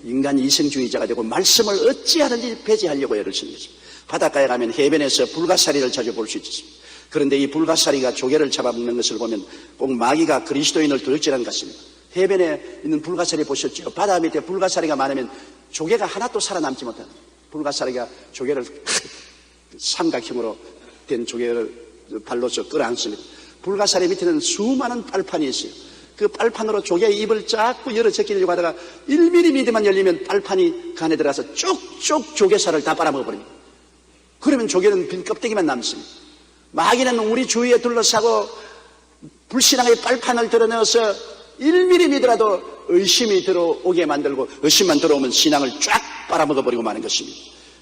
인간 이성주의자가 되고 말씀을 어찌하든지 배제하려고 애를 쓰는 것입니다. 바닷가에 가면 해변에서 불가사리를 자주 볼 수 있습니다. 그런데 이 불가사리가 조개를 잡아먹는 것을 보면 꼭 마귀가 그리스도인을 도적질한 것 같습니다. 해변에 있는 불가사리 보셨죠? 바다 밑에 불가사리가 많으면 조개가 하나도 살아남지 못합니다. 불가사리가 조개를 삼각형으로 된 조개를 발로서 끌어안습니다. 불가사리 밑에는 수많은 빨판이 있어요. 그 빨판으로 조개의 입을 자꾸 열어 제끼려고 하다가 1mm만 열리면 빨판이 그 안에 들어가서 쭉쭉 조개살을 다 빨아먹어버립니다. 그러면 조개는 빈 껍데기만 남습니다. 마귀는 우리 주위에 둘러싸고 불신앙의 빨판을 드러내어서 1mm더라도 의심이 들어오게 만들고 의심만 들어오면 신앙을 쫙 빨아먹어버리고 마는 것입니다.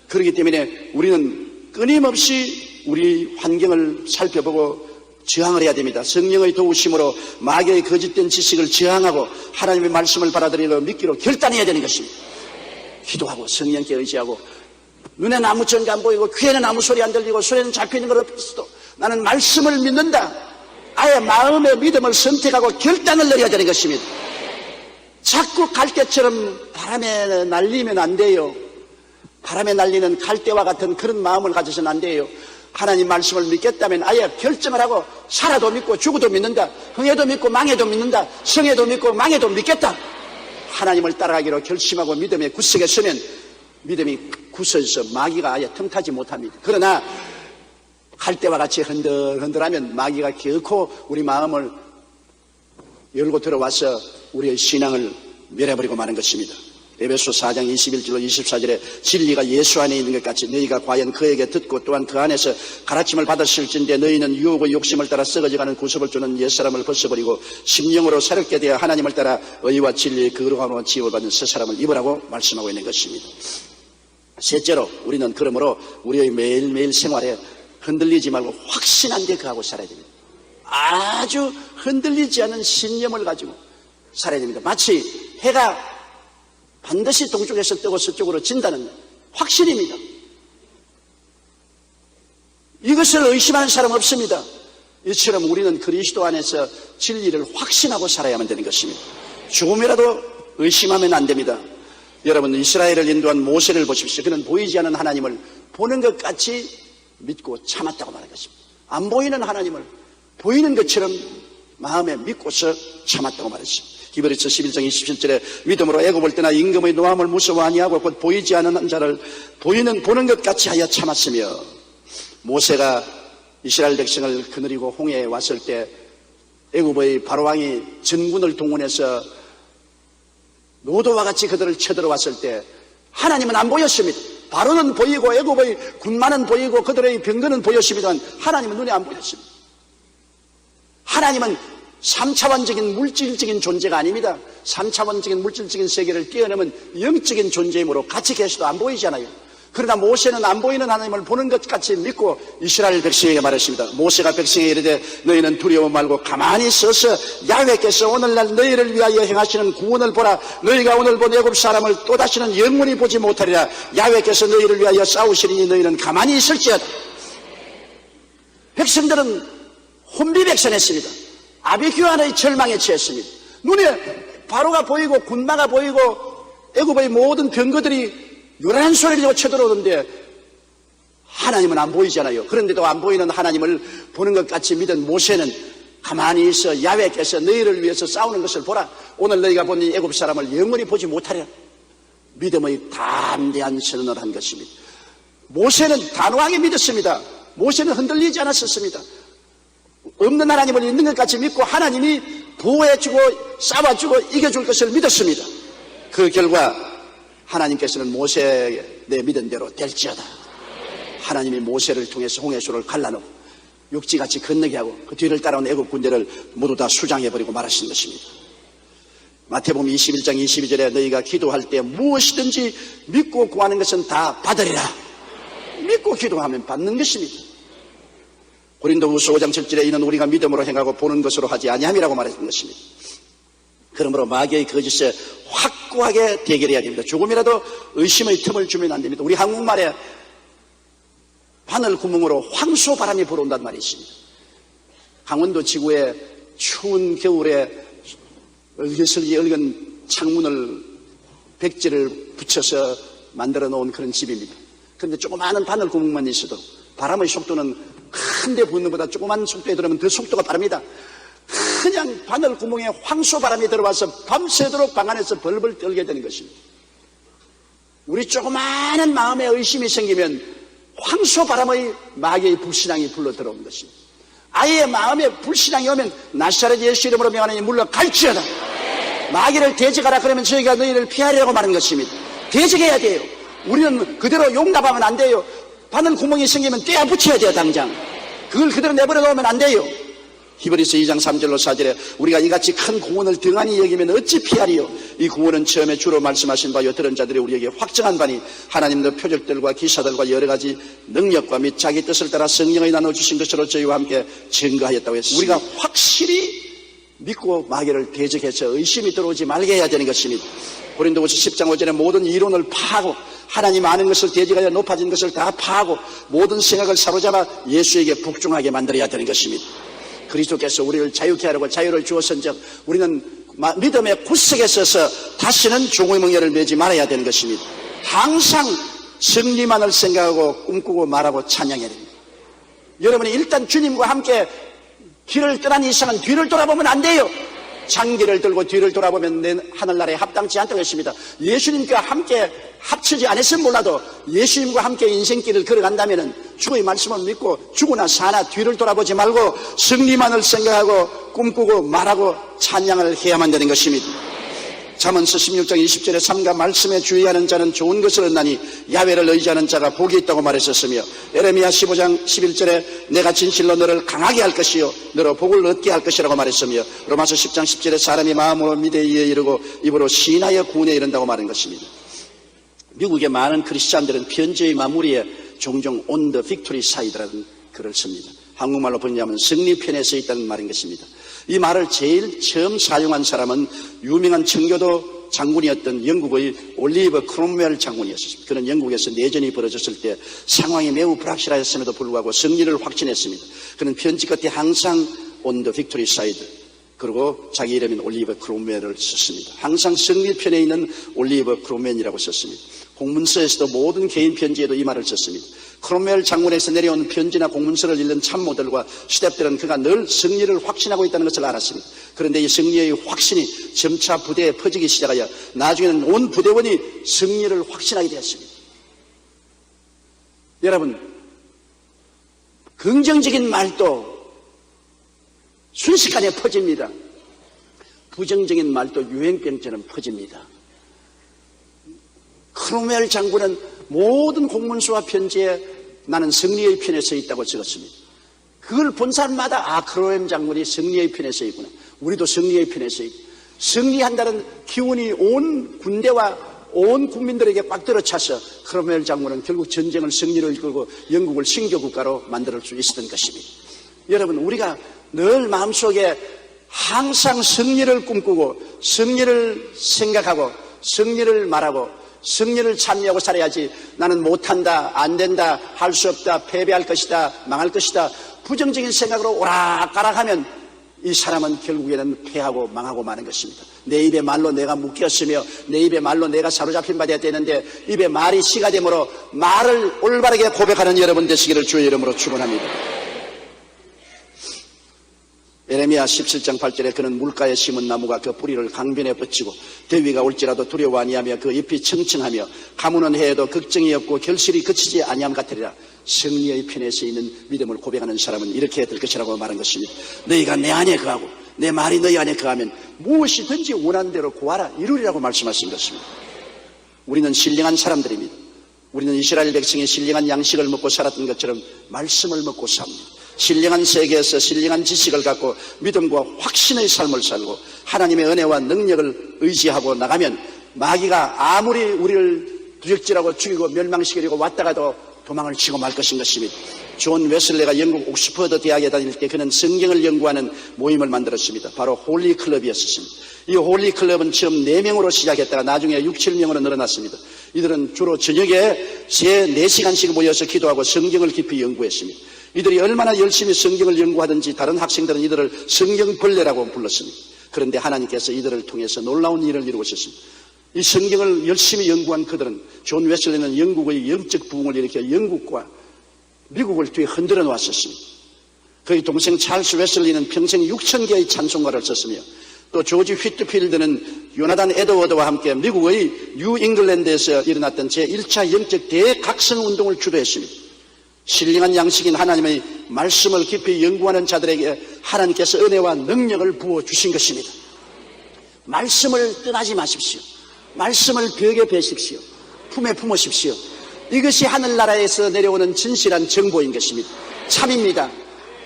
그렇기 때문에 우리는 끊임없이 우리 환경을 살펴보고 저항을 해야 됩니다. 성령의 도우심으로 마귀의 거짓된 지식을 저항하고 하나님의 말씀을 받아들이고 믿기로 결단해야 되는 것입니다. 기도하고 성령께 의지하고 눈에는 아무 전가 안 보이고 귀에는 아무 소리 안 들리고 손에는 잡혀있는 것 없어도 나는 말씀을 믿는다. 아예 마음의 믿음을 선택하고 결단을 내려야 되는 것입니다. 자꾸 갈대처럼 바람에 날리면 안 돼요. 바람에 날리는 갈대와 같은 그런 마음을 가져서는 안 돼요. 하나님 말씀을 믿겠다면 아예 결정을 하고 살아도 믿고 죽어도 믿는다. 흥해도 믿고 망해도 믿는다. 성해도 믿고 망해도 믿겠다. 하나님을 따라가기로 결심하고 믿음의 구석에 서면 믿음이 굳어져서 마귀가 아예 틈타지 못합니다. 그러나 갈대와 같이 흔들흔들하면 마귀가 결코 우리 마음을 열고 들어와서 우리의 신앙을 멸해버리고 마는 것입니다. 에베소 4장 21절로 24절에 진리가 예수 안에 있는 것 같이 너희가 과연 그에게 듣고 또한 그 안에서 가르침을 받았을진데 너희는 유혹의 욕심을 따라 썩어져가는 구습을 주는 옛사람을 벗어버리고 심령으로 새롭게 되어 하나님을 따라 의와 진리의 거룩함으로 지음을 받는 새 사람을 입으라고 말씀하고 있는 것입니다. 셋째로 우리는 그러므로 우리의 매일매일 생활에 흔들리지 말고 확신한 데 거하고 살아야 됩니다. 아주 흔들리지 않은 신념을 가지고 살아야 됩니다. 마치 해가 반드시 동쪽에서 뜨고 서쪽으로 진다는 확신입니다. 이것을 의심하는 사람 없습니다. 이처럼 우리는 그리스도 안에서 진리를 확신하고 살아야만 되는 것입니다. 조금이라도 의심하면 안 됩니다. 여러분, 이스라엘을 인도한 모세를 보십시오. 그는 보이지 않는 하나님을 보는 것 같이 믿고 참았다고 말한 것입니다. 안 보이는 하나님을 보이는 것처럼 마음에 믿고서 참았다고 말했습니다. 히브리서 11장 27절에 믿음으로 애굽을 떠나 임금의 노함을 무서워 아니하고 곧 보이지 않는 자를 보는 것 같이 하여 참았으며, 모세가 이스라엘 백성을 거느리고 홍해에 왔을 때 애굽의 바로왕이 전군을 동원해서 노도와 같이 그들을 쳐들어왔을 때 하나님은 안 보였습니다. 바로는 보이고 애굽의 군마는 보이고 그들의 병거는 보였습니다만 하나님은 눈에 안 보였습니다. 하나님은 3차원적인 물질적인 존재가 아닙니다. 3차원적인 물질적인 세계를 뛰어넘은 영적인 존재이므로 같이 계셔도 안 보이잖아요. 그러나 모세는 안 보이는 하나님을 보는 것 같이 믿고 이스라엘 백성에게 말했습니다. 모세가 백성에게 이르되 너희는 두려워 말고 가만히 서서 야훼께서 오늘날 너희를 위하여 행하시는 구원을 보라. 너희가 오늘 본 애굽 사람을 또다시는 영원히 보지 못하리라. 야훼께서 너희를 위하여 싸우시리니 너희는 가만히 있을지어다. 백성들은 혼비백산했습니다. 아비규환의 절망에 취했습니다. 눈에 바로가 보이고 군마가 보이고 애굽의 모든 병거들이 요란한 소리를 내고 쳐들어오는데 하나님은 안 보이잖아요. 그런데도 안 보이는 하나님을 보는 것 같이 믿은 모세는 가만히 있어 야훼께서 너희를 위해서 싸우는 것을 보라. 오늘 너희가 본 이 애굽 사람을 영원히 보지 못하리라. 믿음의 담대한 선언을 한 것입니다. 모세는 단호하게 믿었습니다. 모세는 흔들리지 않았었습니다. 없는 하나님을 있는 것 같이 믿고 하나님이 보호해주고 싸워주고 이겨줄 것을 믿었습니다. 그 결과 하나님께서는 모세의 내 믿은 대로 될지어다. 하나님이 모세를 통해서 홍해수를 갈라놓고 육지같이 건너게 하고 그 뒤를 따라온 애굽 군대를 모두 다 수장해버리고 말하신 것입니다. 마태복음 21장 22절에 너희가 기도할 때 무엇이든지 믿고 구하는 것은 다 받으리라. 믿고 기도하면 받는 것입니다. 고린도후서 5장 7절에 이는 우리가 믿음으로 행하고 보는 것으로 하지 아니함이라고 말했던 것입니다. 그러므로 마귀의 거짓에 확고하게 대결해야 됩니다. 조금이라도 의심의 틈을 주면 안 됩니다. 우리 한국말에 바늘 구멍으로 황소바람이 불어온다는 말이 있습니다. 강원도 지구에 추운 겨울에 얼기설기 얽은 창문을 백지를 붙여서 만들어 놓은 그런 집입니다. 그런데 조그마한 바늘 구멍만 있어도 바람의 속도는 큰데 부는 것보다 조그만 속도에 들어오면 더 속도가 빠릅니다. 그냥 바늘 구멍에 황소바람이 들어와서 밤새도록 방 안에서 벌벌 떨게 되는 것입니다. 우리 조그마한 마음에 의심이 생기면 황소바람의 마귀의 불신앙이 불러 들어오는 것입니다. 아이의 마음에 불신앙이 오면 나사렛 예수 이름으로 명하노니 물러갈지어다. 마귀를 대적하라 그러면 저희가 너희를 피하려고 말하는 것입니다. 대적해야 돼요. 우리는 그대로 용납하면 안 돼요. 바늘 구멍이 생기면 떼어 붙여야 돼요. 당장 그걸 그대로 내버려 놓으면 안 돼요. 히브리서 2장 3절로 4절에 우리가 이같이 큰 구원을 등한히 여기면 어찌 피하리요. 이 구원은 처음에 주로 말씀하신 바요 들은 자들이 우리에게 확정한 바니 하나님도 표적들과 기사들과 여러 가지 능력과 및 자기 뜻을 따라 성령을 나눠주신 것으로 저희와 함께 증거하였다고 했습니다. 우리가 확실히 믿고 마귀를 대적해서 의심이 들어오지 말게 해야 되는 것입니다. 고린도후서 10장 5절에 모든 이론을 파하고 하나님 아는 것을 대적하여 높아진 것을 다 파하고 모든 생각을 사로잡아 예수에게 복종하게 만들어야 되는 것입니다. 그리스도께서 우리를 자유케 하려고 자유를 주었은즉 우리는 믿음의 구석에 서서 다시는 종의 멍에를 매지 말아야 되는 것입니다. 항상 승리만을 생각하고 꿈꾸고 말하고 찬양해야 됩니다. 여러분이 일단 주님과 함께 길을 떠난 이상은 뒤를 돌아보면 안 돼요. 장기를 들고 뒤를 돌아보면 내 하늘나라에 합당치 않다고 했습니다. 예수님과 함께 합치지 않았으면 몰라도 예수님과 함께 인생길을 걸어간다면 주의 말씀을 믿고 죽으나 사나 뒤를 돌아보지 말고 승리만을 생각하고 꿈꾸고 말하고 찬양을 해야만 되는 것입니다. 잠언서 16장 20절에 삼가 말씀에 주의하는 자는 좋은 것을 얻나니 야훼를 의지하는 자가 복이 있다고 말했었으며 에레미야 15장 11절에 내가 진실로 너를 강하게 할 것이요 너로 복을 얻게 할 것이라고 말했으며 로마서 10장 10절에 사람이 마음으로 믿음에 이르고 입으로 신하여 구원에 이른다고 말한 것입니다. 미국의 많은 크리스찬들은 편지의 마무리에 종종 on the victory side라는 글을 씁니다. 한국말로 번역하면 승리편에 서 있다는 말인 것입니다. 이 말을 제일 처음 사용한 사람은 유명한 청교도 장군이었던 영국의 올리버 크롬웰 장군이었습니다. 그는 영국에서 내전이 벌어졌을 때 상황이 매우 불확실하였음에도 불구하고 승리를 확신했습니다. 그는 편지 끝에 항상 on the victory side 그리고 자기 이름인 올리버 크롬웰을 썼습니다. 항상 승리편에 있는 올리버 크롬웰이라고 썼습니다. 공문서에서도 모든 개인 편지에도 이 말을 썼습니다. 크롬웰 장군에서 내려온 편지나 공문서를 읽는 참모들과 스태프들은 그가 늘 승리를 확신하고 있다는 것을 알았습니다. 그런데 이 승리의 확신이 점차 부대에 퍼지기 시작하여 나중에는 온 부대원이 승리를 확신하게 되었습니다. 여러분, 긍정적인 말도 순식간에 퍼집니다. 부정적인 말도 유행병처럼 퍼집니다. 크롬웰 장군은 모든 공문서와 편지에 나는 승리의 편에 서 있다고 적었습니다. 그걸 본 사람마다 크롬웰 장군이 승리의 편에 서 있구나. 우리도 승리의 편에 서 있고, 승리한다는 기운이 온 군대와 온 국민들에게 꽉 들어차서 크롬웰 장군은 결국 전쟁을 승리로 이끌고 영국을 신교 국가로 만들 수 있었던 것입니다. 여러분, 우리가 늘 마음속에 항상 승리를 꿈꾸고 승리를 생각하고 승리를 말하고 승리를 참여하고 살아야지, 나는 못한다, 안 된다, 할 수 없다, 패배할 것이다, 망할 것이다, 부정적인 생각으로 오락가락하면 이 사람은 결국에는 패하고 망하고 마는 것입니다. 내 입의 말로 내가 묶였으며 내 입의 말로 내가 사로잡힌 바 되었는데 입에 말이 씨가 되므로 말을 올바르게 고백하는 여러분 되시기를 주의 이름으로 축원합니다. 예레미야 17장 8절에 그는 물가에 심은 나무가 그 뿌리를 강변에 뻗치고 더위가 올지라도 두려워 아니하며 그 잎이 청청하며 가무는 해에도 걱정이 없고 결실이 그치지 아니함 같으리라. 승리의 편에 서 있는 믿음을 고백하는 사람은 이렇게 될 것이라고 말한 것입니다. 너희가 내 안에 거하고 내 말이 너희 안에 거하면 무엇이든지 원하는 대로 구하라 이루리라고 말씀하신 것입니다. 우리는 신령한 사람들입니다. 우리는 이스라엘 백성이 신령한 양식을 먹고 살았던 것처럼 말씀을 먹고 삽니다. 신령한 세계에서 신령한 지식을 갖고 믿음과 확신의 삶을 살고 하나님의 은혜와 능력을 의지하고 나가면 마귀가 아무리 우리를 두적질하고 죽이고 멸망시키려고 왔다가도 도망을 치고 말 것입니다. 존 웨슬레가 영국 옥스퍼드 대학에 다닐 때 그는 성경을 연구하는 모임을 만들었습니다. 바로 홀리 클럽이었습니다. 이 홀리 클럽은 처음 4명으로 시작했다가 나중에 6, 7명으로 늘어났습니다. 이들은 주로 저녁에 4시간씩 모여서 기도하고 성경을 깊이 연구했습니다. 이들이 얼마나 열심히 성경을 연구하든지 다른 학생들은 이들을 성경벌레라고 불렀습니다. 그런데 하나님께서 이들을 통해서 놀라운 일을 이루셨습니다. 이 성경을 열심히 연구한 그들은, 존 웨슬리는 영국의 영적 부흥을 일으켜 영국과 미국을 뒤에 흔들어 놓았었습니다. 그의 동생 찰스 웨슬리는 평생 6,000개의 찬송가를 썼으며 또 조지 휘트필드는 요나단 에드워드와 함께 미국의 뉴 잉글랜드에서 일어났던 제1차 영적 대각성 운동을 주도했습니다. 신령한 양식인 하나님의 말씀을 깊이 연구하는 자들에게 하나님께서 은혜와 능력을 부어주신 것입니다. 말씀을 떠나지 마십시오. 말씀을 벽에 베십시오. 품에 품으십시오. 이것이 하늘나라에서 내려오는 진실한 정보인 것입니다. 참입니다.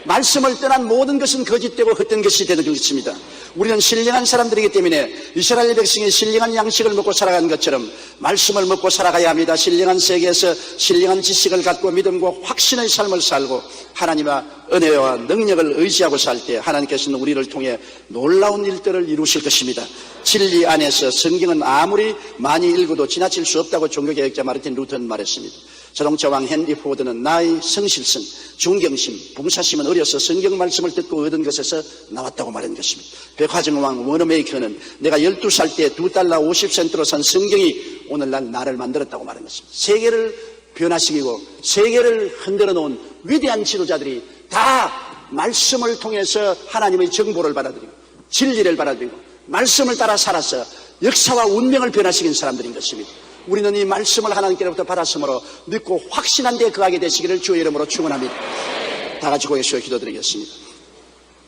말씀을 떠난 모든 것은 거짓되고 헛된 것이 되는 것입니다. 우리는 신령한 사람들이기 때문에 이스라엘 백성이 신령한 양식을 먹고 살아가는 것처럼 말씀을 먹고 살아가야 합니다. 신령한 세계에서 신령한 지식을 갖고 믿음과 확신의 삶을 살고 하나님의 은혜와 능력을 의지하고 살 때 하나님께서는 우리를 통해 놀라운 일들을 이루실 것입니다. 진리 안에서 성경은 아무리 많이 읽어도 지나칠 수 없다고 종교개혁자 마르틴 루터는 말했습니다. 자동차 왕 헨리 포드는 나의 성실성, 존경심, 봉사심은 어려서 성경 말씀을 듣고 얻은 것에서 나왔다고 말한 것입니다. 백화점 왕 워너메이커는 내가 12살 때 $2 50센트로 산 성경이 오늘날 나를 만들었다고 말한 것입니다. 세계를 변화시키고 세계를 흔들어 놓은 위대한 지도자들이 다 말씀을 통해서 하나님의 정보를 받아들이고 진리를 받아들이고 말씀을 따라 살아서 역사와 운명을 변화시킨 사람들인 것입니다. 우리는 이 말씀을 하나님께로부터 받았으므로 믿고 확신한 데 거하게 되시기를 주의 이름으로 축원합니다. 다 같이 고개 숙여 기도드리겠습니다.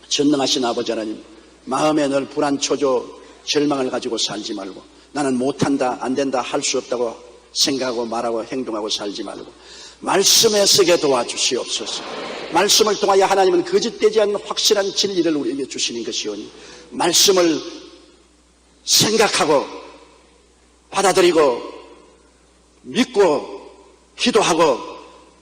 전능하신 아버지 하나님, 마음에 늘 불안, 초조, 절망을 가지고 살지 말고 나는 못한다, 안 된다, 할 수 없다고 생각하고 말하고 행동하고 살지 말고 말씀에 서게 도와주시옵소서. 말씀을 통하여 하나님은 거짓되지 않는 확실한 진리를 우리에게 주시는 것이오니 말씀을 생각하고 받아들이고 믿고 기도하고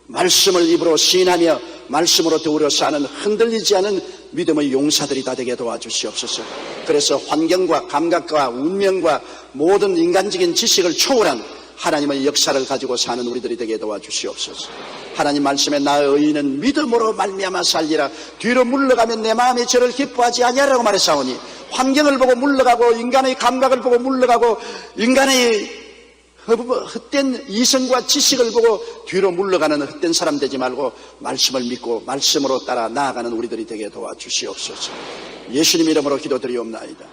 말씀을 입으로 시인하며 말씀으로 더불어 사는 흔들리지 않은 믿음의 용사들이 다 되게 도와주시옵소서. 그래서 환경과 감각과 운명과 모든 인간적인 지식을 초월한 하나님의 역사를 가지고 사는 우리들이 되게 도와주시옵소서. 하나님 말씀에 나의 의인은 믿음으로 말미암아 살리라. 뒤로 물러가면 내 마음이 저를 기뻐하지 아니하라고 말했사오니 환경을 보고 물러가고 인간의 감각을 보고 물러가고 인간의 헛된 이성과 지식을 보고 뒤로 물러가는 헛된 사람 되지 말고 말씀을 믿고 말씀으로 따라 나아가는 우리들이 되게 도와주시옵소서. 예수님 이름으로 기도드리옵나이다.